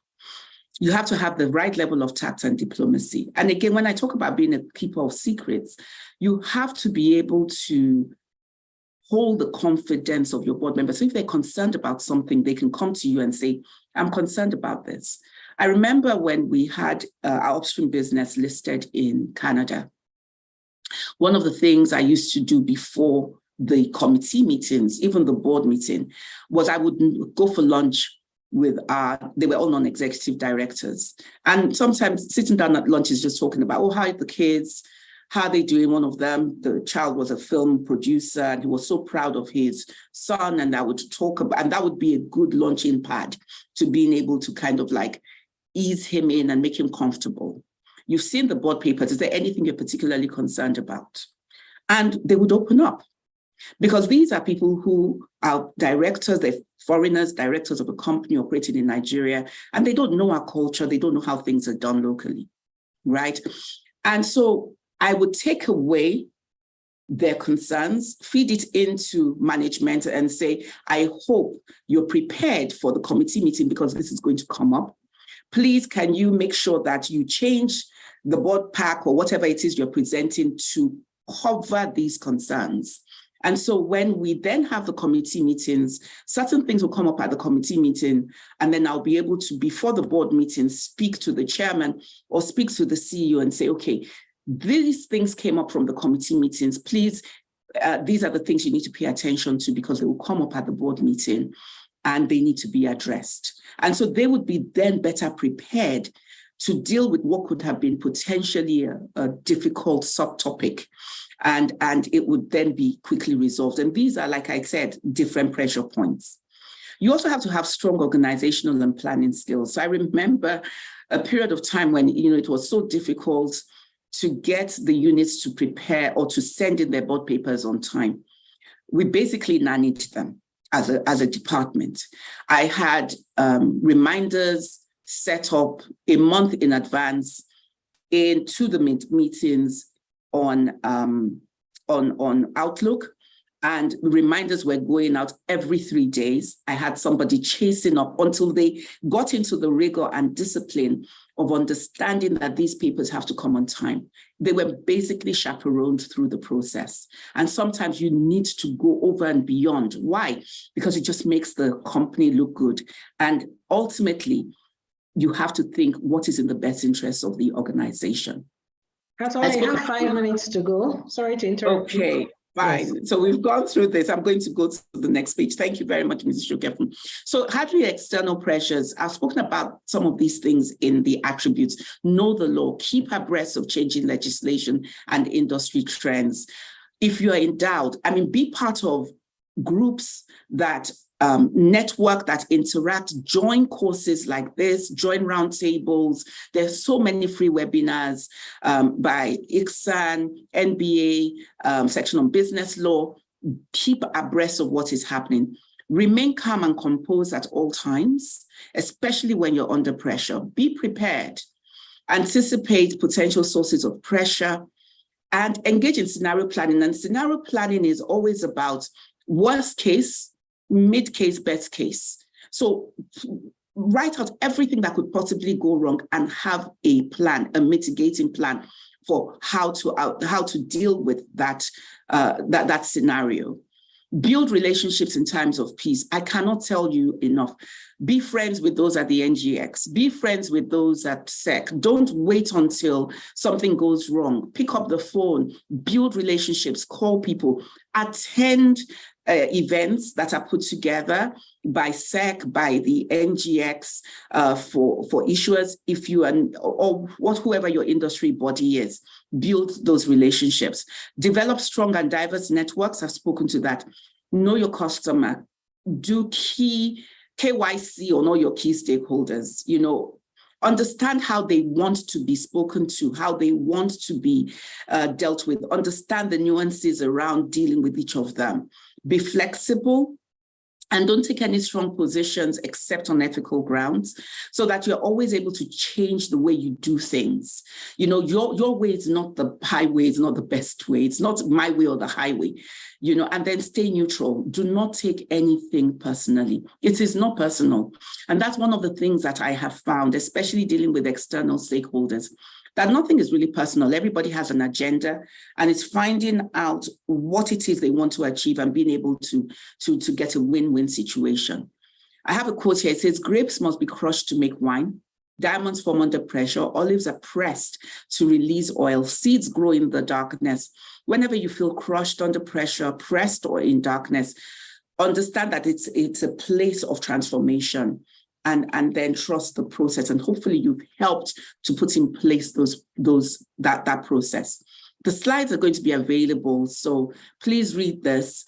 You have to have the right level of tact and diplomacy. And again, when I talk about being a keeper of secrets, you have to be able to hold the confidence of your board members. So if they're concerned about something, they can come to you and say, I'm concerned about this. I remember when we had our upstream business listed in Canada, one of the things I used to do before the committee meetings, even the board meeting, was I would go for lunch with they were all non-executive directors. And sometimes sitting down at lunch is just talking about, oh, how are the kids? How are they doing? One of them, the child was a film producer and he was so proud of his son. And I would talk about, and that would be a good launching pad to being able to kind of like ease him in and make him comfortable. You've seen the board papers. Is there anything you're particularly concerned about? And they would open up. Because these are people who are directors, they're foreigners, directors of a company operating in Nigeria, and they don't know our culture, they don't know how things are done locally, right? And so I would take away their concerns, feed it into management and say, I hope you're prepared for the committee meeting because this is going to come up. Please, can you make sure that you change the board pack or whatever it is you're presenting to cover these concerns? And so when we then have the committee meetings, certain things will come up at the committee meeting, and then I'll be able to, before the board meeting, speak to the chairman or speak to the CEO and say, okay, these things came up from the committee meetings. Please, these are the things you need to pay attention to because they will come up at the board meeting and they need to be addressed. And so they would be then better prepared to deal with what could have been potentially a difficult subtopic. And it would then be quickly resolved. And these are, like I said, different pressure points. You also have to have strong organizational and planning skills. So I remember a period of time when, it was so difficult to get the units to prepare or to send in their board papers on time. We basically nannied them as a department. I had reminders set up a month in advance into the meetings on Outlook, and reminders were going out every 3 days. I had somebody chasing up until they got into the rigor and discipline of understanding that these papers have to come on time. They were basically chaperoned through the process. And sometimes you need to go over and beyond. Why? Because it just makes the company look good. And ultimately, you have to think what is in the best interest of the organization. I have 5 minutes to go. Sorry to interrupt. Okay, fine. Yes. So we've gone through this. I'm going to go to the next page. Thank you very much, Mrs. Shukefun. So handling external pressures. I've spoken about some of these things in the attributes. Know the law, keep abreast of changing legislation and industry trends. If you're in doubt, be part of groups that network, that interact, join courses like this, join roundtables. There's so many free webinars by ICSAN, NBA, section on business law. Keep abreast of what is happening. Remain calm and composed at all times, especially when you're under pressure. Be prepared. Anticipate potential sources of pressure and engage in scenario planning. And scenario planning is always about worst case, mid case, best case. So write out everything that could possibly go wrong and have a plan, a mitigating plan for how to deal with that scenario. Build relationships in times of peace. I cannot tell you enough. Be friends with those at the NGX. Be friends with those at SEC. Don't wait until something goes wrong. Pick up the phone, build relationships, call people, attend events that are put together by SEC, by the NGX for issuers. If you are, or whoever your industry body is, build those relationships. Develop strong and diverse networks. I've spoken to that. Know your customer. Do key KYC on all your key stakeholders. Understand how they want to be spoken to, how they want to be dealt with. Understand the nuances around dealing with each of them. Be flexible. And don't take any strong positions except on ethical grounds, so that you're always able to change the way you do things. You know, your way is not the highway, it's not the best way. It's not my way or the highway, you know, and then stay neutral. Do not take anything personally. It is not personal. And that's one of the things that I have found, especially dealing with external stakeholders, that nothing is really personal. Everybody has an agenda, and it's finding out what it is they want to achieve and being able to get a win-win situation. I have a quote here. It says, grapes must be crushed to make wine. Diamonds form under pressure. Olives are pressed to release oil. Seeds grow in the darkness. Whenever you feel crushed under pressure, pressed or in darkness, understand that it's a place of transformation. And then trust the process, and hopefully you've helped to put in place that process. The slides are going to be available, so please read this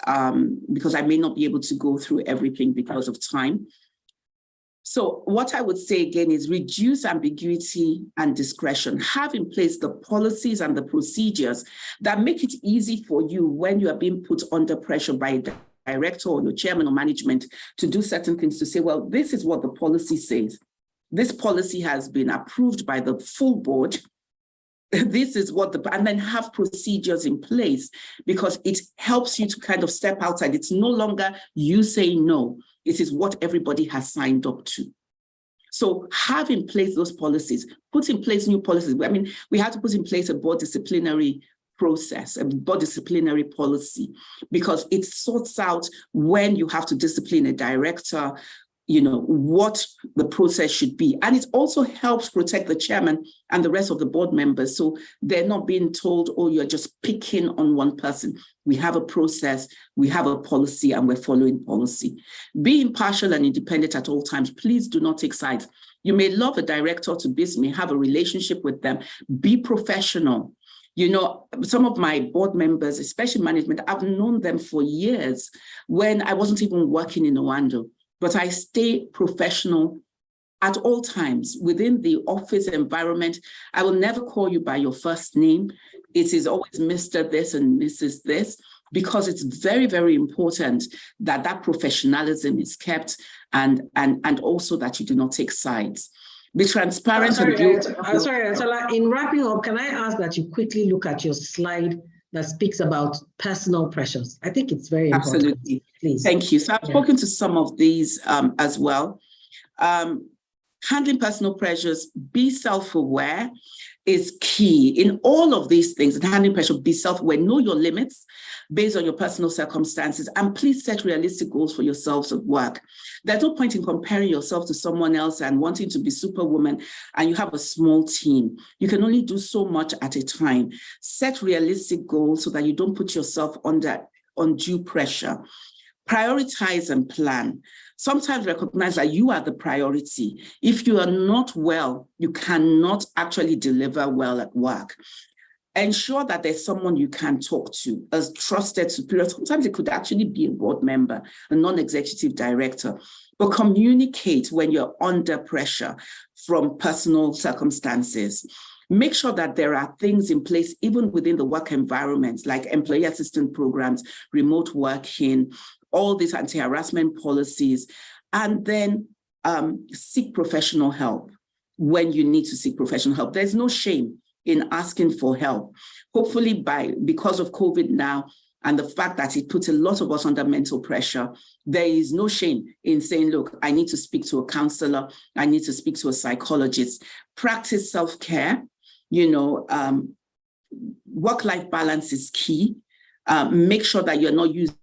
because I may not be able to go through everything because of time. So what I would say again is reduce ambiguity and discretion. Have in place the policies and the procedures that make it easy for you when you are being put under pressure by director or your chairman or management to do certain things, to say, well, this is what the policy says. This policy has been approved by the full board. This is what and then have procedures in place, because it helps you to kind of step outside. It's no longer you saying no. It is what everybody has signed up to. So have in place those policies, put in place new policies. I mean, we had to put in place a board disciplinary process, a board disciplinary policy, because it sorts out when you have to discipline a director, you know, what the process should be. And it also helps protect the chairman and the rest of the board members, so they're not being told, oh, you're just picking on one person. We have a process, we have a policy, and we're following policy. Be impartial and independent at all times. Please do not take sides. You may love a director to bits, may have a relationship with them. Be professional. You know, some of my board members, especially management, I've known them for years when I wasn't even working in Owando, but I stay professional at all times within the office environment. I will never call you by your first name. It is always Mr. This and Mrs. This, because it's very, very important that that professionalism is kept, and also that you do not take sides. Be transparent. Sorry, Ayatola, in wrapping up, can I ask that you quickly look at your slide that speaks about personal pressures? I think it's very important. Absolutely. Please. Thank you. So I've spoken to some of these as well. Handling personal pressures, be self-aware is key in all of these things. And handling pressure, be self-aware, know your limits based on your personal circumstances, and please set realistic goals for yourselves at work. There's no point in comparing yourself to someone else and wanting to be superwoman and you have a small team. You can only do so much at a time. Set realistic goals so that you don't put yourself under undue pressure. Prioritize and plan. Sometimes recognize that you are the priority. If you are not well, you cannot actually deliver well at work. Ensure that there's someone you can talk to, a trusted superior. Sometimes it could actually be a board member, a non-executive director. But communicate when you're under pressure from personal circumstances. Make sure that there are things in place, even within the work environment, like employee assistance programs, remote working, all these anti-harassment policies, and then seek professional help when you need to seek professional help. There's no shame in asking for help. Hopefully because of COVID now, and the fact that it puts a lot of us under mental pressure, there is no shame in saying, look, I need to speak to a counselor, I need to speak to a psychologist. Practice self-care. You know, work-life balance is key. Make sure that you're not using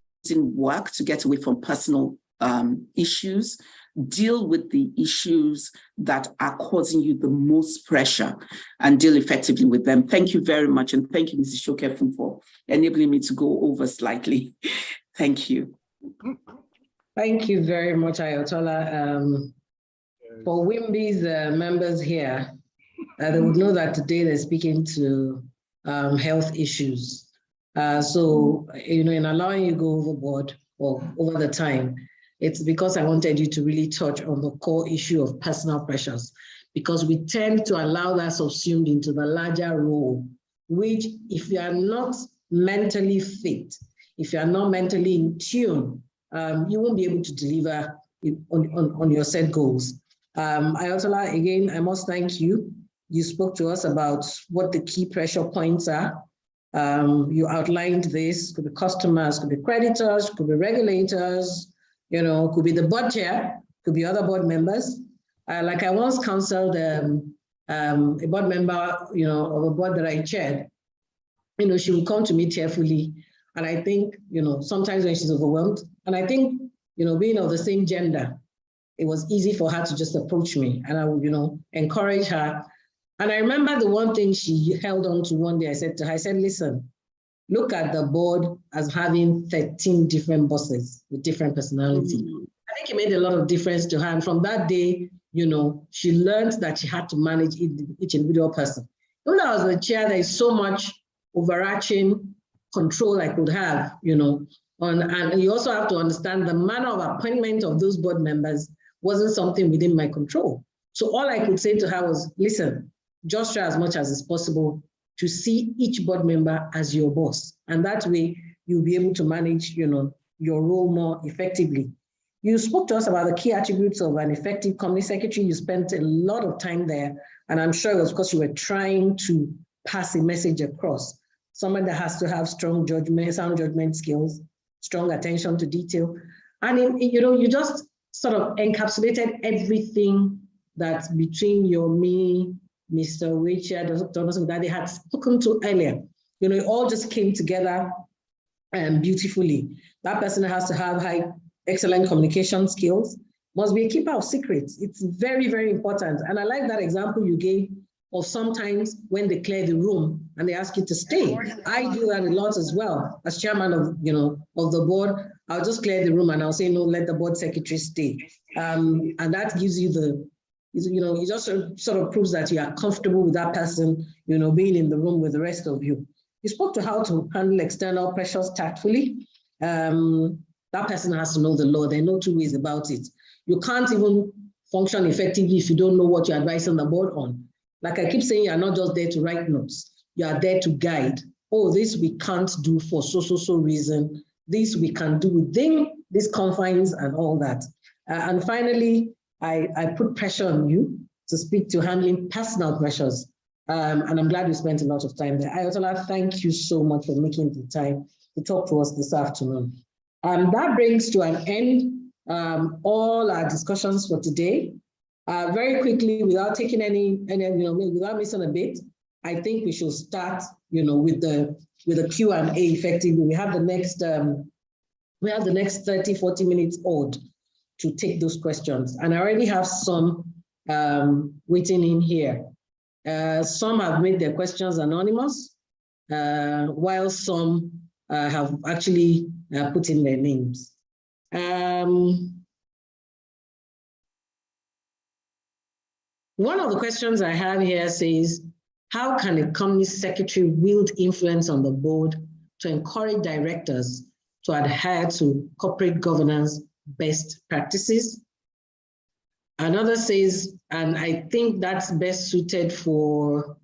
work to get away from personal issues. Deal with the issues that are causing you the most pressure and deal effectively with them. Thank you very much. And thank you, Mrs. Shokefun, for enabling me to go over slightly. Thank you. Thank you very much, Ayatola. For WIMBY's members here, they would know that today they're speaking to health issues. So, you know, in allowing you go overboard or over the time, it's because I wanted you to really touch on the core issue of personal pressures, because we tend to allow that subsumed into the larger role, which if you are not mentally fit, if you are not mentally in tune you won't be able to deliver on your set goals. Ayotola, again, I must thank you. You spoke to us about what the key pressure points are. You outlined this, could be customers, could be creditors, could be regulators, you know, could be the board chair, could be other board members. Like I once counseled a board member, you know, of a board that I chaired. You know, she would come to me tearfully. And I think, you know, sometimes when she's overwhelmed, and I think, you know, being of the same gender, it was easy for her to just approach me and I would, you know, encourage her. And I remember the one thing she held on to one day, I said to her, I said, listen, look at the board as having 13 different bosses with different personality. I think it made a lot of difference to her. And from that day, you know, she learned that she had to manage each individual person. Even though I was the chair, there is so much overarching control I could have, you know, and you also have to understand the manner of appointment of those board members wasn't something within my control. So all I could say to her was, listen, just try as much as is possible to see each board member as your boss. And that way you'll be able to manage, you know, your role more effectively. You spoke to us about the key attributes of an effective company secretary. You spent a lot of time there, and I'm sure it was because you were trying to pass a message across. Someone that has to have strong judgment, sound judgment skills, strong attention to detail. And you know, you just sort of encapsulated everything that's between me, Mr. Richard, that they had spoken to earlier. You know, it all just came together beautifully. That person has to have excellent communication skills, must be a keeper of secrets. It's very, very important. And I like that example you gave of sometimes when they clear the room and they ask you to stay. I do that a lot as well. As chairman of, you know, of the board, I'll just clear the room and I'll say, no, let the board secretary stay. And that gives you the, you know, it just sort of proves that you are comfortable with that person, you know, being in the room with the rest of you. You spoke to how to handle external pressures tactfully. That person has to know the law. There are no two ways about it. You can't even function effectively if you don't know what you're advising the board on. Like I keep saying, you're not just there to write notes. You are there to guide. Oh, this we can't do for so reason. This we can do within these confines and all that. And finally, I put pressure on you to speak to handling personal pressures. And I'm glad we spent a lot of time there. Ayotola, thank you so much for making the time to talk to us this afternoon. That brings to an end all our discussions for today. Very quickly, without taking any, you know, without missing a bit, I think we should start, you know, with the Q&A effectively. We have the next 30, 40 minutes odd to take those questions. And I already have some waiting in here. Some have made their questions anonymous, while some have actually put in their names. One of the questions I have here says, how can a company secretary wield influence on the board to encourage directors to adhere to corporate governance best practices? Another says, and I think that's best suited for,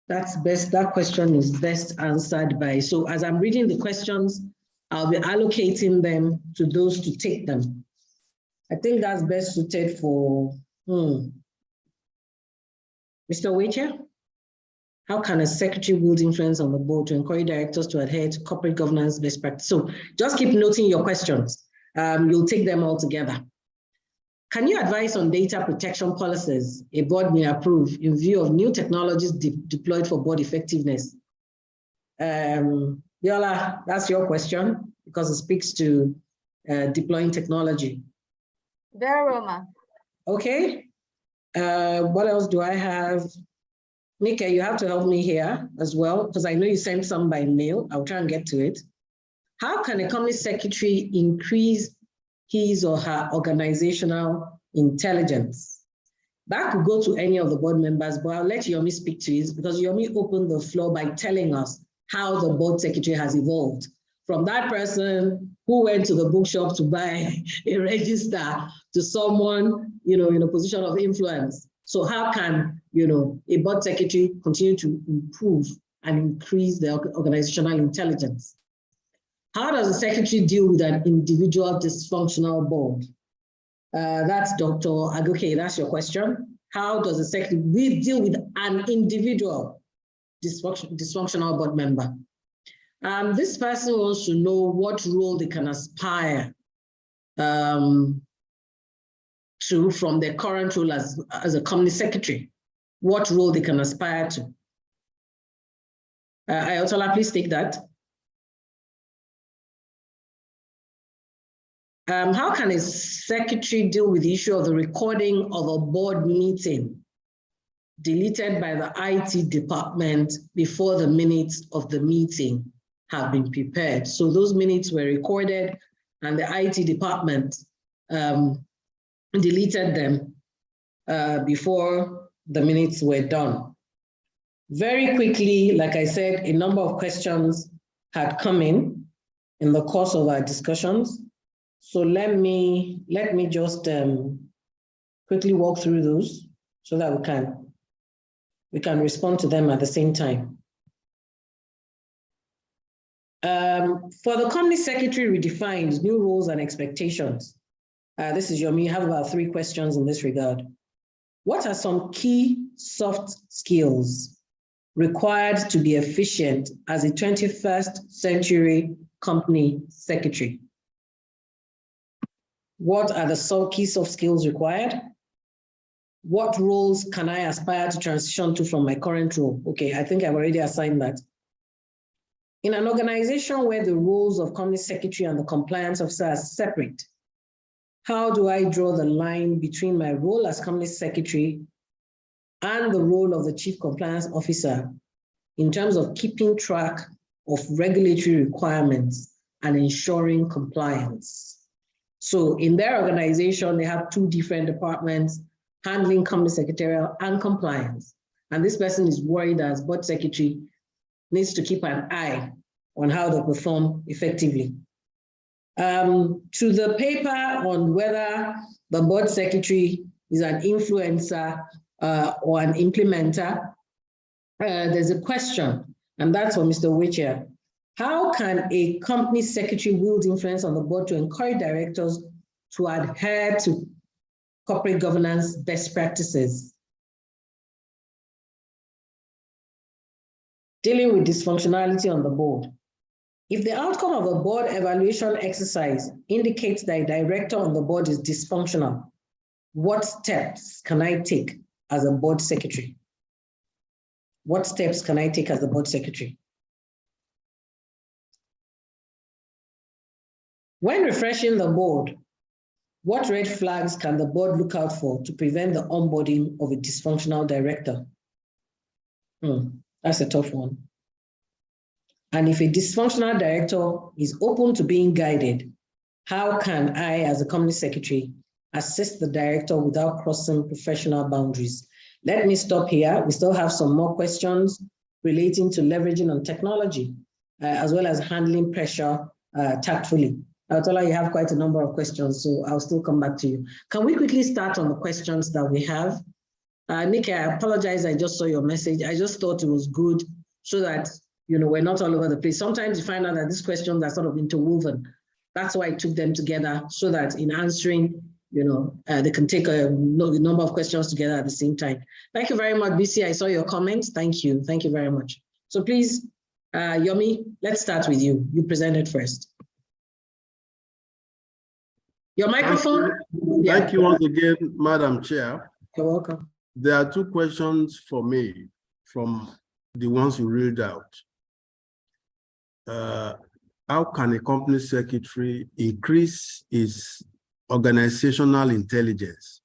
that question is best answered by, so as I'm reading the questions, I'll be allocating them to those to take them. I think that's best suited for, Mr. Wacher, how can a secretary wield influence on the board to encourage directors to adhere to corporate governance best practice? So just keep noting your questions. You'll take them all together. Can you advise on data protection policies a board may approve in view of new technologies deployed for board effectiveness? Yola, that's your question because it speaks to deploying technology. Very well, ma'am. Okay. What else do I have? Nika, you have to help me here as well, because I know you sent some by mail. I'll try and get to it. How can a company secretary increase his or her organizational intelligence? That could go to any of the board members, but I'll let Yomi speak to it because Yomi opened the floor by telling us how the board secretary has evolved from that person who went to the bookshop to buy a register to someone, you know, in a position of influence. So how can, you know, a board secretary continue to improve and increase their organizational intelligence? How does the secretary deal with an individual dysfunctional board? That's Dr. Agoke, that's your question. How does the secretary deal with an individual dysfunctional board member? This person wants to know what role they can aspire to from their current role as a company secretary, what role they can aspire to. Ayotola, please take that. How can a secretary deal with the issue of the recording of a board meeting deleted by the IT department before the minutes of the meeting have been prepared? So those minutes were recorded and the IT department deleted them before the minutes were done. Very quickly, like I said, a number of questions had come in the course of our discussions. So let me just quickly walk through those so that we can respond to them at the same time. For the company secretary redefines new roles and expectations. This is Yomi. You have about 3 questions in this regard. What are some key soft skills required to be efficient as a 21st century company secretary? What are the key soft skills required? What roles can I aspire to transition to from my current role? Okay, I think I've already assigned that. In an organization where the roles of company secretary and the compliance officer are separate, how do I draw the line between my role as company secretary and the role of the chief compliance officer in terms of keeping track of regulatory requirements and ensuring compliance? So in their organization, they have 2 different departments handling company secretarial and compliance. And this person is worried as board secretary needs to keep an eye on how they perform effectively. To the paper on whether the board secretary is an influencer or an implementer, there's a question, and that's for Mr. Wichia. How can a company secretary wield influence on the board to encourage directors to adhere to corporate governance best practices? Dealing with dysfunctionality on the board. If the outcome of a board evaluation exercise indicates that a director on the board is dysfunctional, what steps can I take as a board secretary? What steps can I take as the board secretary? When refreshing the board, what red flags can the board look out for to prevent the onboarding of a dysfunctional director? That's a tough one. And if a dysfunctional director is open to being guided, how can I, as a company secretary, assist the director without crossing professional boundaries? Let me stop here. We still have some more questions relating to leveraging on technology, as well as handling pressure tactfully. Ayotola, you have quite a number of questions, so I'll still come back to you. Can we quickly start on the questions that we have? Nikki, I apologize, I just saw your message. I just thought it was good so that we're not all over the place. Sometimes you find out that these questions are sort of interwoven. That's why I took them together so that in answering, they can take a number of questions together at the same time. Thank you very much, BC. I saw your comments. Thank you. Thank you very much. So please, Yomi, let's start with you. You presented first. Your microphone. Thank you once again, Madam Chair. You're welcome. There are 2 questions for me from the ones you read out. How can a company secretary increase his organizational intelligence?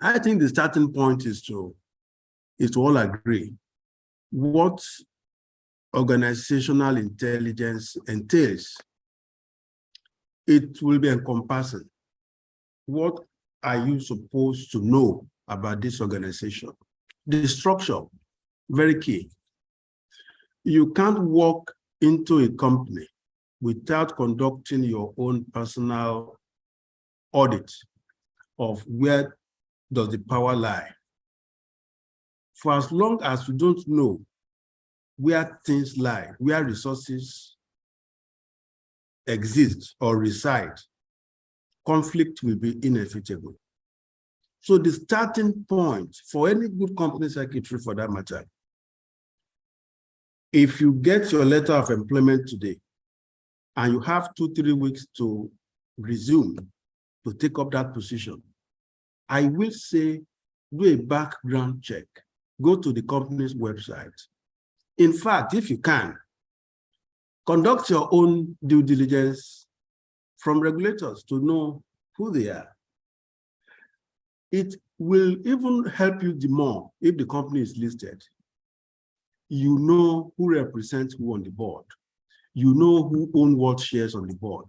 I think the starting point is to all agree what organizational intelligence entails. It will be encompassing. What are you supposed to know about this organization? The structure, very key. You can't walk into a company without conducting your own personal audit of where does the power lie. For as long as you don't know where things lie, where resources exist or reside, conflict will be inevitable. So the starting point for any good company secretary, for that matter, if you get your letter of employment today and you have 2-3 weeks to resume to take up that position, I will say do a background check. Go to the company's website. In fact, if you can, conduct your own due diligence from regulators to know who they are. It will even help you the more if the company is listed. You know who represents who on the board. You know who owns what shares on the board.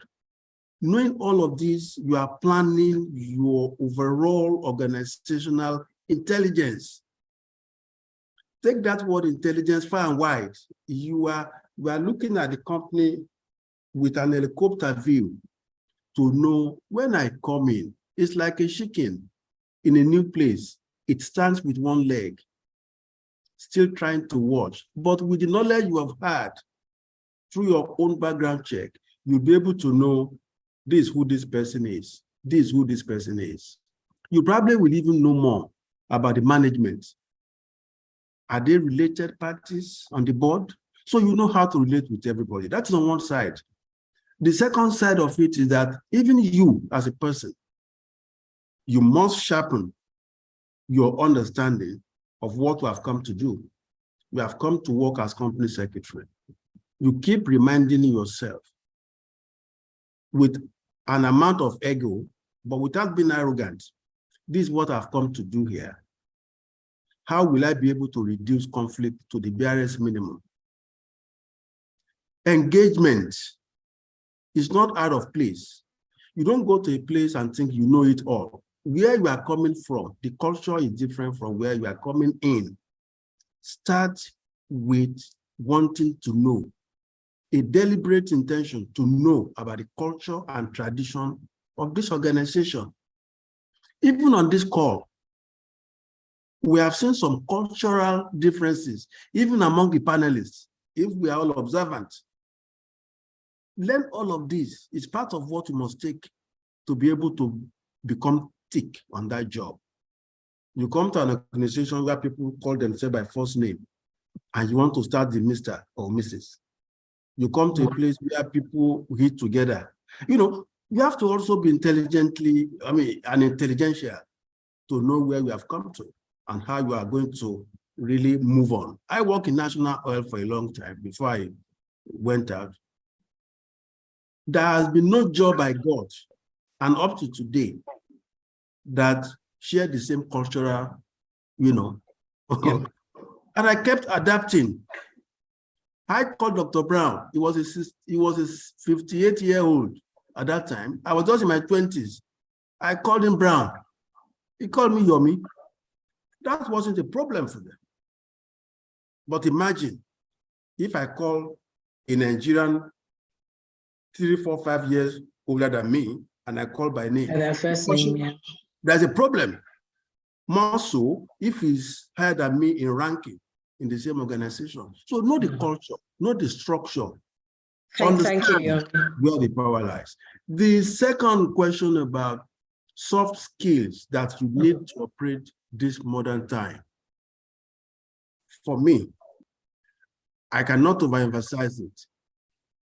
Knowing all of this, you are planning your overall organizational intelligence. Take that word intelligence far and wide. You are looking at the company with an helicopter view to know when I come in, it's like a chicken in a new place. It stands with one leg, still trying to watch. But with the knowledge you have had through your own background check, you'll be able to know this who this person is, this who this person is. You probably will even know more about the management. Are they related parties on the board? So you know how to relate with everybody. That's on one side. The second side of it is that even you as a person, you must sharpen your understanding of what we have come to do. We have come to work as company secretary. You keep reminding yourself with an amount of ego, but without being arrogant. This is what I've come to do here. How will I be able to reduce conflict to the barest minimum? Engagement is not out of place. You don't go to a place and think you know it all. Where you are coming from, the culture is different from where you are coming in. Start with wanting to know, a deliberate intention to know about the culture and tradition of this organization. Even on this call, we have seen some cultural differences, even among the panelists, if we are all observant. Learn all of this. It's part of what you must take to be able to become thick on that job. You come to an organization where people call themselves by first name, and you want to start the Mr. or Mrs. You come to a place where people hit together. You know, you have to also be an intelligentsia to know where we have come to and how you are going to really move on. I worked in National Oil for a long time before I went out. There has been no job I got, and up to today, that share the same cultural, Yeah. And I kept adapting. I called Dr. Brown. He was a 58-year-old at that time. I was just in my 20s. I called him Brown. He called me Yomi. That wasn't a problem for them. But imagine if I call a Nigerian 3, 4, 5 years older than me, and I call by name. And their first name, yeah. There's a problem. More so if he's higher than me in ranking in the same organization. So know the culture, know the structure. Thank you. Where the power lies. The second question about soft skills that you need to operate this modern time. For me, I cannot overemphasize it.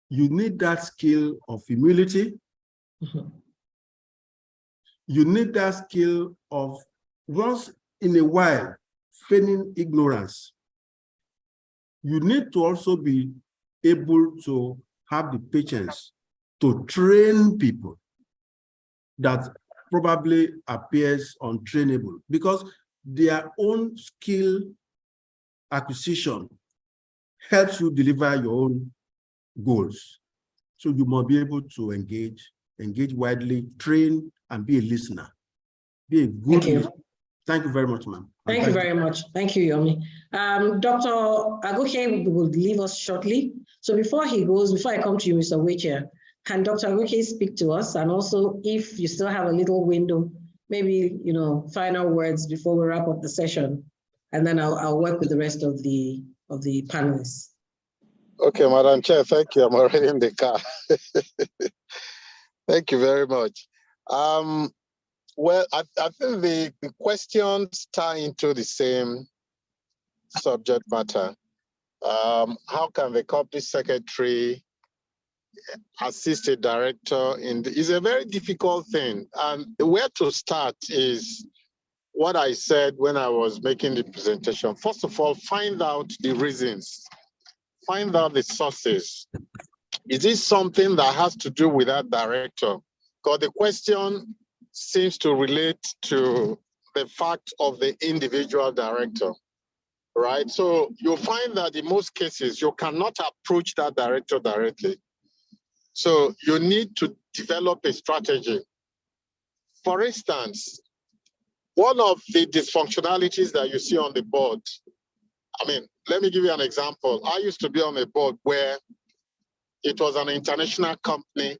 You need that skill of humility. You need that skill of once in a while feigning ignorance. You need to also be able to have the patience to train people that probably appears untrainable because their own skill acquisition helps you deliver your own goals. So you must be able to engage widely, train, and be a listener. Be a good listener. Thank you very much, ma'am. Thank you very much. Thank you, Yomi. Dr. Agoke will leave us shortly. So before he goes, before I come to you, Mr. Weche, can Dr. Agoke speak to us? And also, if you still have a little window, maybe, final words before we wrap up the session. And then I'll work with the rest of the panelists. Okay, Madam Chair, thank you. I'm already in the car. Thank you very much. Well, I think the questions tie into the same subject matter. How can the company secretary assist a director is a very difficult thing. And where to start is what I said when I was making the presentation. First of all, find out the reasons, find out the sources. Is this something that has to do with that director? Because the question seems to relate to the fact of the individual director, right? So you'll find that in most cases, you cannot approach that director directly. So you need to develop a strategy. For instance, one of the dysfunctionalities that you see on the board, I mean, let me give you an example. I used to be on a board where it was an international company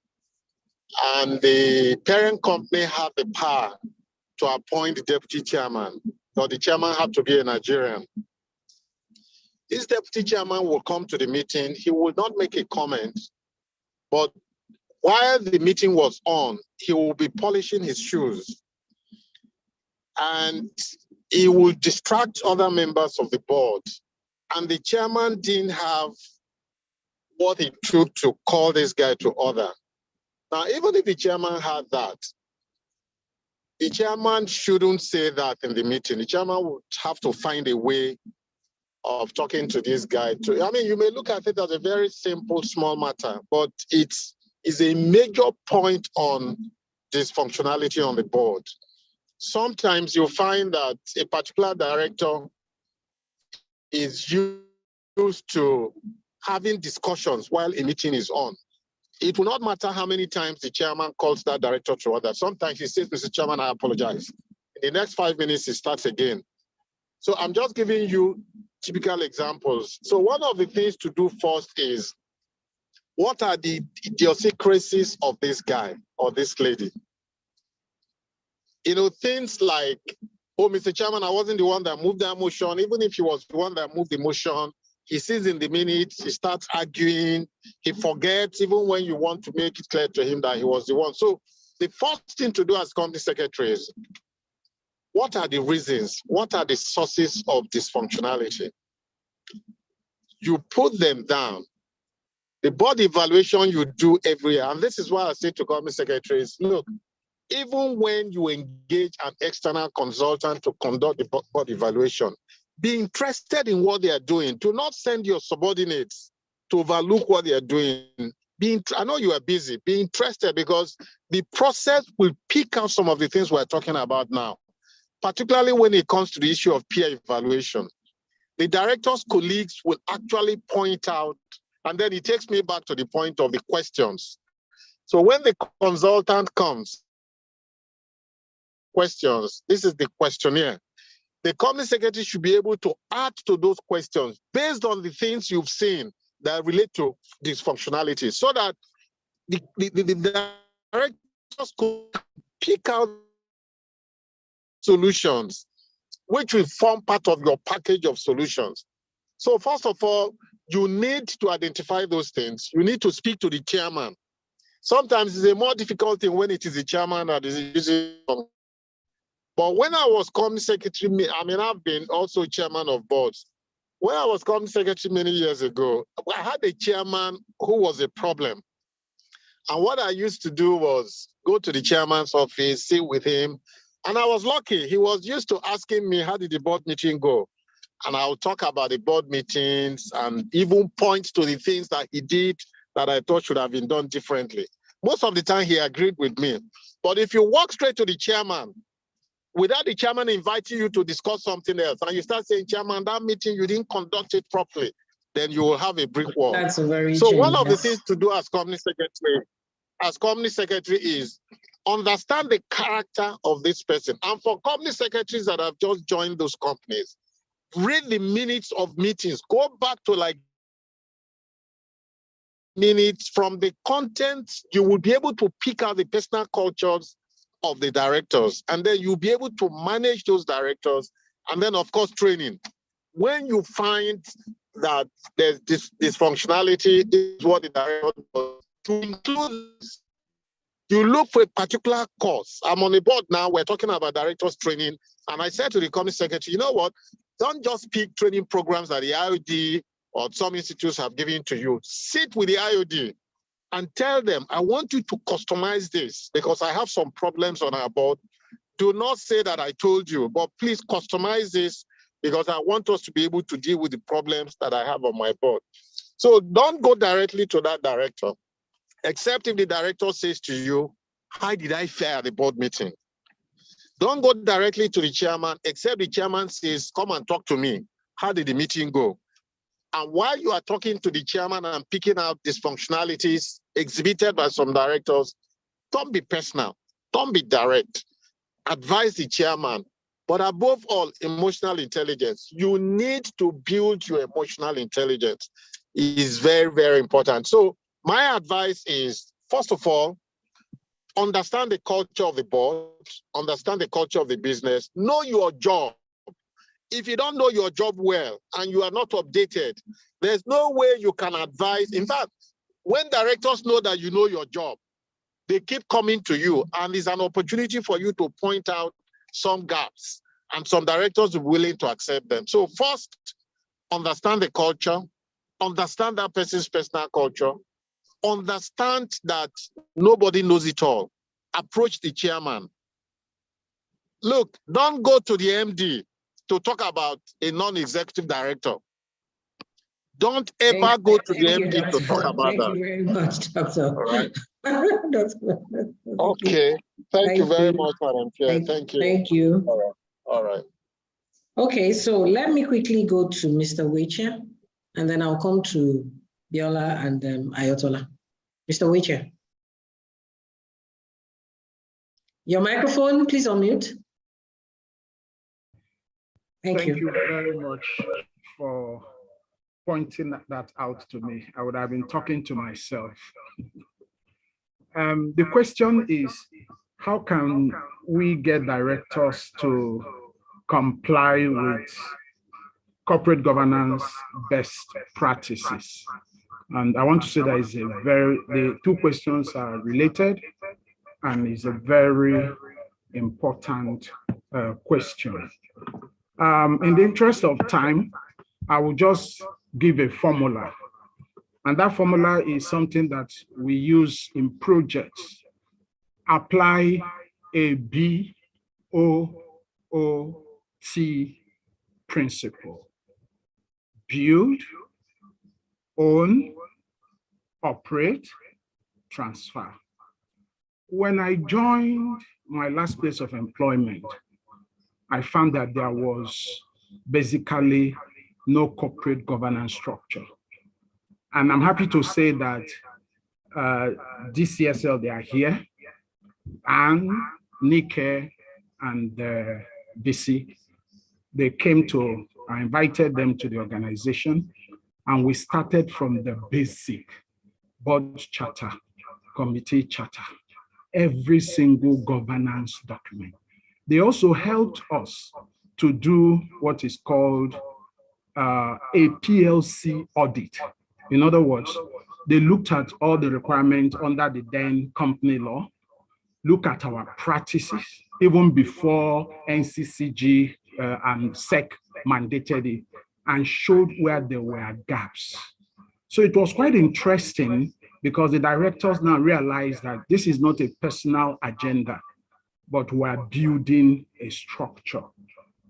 and the parent company had the power to appoint the deputy chairman, or the chairman had to be a Nigerian. This deputy chairman will come to the meeting, he will not make a comment, but while the meeting was on, he will be polishing his shoes and he will distract other members of the board. And the chairman didn't have what it took to call this guy to order. Now, even if the chairman had that, the chairman shouldn't say that in the meeting. The chairman would have to find a way of talking to this guy. I mean, you may look at it as a very simple, small matter, but it is a major point on dysfunctionality on the board. Sometimes you'll find that a particular director is used to having discussions while a meeting is on. It will not matter how many times the chairman calls that director to order. Sometimes he says, Mr. Chairman, I apologize. In the next 5 minutes, he starts again. So I'm just giving you typical examples. So one of the things to do first is, what are the idiosyncrasies of this guy or this lady? You know, things like, oh, Mr. Chairman, I wasn't the one that moved that motion. Even if he was the one that moved the motion, he sees in the minutes, he starts arguing, he forgets even when you want to make it clear to him that he was the one. So the first thing to do as company secretary is, what are the reasons? What are the sources of dysfunctionality? You put them down. The board evaluation you do every year, and this is why I say to company secretaries, look, even when you engage an external consultant to conduct the board evaluation, be interested in what they are doing. Do not send your subordinates to overlook what they are doing. I know you are busy. Be interested, because the process will pick out some of the things we're talking about now, particularly when it comes to the issue of peer evaluation. The director's colleagues will actually point out, and then it takes me back to the point of the questions. So when the consultant comes, questions, this is the questionnaire. The company secretary should be able to add to those questions based on the things you've seen that relate to dysfunctionality, so that the directors could pick out solutions which will form part of your package of solutions. So first of all, you need to identify those things. You need to speak to the chairman. Sometimes it's a more difficult thing when it is the chairman that is using. But when I was company secretary, I mean, I've been also chairman of boards. When I was company secretary many years ago, I had a chairman who was a problem. And what I used to do was go to the chairman's office, sit with him. And I was lucky. He was used to asking me, how did the board meeting go? And I'll talk about the board meetings and even point to the things that he did that I thought should have been done differently. Most of the time, he agreed with me. But if you walk straight to the chairman, without the chairman inviting you to discuss something else, and you start saying, Chairman, that meeting, you didn't conduct it properly, then you will have a brick wall. That's a very So one of the things to do as company secretary is understand the character of this person. And for company secretaries that have just joined those companies, read the minutes of meetings. Go back to like minutes. From the content, you will be able to pick out the personal cultures of the directors, and then you'll be able to manage those directors. And then, of course, training. When you find that there's this dysfunctionality, this is what the director does. To include this, you look for a particular course. I'm on the board now, we're talking about directors training. And I said to the company secretary, you know what? Don't just pick training programs that the IOD or some institutes have given to you. Sit with the IOD and tell them, I want you to customize this because I have some problems on our board. Do not say that I told you, but please customize this because I want us to be able to deal with the problems that I have on my board. So don't go directly to that director, except if the director says to you, how did I fare at the board meeting? Don't go directly to the chairman, except the chairman says, come and talk to me. How did the meeting go? And while you are talking to the chairman and picking out dysfunctionalities exhibited by some directors, don't be personal, don't be direct. Advise the chairman, but above all, emotional intelligence. You need to build your emotional intelligence. It is very, very important. So my advice is, first of all, understand the culture of the board, understand the culture of the business, know your job. If you don't know your job well and you are not updated, there's no way you can advise. In fact, when directors know that you know your job, they keep coming to you, and it's an opportunity for you to point out some gaps, and some directors are willing to accept them. So first, understand the culture, understand that person's personal culture, understand that nobody knows it all. Approach the chairman. Look, don't go to the MD to talk about a non-executive director. Don't ever go to the MD to talk about that. Thank you very much, Doctor. All right. That's Okay. Thank you very much, Madam Chair. Thank you. Thank you. All right. All right. Okay, so let me quickly go to Mr. Weiche, and then I'll come to Biola and Ayotola. Mr. Weiche. Your microphone, please unmute. Thank you. Thank you very much for pointing that out to me. I would have been talking to myself. The question is, how can we get directors to comply with corporate governance best practices? And I want to say that is the two questions are related, and it's a very important question. In the interest of time, I will just give a formula. And that formula is something that we use in projects. Apply a BOOT principle. Build, own, operate, transfer. When I joined my last place of employment, I found that there was basically no corporate governance structure. And I'm happy to say that DCSL, they are here, and Nike and BC, they came to, I invited them to the organization, and we started from the basic board charter, committee charter, every single governance document. They also helped us to do what is called a PLC audit. In other words, they looked at all the requirements under the then company law, look at our practices, even before NCCG and SEC mandated it, and showed where there were gaps. So it was quite interesting because the directors now realized that this is not a personal agenda, but we're building a structure.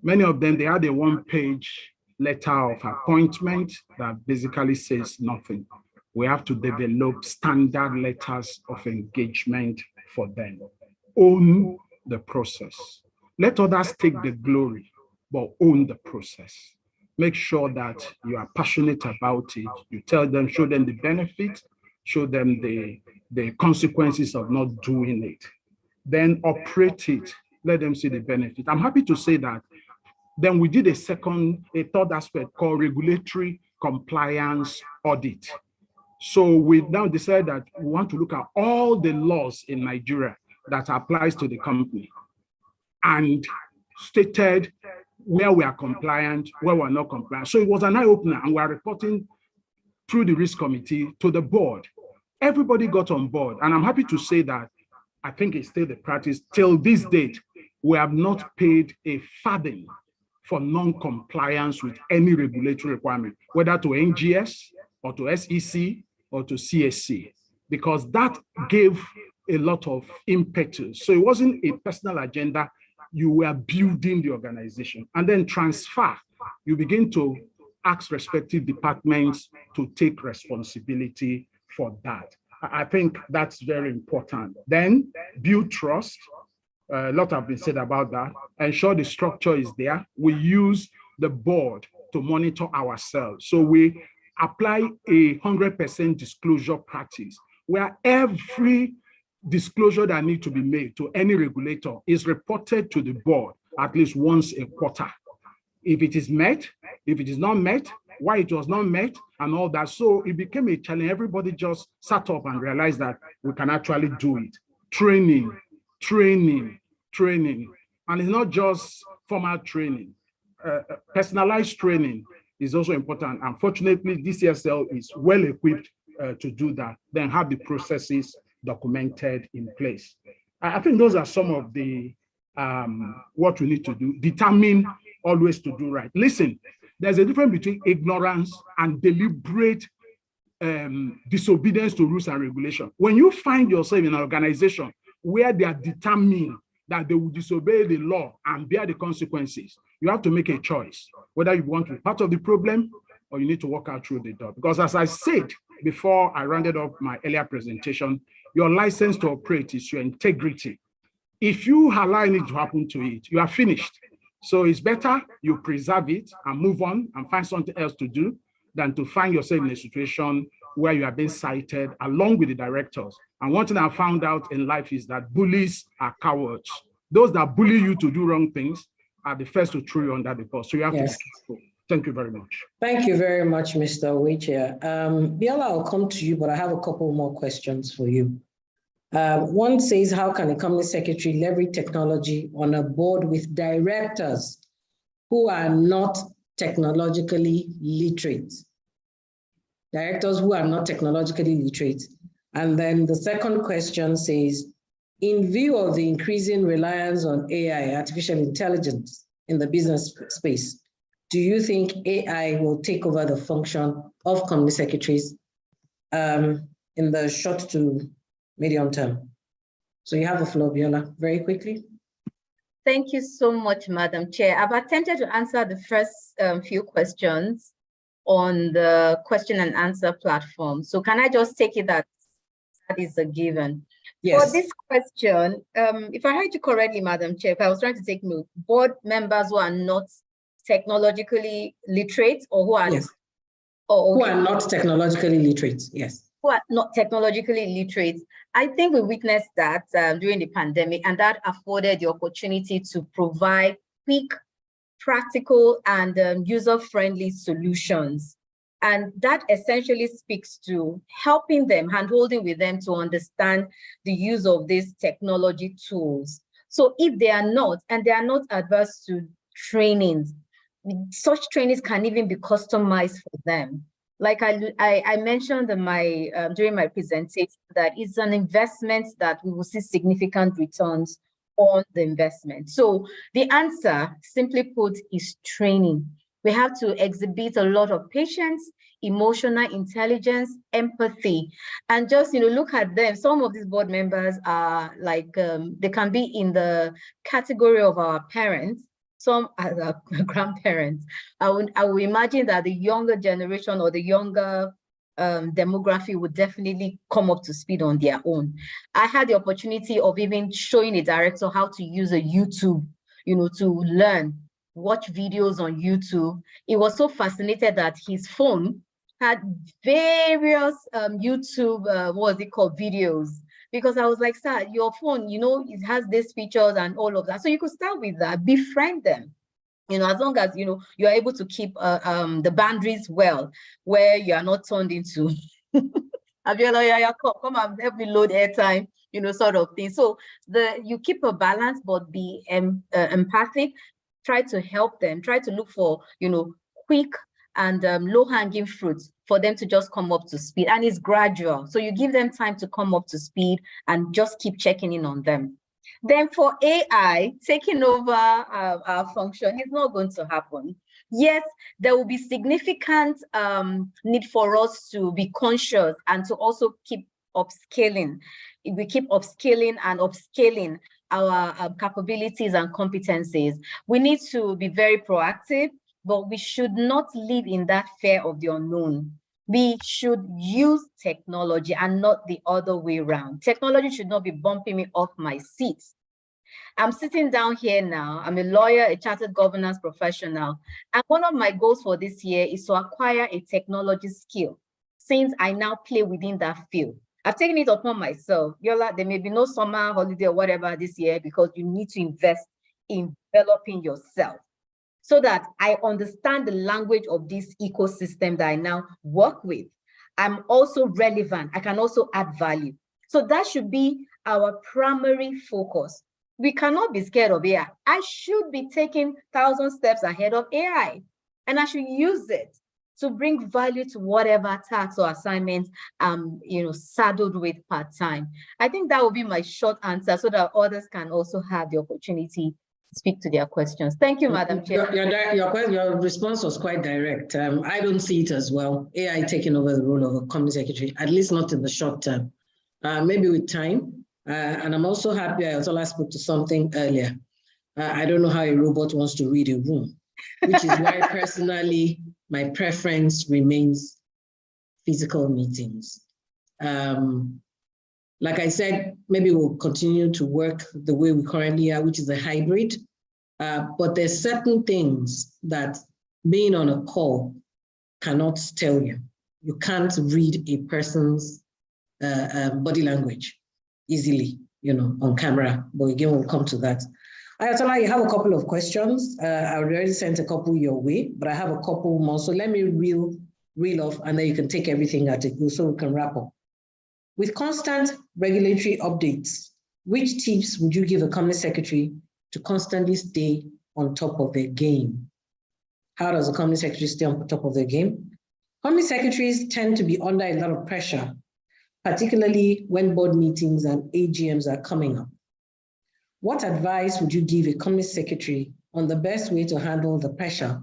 Many of them, they had a one-page letter of appointment that basically says nothing. We have to develop standard letters of engagement for them. Own the process. Let others take the glory, but own the process. Make sure that you are passionate about it. You tell them, show them the benefit, show them the consequences of not doing it. Then operate it, let them see the benefit. I'm happy to say that then we did a third aspect called regulatory compliance audit. So we now decided that we want to look at all the laws in Nigeria that applies to the company and stated where we are compliant, where we're not compliant. So it was an eye-opener, and we are reporting through the risk committee to the board. Everybody got on board, and I'm happy to say that I think it's still the practice. Till this date, we have not paid a farthing for non-compliance with any regulatory requirement, whether to NGS or to SEC or to CSC, because that gave a lot of impetus. So it wasn't a personal agenda. You were building the organization, and then transfer. You begin to ask respective departments to take responsibility for that. I think that's very important. Then build trust. A lot have been said about that. Ensure the structure is there. We use the board to monitor ourselves. So we apply 100% disclosure practice, where every disclosure that needs to be made to any regulator is reported to the board at least once a quarter. If it is met, if it is not met, why it was not met, and all that. So it became a challenge. Everybody just sat up and realized that we can actually do it. Training. And it's not just formal training. Personalized training is also important. Unfortunately, DCSL is well equipped to do that, then have the processes documented in place. I think those are some of the what we need to do. Determine always to do right. Listen, there's a difference between ignorance and deliberate disobedience to rules and regulation. When you find yourself in an organization where they are determined that they will disobey the law and bear the consequences, you have to make a choice, whether you want to be part of the problem or you need to walk out through the door. Because as I said before I rounded up my earlier presentation, your license to operate is your integrity. If you allow anything to happen to it, you are finished. So it's better you preserve it and move on and find something else to do than to find yourself in a situation where you are being cited along with the directors. And one thing I found out in life is that bullies are cowards. Those that bully you to do wrong things are the first to throw you under the bus. So you have to be careful. Thank you very much. Thank you very much, Mr. Oweche. Biola, I'll come to you, but I have a couple more questions for you. One says, how can a company secretary leverage technology on a board with directors who are not technologically literate? Directors who are not technologically literate. And then the second question says, in view of the increasing reliance on AI, artificial intelligence, in the business space, do you think AI will take over the function of company secretaries in the short to medium term? So you have the floor, Biola, very quickly. Thank you so much, Madam Chair. I've attempted to answer the first few questions on the question and answer platform. So can I just take it that that is a given? Yes. For this question, if I heard you correctly, Madam Chair, if I was trying to take note, board members who are not technologically literate or who are, yes. Who are not technologically literate, yes. Who are not technologically literate. I think we witnessed that during the pandemic, and that afforded the opportunity to provide quick, practical, and user-friendly solutions. And that essentially speaks to helping them, hand-holding with them to understand the use of these technology tools. So if they are not, and they are not adverse to trainings, such trainings can even be customized for them. Like I mentioned in my during my presentation, that it's an investment that we will see significant returns on the investment. So the answer, simply put, is training. We have to exhibit a lot of patience, emotional intelligence, empathy, and just look at them. Some of these board members are like they can be in the category of our parents. Some as our grandparents. I would imagine that the younger generation or the younger demography would definitely come up to speed on their own. I had the opportunity of even showing a director how to use a YouTube, to learn, watch videos on YouTube. He was so fascinated that his phone had various YouTube, what is it called, videos. Because I was like, sir, your phone, it has these features and all of that. So you could start with that, befriend them. As long as, you're able to keep the boundaries well, where you are not turned into, Abiola, come and help me load airtime, sort of thing. So you keep a balance, but be empathic. try to help them, try to look for, quick and low-hanging fruits for them to just come up to speed. And it's gradual. So you give them time to come up to speed and just keep checking in on them. Then for AI taking over our function, it's not going to happen. Yes, there will be significant need for us to be conscious and to also keep upscaling. If we keep upscaling and upscaling our capabilities and competencies, we need to be very proactive, but we should not live in that fear of the unknown. We should use technology and not the other way around. Technology should not be bumping me off my seat. I'm sitting down here now. I'm a lawyer, a chartered governance professional. And one of my goals for this year is to acquire a technology skill, since I now play within that field. I've taken it upon myself. Yola, there may be no summer holiday or whatever this year because you need to invest in developing yourself so that I understand the language of this ecosystem that I now work with. I'm also relevant. I can also add value. So that should be our primary focus. We cannot be scared of AI. I should be taking 1,000 steps ahead of AI, and I should use it to bring value to whatever tasks or assignments I'm saddled with part-time. I think that will be my short answer so that others can also have the opportunity to speak to their questions. Thank you, Madam Chair. Your response was quite direct. I don't see it as well, AI taking over the role of a company secretary, at least not in the short term. Maybe with time. And I'm also happy I also spoke to something earlier. I don't know how a robot wants to read a room, which is why personally, my preference remains physical meetings. Like I said, maybe we'll continue to work the way we currently are, which is a hybrid. But there's certain things that being on a call cannot tell you. You can't read a person's body language easily, on camera. But again, we'll come to that. Ayatollah, you have a couple of questions. I already sent a couple your way, but I have a couple more. So let me reel off, and then you can take everything at a go so we can wrap up. With constant regulatory updates, which tips would you give a company secretary to constantly stay on top of their game? How does a company secretary stay on top of their game? Company secretaries tend to be under a lot of pressure, particularly when board meetings and AGMs are coming up. What advice would you give a company secretary on the best way to handle the pressure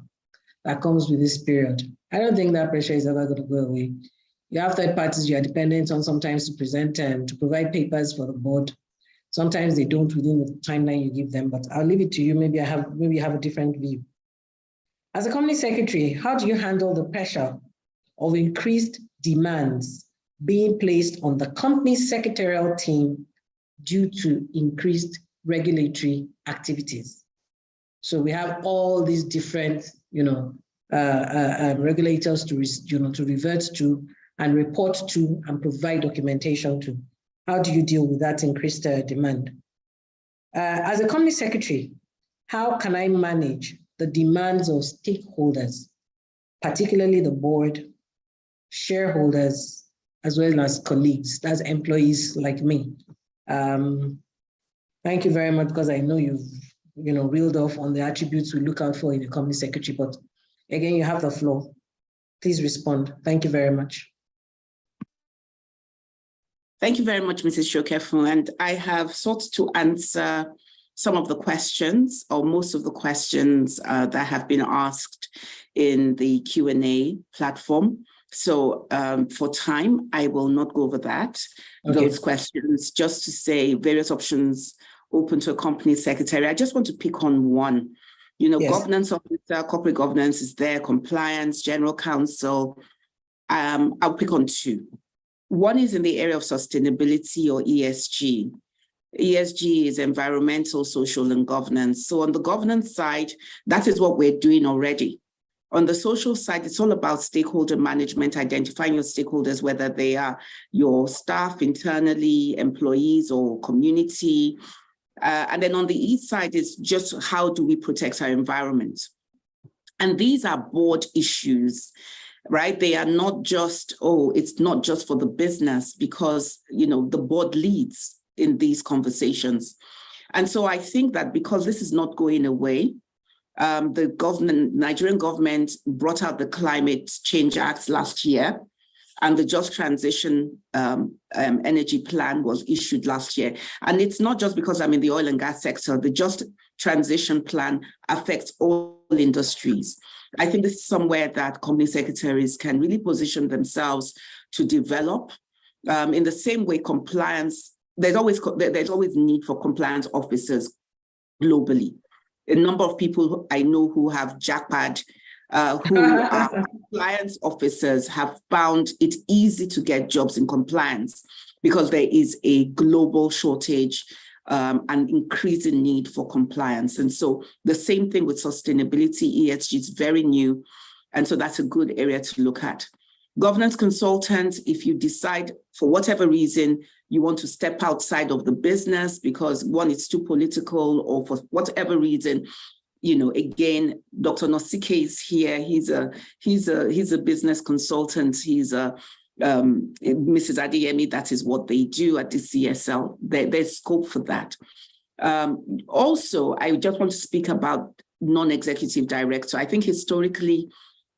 that comes with this period? I don't think that pressure is ever going to go away. You have third parties you are dependent on sometimes to present to provide papers for the board. Sometimes they don't within the timeline you give them, but I'll leave it to you. Maybe you have a different view. As a company secretary, how do you handle the pressure of increased demands being placed on the company's secretarial team due to increased regulatory activities? So we have all these different, regulators to revert to and report to and provide documentation to. How do you deal with that increased demand? As a company secretary, how can I manage the demands of stakeholders, particularly the board, shareholders, as well as colleagues, that's employees like me? Thank you very much, because I know you've reeled off on the attributes we look out for in a company secretary, but again, you have the floor. Please respond. Thank you very much. Thank you very much, Mrs. Shokefun. And I have sought to answer some of the questions, or most of the questions that have been asked in the Q&A platform. So for time, I will not go over that, those questions, just to say various options open to a company secretary. I just want to pick on one. Yes. Governance officer, corporate governance is there, compliance, general counsel. I'll pick on two. One is in the area of sustainability, or ESG. ESG is environmental, social, and governance. So on the governance side, that is what we're doing already. On the social side, it's all about stakeholder management, identifying your stakeholders, whether they are your staff internally, employees, or community. And then on the E side is just how do we protect our environment? And these are board issues, right? They are not just, it's not just for the business, because, the board leads in these conversations. And so I think that because this is not going away, The Nigerian government brought out the Climate Change Act last year, and the Just Transition Energy Plan was issued last year. And it's not just because I'm in the oil and gas sector. The Just Transition Plan affects all industries. I think this is somewhere that company secretaries can really position themselves to develop. In the same way, compliance, there's always need for compliance officers globally. A number of people I know who have JAPAD, who are compliance officers, have found it easy to get jobs in compliance because there is a global shortage and increasing need for compliance. And so the same thing with sustainability. ESG is very new. And so that's a good area to look at. Governance consultants, if you decide for whatever reason you want to step outside of the business because one, it's too political, or for whatever reason, again, Dr. Nosike is here. He's a business consultant. He's Mrs. Adeyemi. That is what they do at DCSL. There's scope for that. Also, I just want to speak about non-executive director. I think historically,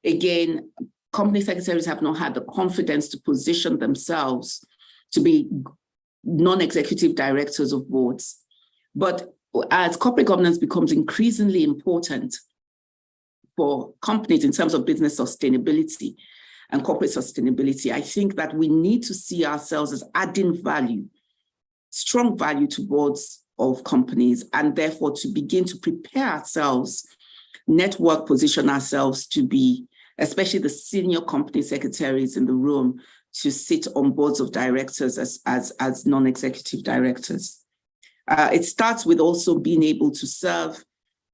again, company secretaries have not had the confidence to position themselves to be non-executive directors of boards. But as corporate governance becomes increasingly important for companies in terms of business sustainability and corporate sustainability, I think that we need to see ourselves as adding value, strong value to boards of companies, and therefore to begin to prepare ourselves, network position ourselves to be, especially the senior company secretaries in the room, to sit on boards of directors as non-executive directors. It starts with also being able to serve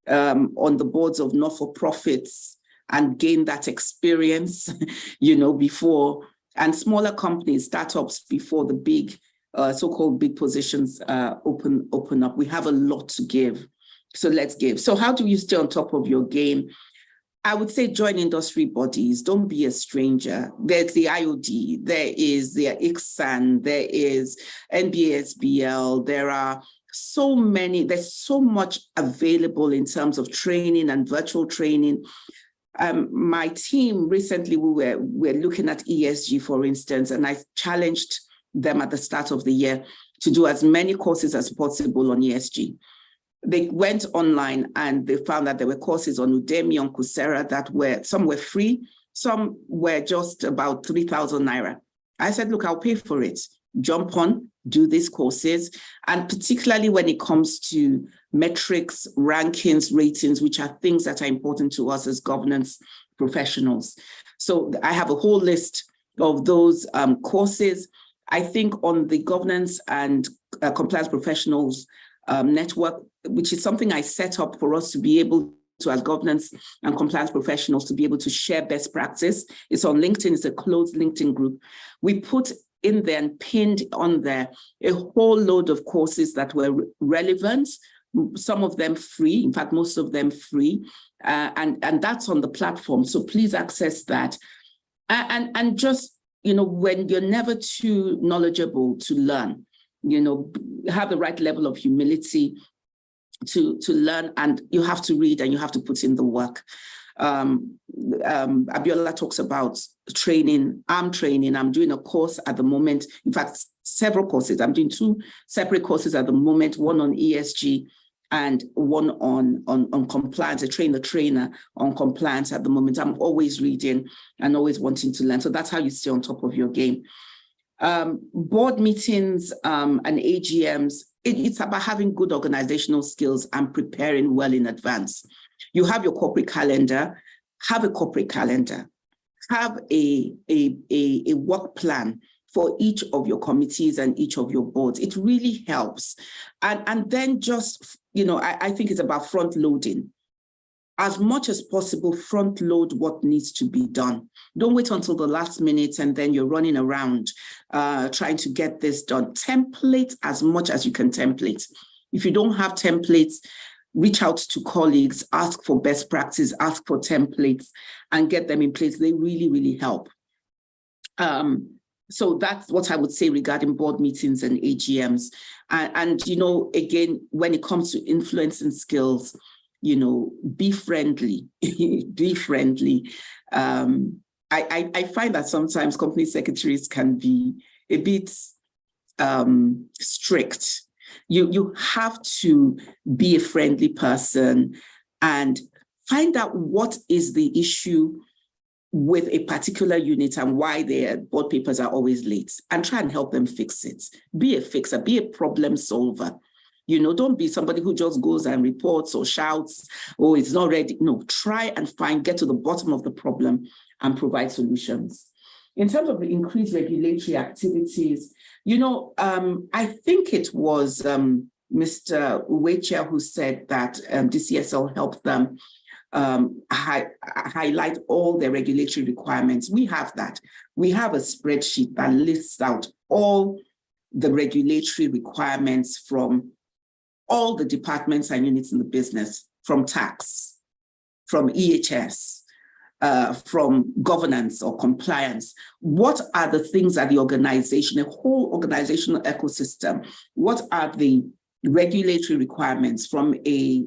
on the boards of not-for-profits and gain that experience, before, and smaller companies, startups, before the big, so-called big positions open up. We have a lot to give, so let's give. So how do you stay on top of your game? I would say join industry bodies. Don't be a stranger. There's the IOD, there is the ICSAN, there is NBSBL. There are so many, there's so much available in terms of training and virtual training. My team recently, we were looking at ESG, for instance, and I challenged them at the start of the year to do as many courses as possible on ESG. They went online and they found that there were courses on Udemy, on Coursera that some were free, some were just about 3,000 Naira. I said, look, I'll pay for it. Jump on, do these courses. And particularly when it comes to metrics, rankings, ratings, which are things that are important to us as governance professionals. So I have a whole list of those courses. I think on the governance and compliance professionals network, which is something I set up for us to be able to, as governance and compliance professionals, to be able to share best practice. It's on LinkedIn, it's a closed LinkedIn group. We put in there and pinned on there a whole load of courses that were relevant, some of them free, in fact, most of them free, and that's on the platform. So please access that. And just, when you're never too knowledgeable to learn, have the right level of humility to learn, and you have to read and you have to put in the work. Abiola talks about training. I'm training. I'm doing a course at the moment. In fact, several courses. I'm doing 2 separate courses at the moment, one on ESG and one on compliance. I train the trainer on compliance at the moment. I'm always reading and always wanting to learn. So that's how you stay on top of your game. Board meetings and AGMs, it's about having good organizational skills and preparing well in advance. You have your corporate calendar, have a corporate calendar, have a work plan for each of your committees and each of your boards. It really helps. And then just, I think it's about front loading. As much as possible, front load what needs to be done. Don't wait until the last minute and then you're running around trying to get this done. Template as much as you can template. If you don't have templates, reach out to colleagues, ask for best practice, ask for templates, and get them in place. They really, really help. So that's what I would say regarding board meetings and AGMs. And again, when it comes to influencing skills, be friendly, be friendly. I find that sometimes company secretaries can be a bit strict. You have to be a friendly person and find out what is the issue with a particular unit and why their board papers are always late, and try and help them fix it. Be a fixer, be a problem solver. Don't be somebody who just goes and reports or shouts, oh, it's not ready. No, try and get to the bottom of the problem and provide solutions. In terms of the increased regulatory activities, I think it was Mr. Uwecha who said that DCSL helped them highlight all the regulatory requirements. We have that. We have a spreadsheet that lists out all the regulatory requirements from all the departments and units in the business, from tax, from EHS, from governance or compliance. What are the things that the organization, a whole organizational ecosystem, what are the regulatory requirements from a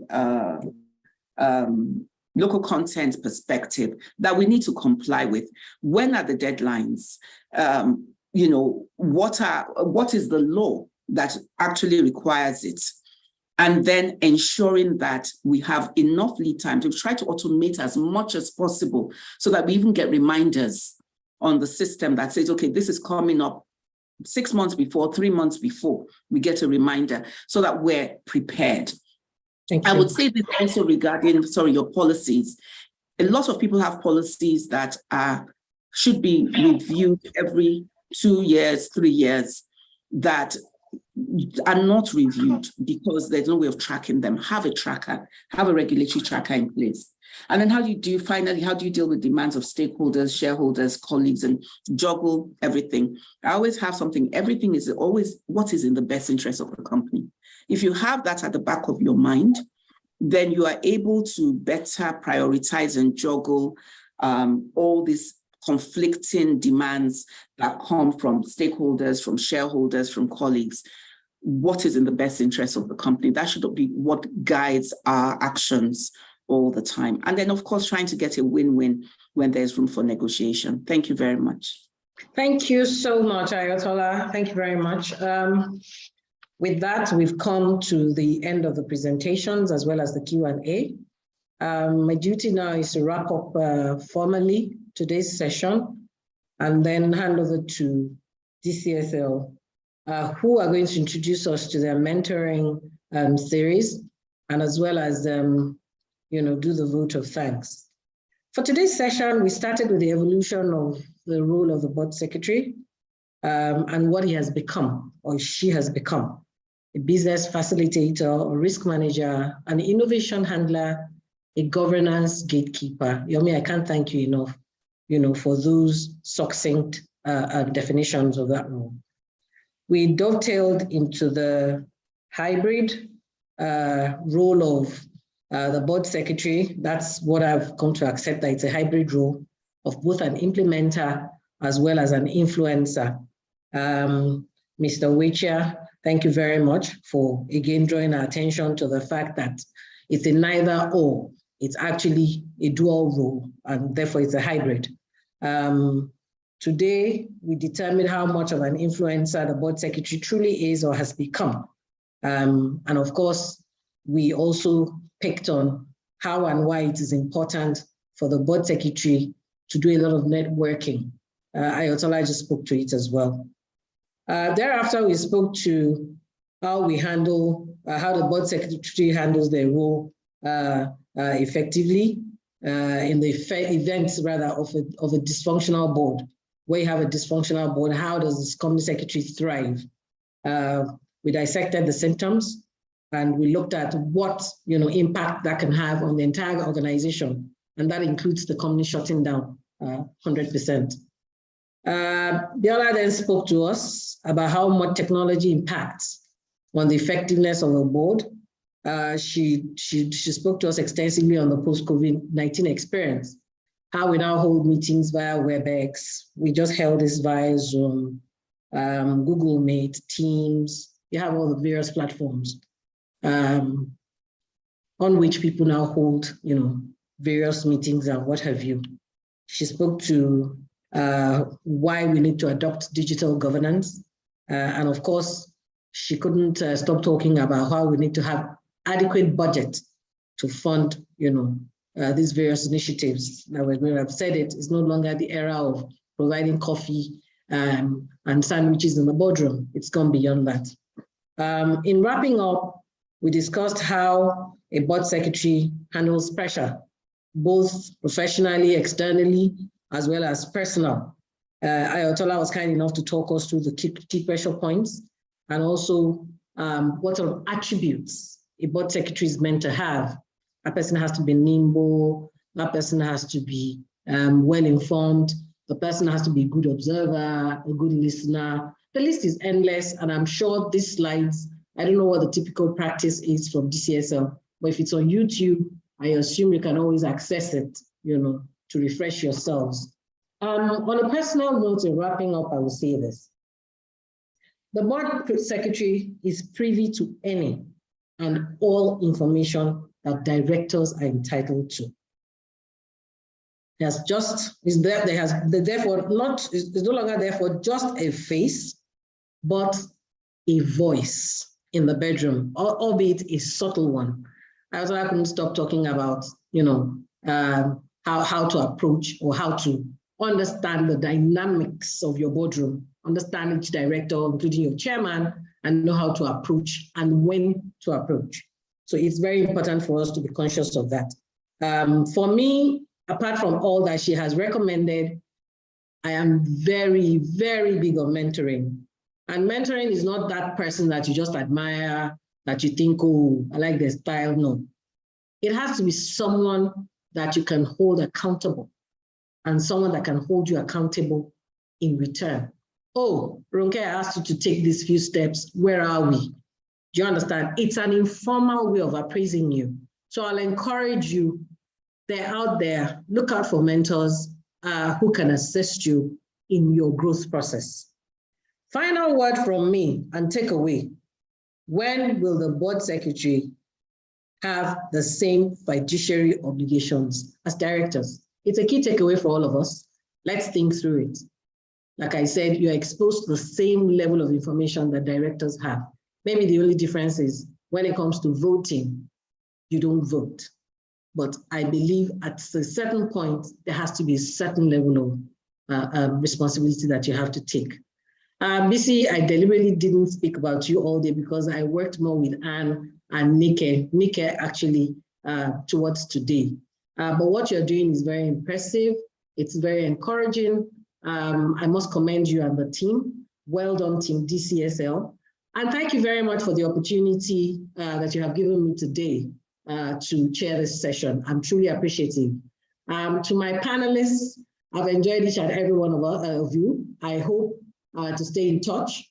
local content perspective that we need to comply with? When are the deadlines? What is the law that actually requires it? And then ensuring that we have enough lead time to try to automate as much as possible so that we even get reminders on the system that says, okay, this is coming up 6 months before, 3 months before, we get a reminder so that we're prepared. Thank you. I would say this also regarding, your policies. A lot of people have policies that should be reviewed every 2 years, 3 years, that are not reviewed because there's no way of tracking them. Have a tracker, have a regulatory tracker in place. And then how do you deal with demands of stakeholders, shareholders, colleagues, and juggle everything? I always have something. Everything is always what is in the best interest of the company. If you have that at the back of your mind, then you are able to better prioritize and juggle all these conflicting demands that come from stakeholders, from shareholders, from colleagues. What is in the best interest of the company? That should be what guides our actions all the time. And then, of course, trying to get a win-win when there's room for negotiation. Thank you very much. Thank you so much, Ayotola. Thank you very much. With that, we've come to the end of the presentations as well as the Q&A. My duty now is to wrap up formally today's session and then hand over to DCSL, who are going to introduce us to their mentoring series, and as well as do the vote of thanks. For today's session, we started with the evolution of the role of the board secretary and what he has become, or she has become: a business facilitator, a risk manager, an innovation handler, a governance gatekeeper. Yomi, I can't thank you enough, for those succinct definitions of that role. We dovetailed into the hybrid role of the board secretary. That's what I've come to accept, that it's a hybrid role of both an implementer as well as an influencer. Mr. Uwecha, thank you very much for again drawing our attention to the fact that it's a neither or. It's actually a dual role, and therefore it's a hybrid. Today, we determined how much of an influencer the board secretary truly is or has become. And of course, we also picked on how and why it is important for the board secretary to do a lot of networking. Ayotola just spoke to it as well. Thereafter, we spoke to how we handle, how the board secretary handles their role effectively in the events rather of a dysfunctional board. Where you have a dysfunctional board, how does this company secretary thrive? We dissected the symptoms and we looked at what impact that can have on the entire organization, and that includes the company shutting down 100%. Biola then spoke to us about how much technology impacts on the effectiveness of a board. She spoke to us extensively on the post-COVID-19 experience, how we now hold meetings via WebEx. We just held this via Zoom, Google Meet, Teams. You have all the various platforms. on which people now hold, various meetings and what have you. She spoke to why we need to adopt digital governance. And of course, she couldn't stop talking about how we need to have adequate budget to fund, these various initiatives. Now, we have said it's no longer the era of providing coffee and sandwiches in the boardroom. It's gone beyond that. In wrapping up, we discussed how a board secretary handles pressure, both professionally, externally, as well as personal. Ayotola was kind enough to talk us through the key pressure points, and also what sort of attributes a board secretary is meant to have. A person has to be nimble, that person has to be well-informed, the person has to be a good observer, a good listener. The list is endless, and I'm sure these slides, I don't know what the typical practice is from DCSL, but if it's on YouTube, I assume you can always access it, to refresh yourselves. On a personal note, in wrapping up, I will say this. The board secretary is privy to any and all information that directors are entitled to. Is no longer therefore just a face, but a voice in the bedroom, albeit a subtle one. I couldn't stop talking about, how to approach or how to understand the dynamics of your boardroom, understand each director, including your chairman, and know how to approach and when to approach. So it's very important for us to be conscious of that. For me, apart from all that she has recommended, I am very, very big on mentoring. And mentoring is not that person that you just admire, that you think, oh, I like their style. No. It has to be someone that you can hold accountable and someone that can hold you accountable in return. Oh, Ronke, I asked you to take these few steps. Where are we? Do you understand? It's an informal way of appraising you. So I'll encourage you, they're out there, look out for mentors who can assist you in your growth process. Final word from me and takeaway. When will the board secretary have the same fiduciary obligations as directors? It's a key takeaway for all of us. Let's think through it. Like I said, you're exposed to the same level of information that directors have. Maybe the only difference is when it comes to voting, you don't vote. But I believe at a certain point, there has to be a certain level of responsibility that you have to take. BC, I deliberately didn't speak about you all day because I worked more with Anne and Nike actually towards today. But what you're doing is very impressive. It's very encouraging. I must commend you and the team. Well done, team DCSL. And thank you very much for the opportunity that you have given me today to chair this session. I'm truly appreciative. To my panelists, I've enjoyed each and every one of you. I hope to stay in touch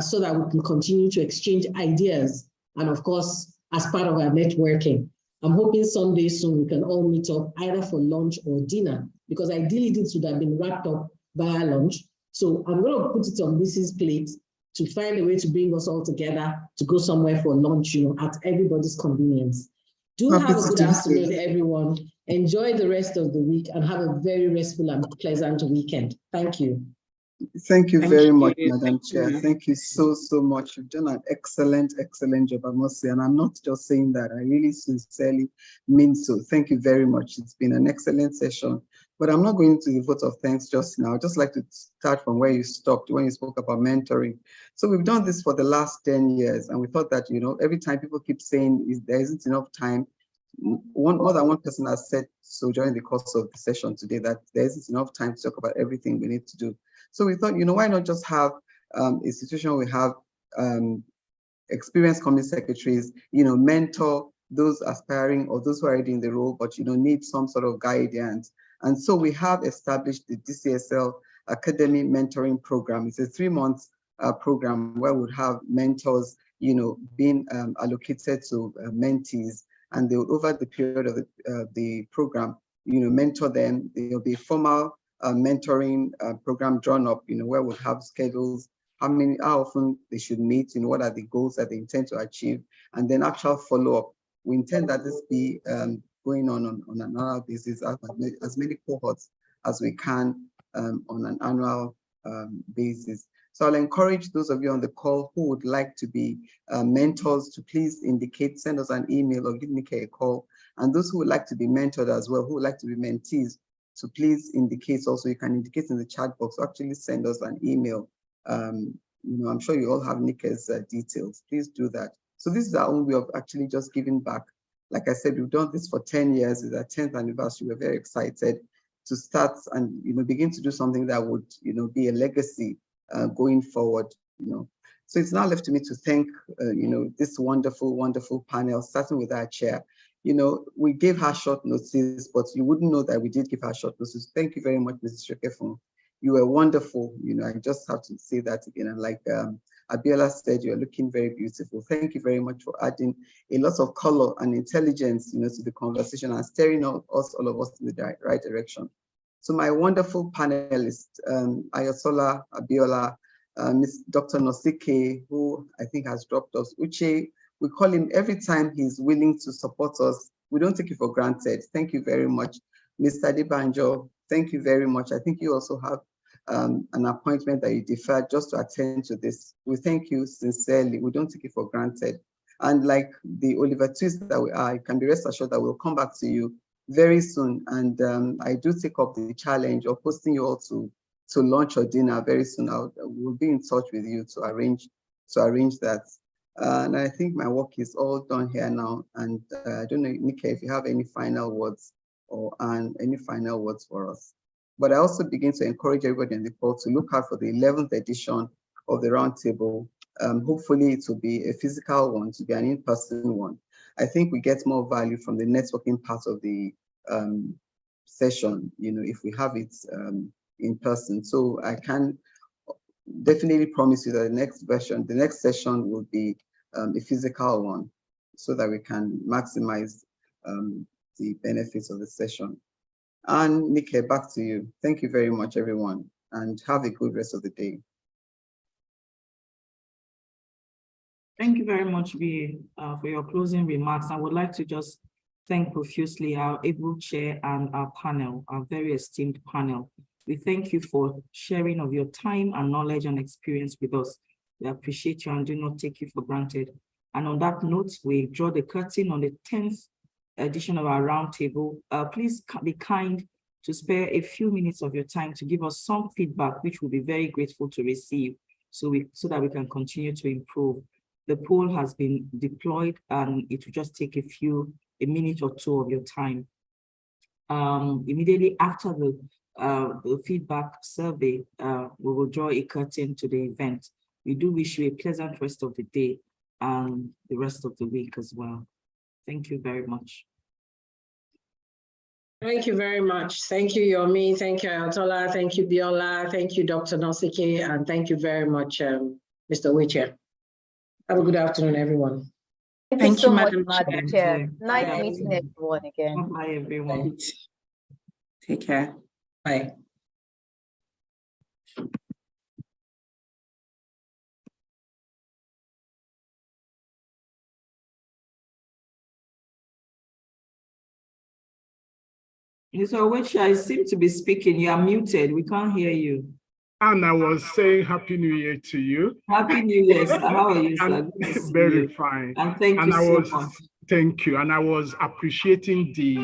so that we can continue to exchange ideas and of course, as part of our networking. I'm hoping someday soon we can all meet up either for lunch or dinner, because ideally this would have been wrapped up via lunch. So I'm going to put it on Mrs. plate to find a way to bring us all together to go somewhere for lunch, at everybody's convenience. Do have a good afternoon, everyone. Enjoy the rest of the week and have a very restful and pleasant weekend. Thank you. Thank you very much, Madam Chair. Thank you so much. You've done an excellent job, I must say. And I'm not just saying that, I really sincerely mean so. Thank you very much. It's been an excellent session. But I'm not going to the vote of thanks just now. I'd just like to start from where you stopped when you spoke about mentoring. So we've done this for the last 10 years, and we thought that, every time people keep saying there isn't enough time, more than one person has said so during the course of the session today that there isn't enough time to talk about everything we need to do. So we thought, why not just have a situation where we have experienced company secretaries, mentor those aspiring or those who are already in the role, but need some sort of guidance. And so we have established the DCSL Academy Mentoring Program. It's a 3-month program where we'll have mentors, being allocated to mentees, and they will, over the period of the program, mentor them. There'll be a formal mentoring program drawn up, where we'll have schedules, how often they should meet, what are the goals that they intend to achieve, and then actual follow-up, we intend that this be going on an annual basis, as many cohorts as we can on an annual basis. So I'll encourage those of you on the call who would like to be mentors to please indicate, send us an email or give Nika a call. And those who would like to be mentored as well, who would like to be mentees, so please indicate also, you can indicate in the chat box, actually send us an email. I'm sure you all have Nika's details. Please do that. So this is our own way of actually just giving back. Like I said, we've done this for 10 years. It's our 10th anniversary. We're very excited to start and begin to do something that would be a legacy going forward. So it's now left to me to thank this wonderful panel, starting with our chair. We gave her short notice, but you wouldn't know that we did give her short notice. Thank you very much, Mrs. Shekefun. You were wonderful. I just have to say that again. And like Abiola said, you're looking very beautiful. Thank you very much for adding a lot of color and intelligence, to the conversation and steering all of us in the right direction. So my wonderful panelists, Ayotola, Abiola, Ms. Dr. Nosike, who I think has dropped us, Uche, we call him every time he's willing to support us. We don't take it for granted. Thank you very much. Mr. Debanjo, thank you very much. I think you also have an appointment that you deferred just to attend to this. We thank you sincerely. We don't take it for granted. And like the Oliver Twist that we are, you can be rest assured that we'll come back to you very soon. And I do take up the challenge of hosting you all to lunch or dinner very soon. We'll be in touch with you to arrange that. And I think my work is all done here now. And I don't know, Nika, if you have any final words any final words for us. But I also begin to encourage everybody in the call to look out for the 11th edition of the Roundtable. Hopefully it will be a physical one, to be an in-person one. I think we get more value from the networking part of the session, if we have it in person. So I can definitely promise you that the next session will be a physical one, so that we can maximize the benefits of the session. And Nika, back to you. Thank you very much, everyone, and have a good rest of the day. Thank you very much, Vi, for your closing remarks. I would like to just thank profusely our able chair and our panel, our very esteemed panel. We thank you for sharing of your time and knowledge and experience with us. We appreciate you and do not take you for granted. And on that note, we draw the curtain on the 10th edition of our Roundtable. Please be kind to spare a few minutes of your time to give us some feedback, which we'll be very grateful to receive, so that we can continue to improve. The poll has been deployed and it will just take a minute or two of your time. Immediately after the feedback survey, we will draw a curtain to the event. We do wish you a pleasant rest of the day and the rest of the week as well. Thank you very much. Thank you very much. Thank you, Yomi. Thank you, Ayatola. Thank you, Biola. Thank you, Dr. Nosike. And thank you very much, Mr. Wichair. Have a good afternoon, everyone. Thank you so much, Madam Chair. Nice meeting everyone again. Bye, everyone. Take care. Bye. So which I seem to be speaking, you are muted, we can't hear you. And I was saying Happy New Year to you. Happy New Year, sir. How are you, sir? Very fine. And thank you so much. Thank you. And I was appreciating the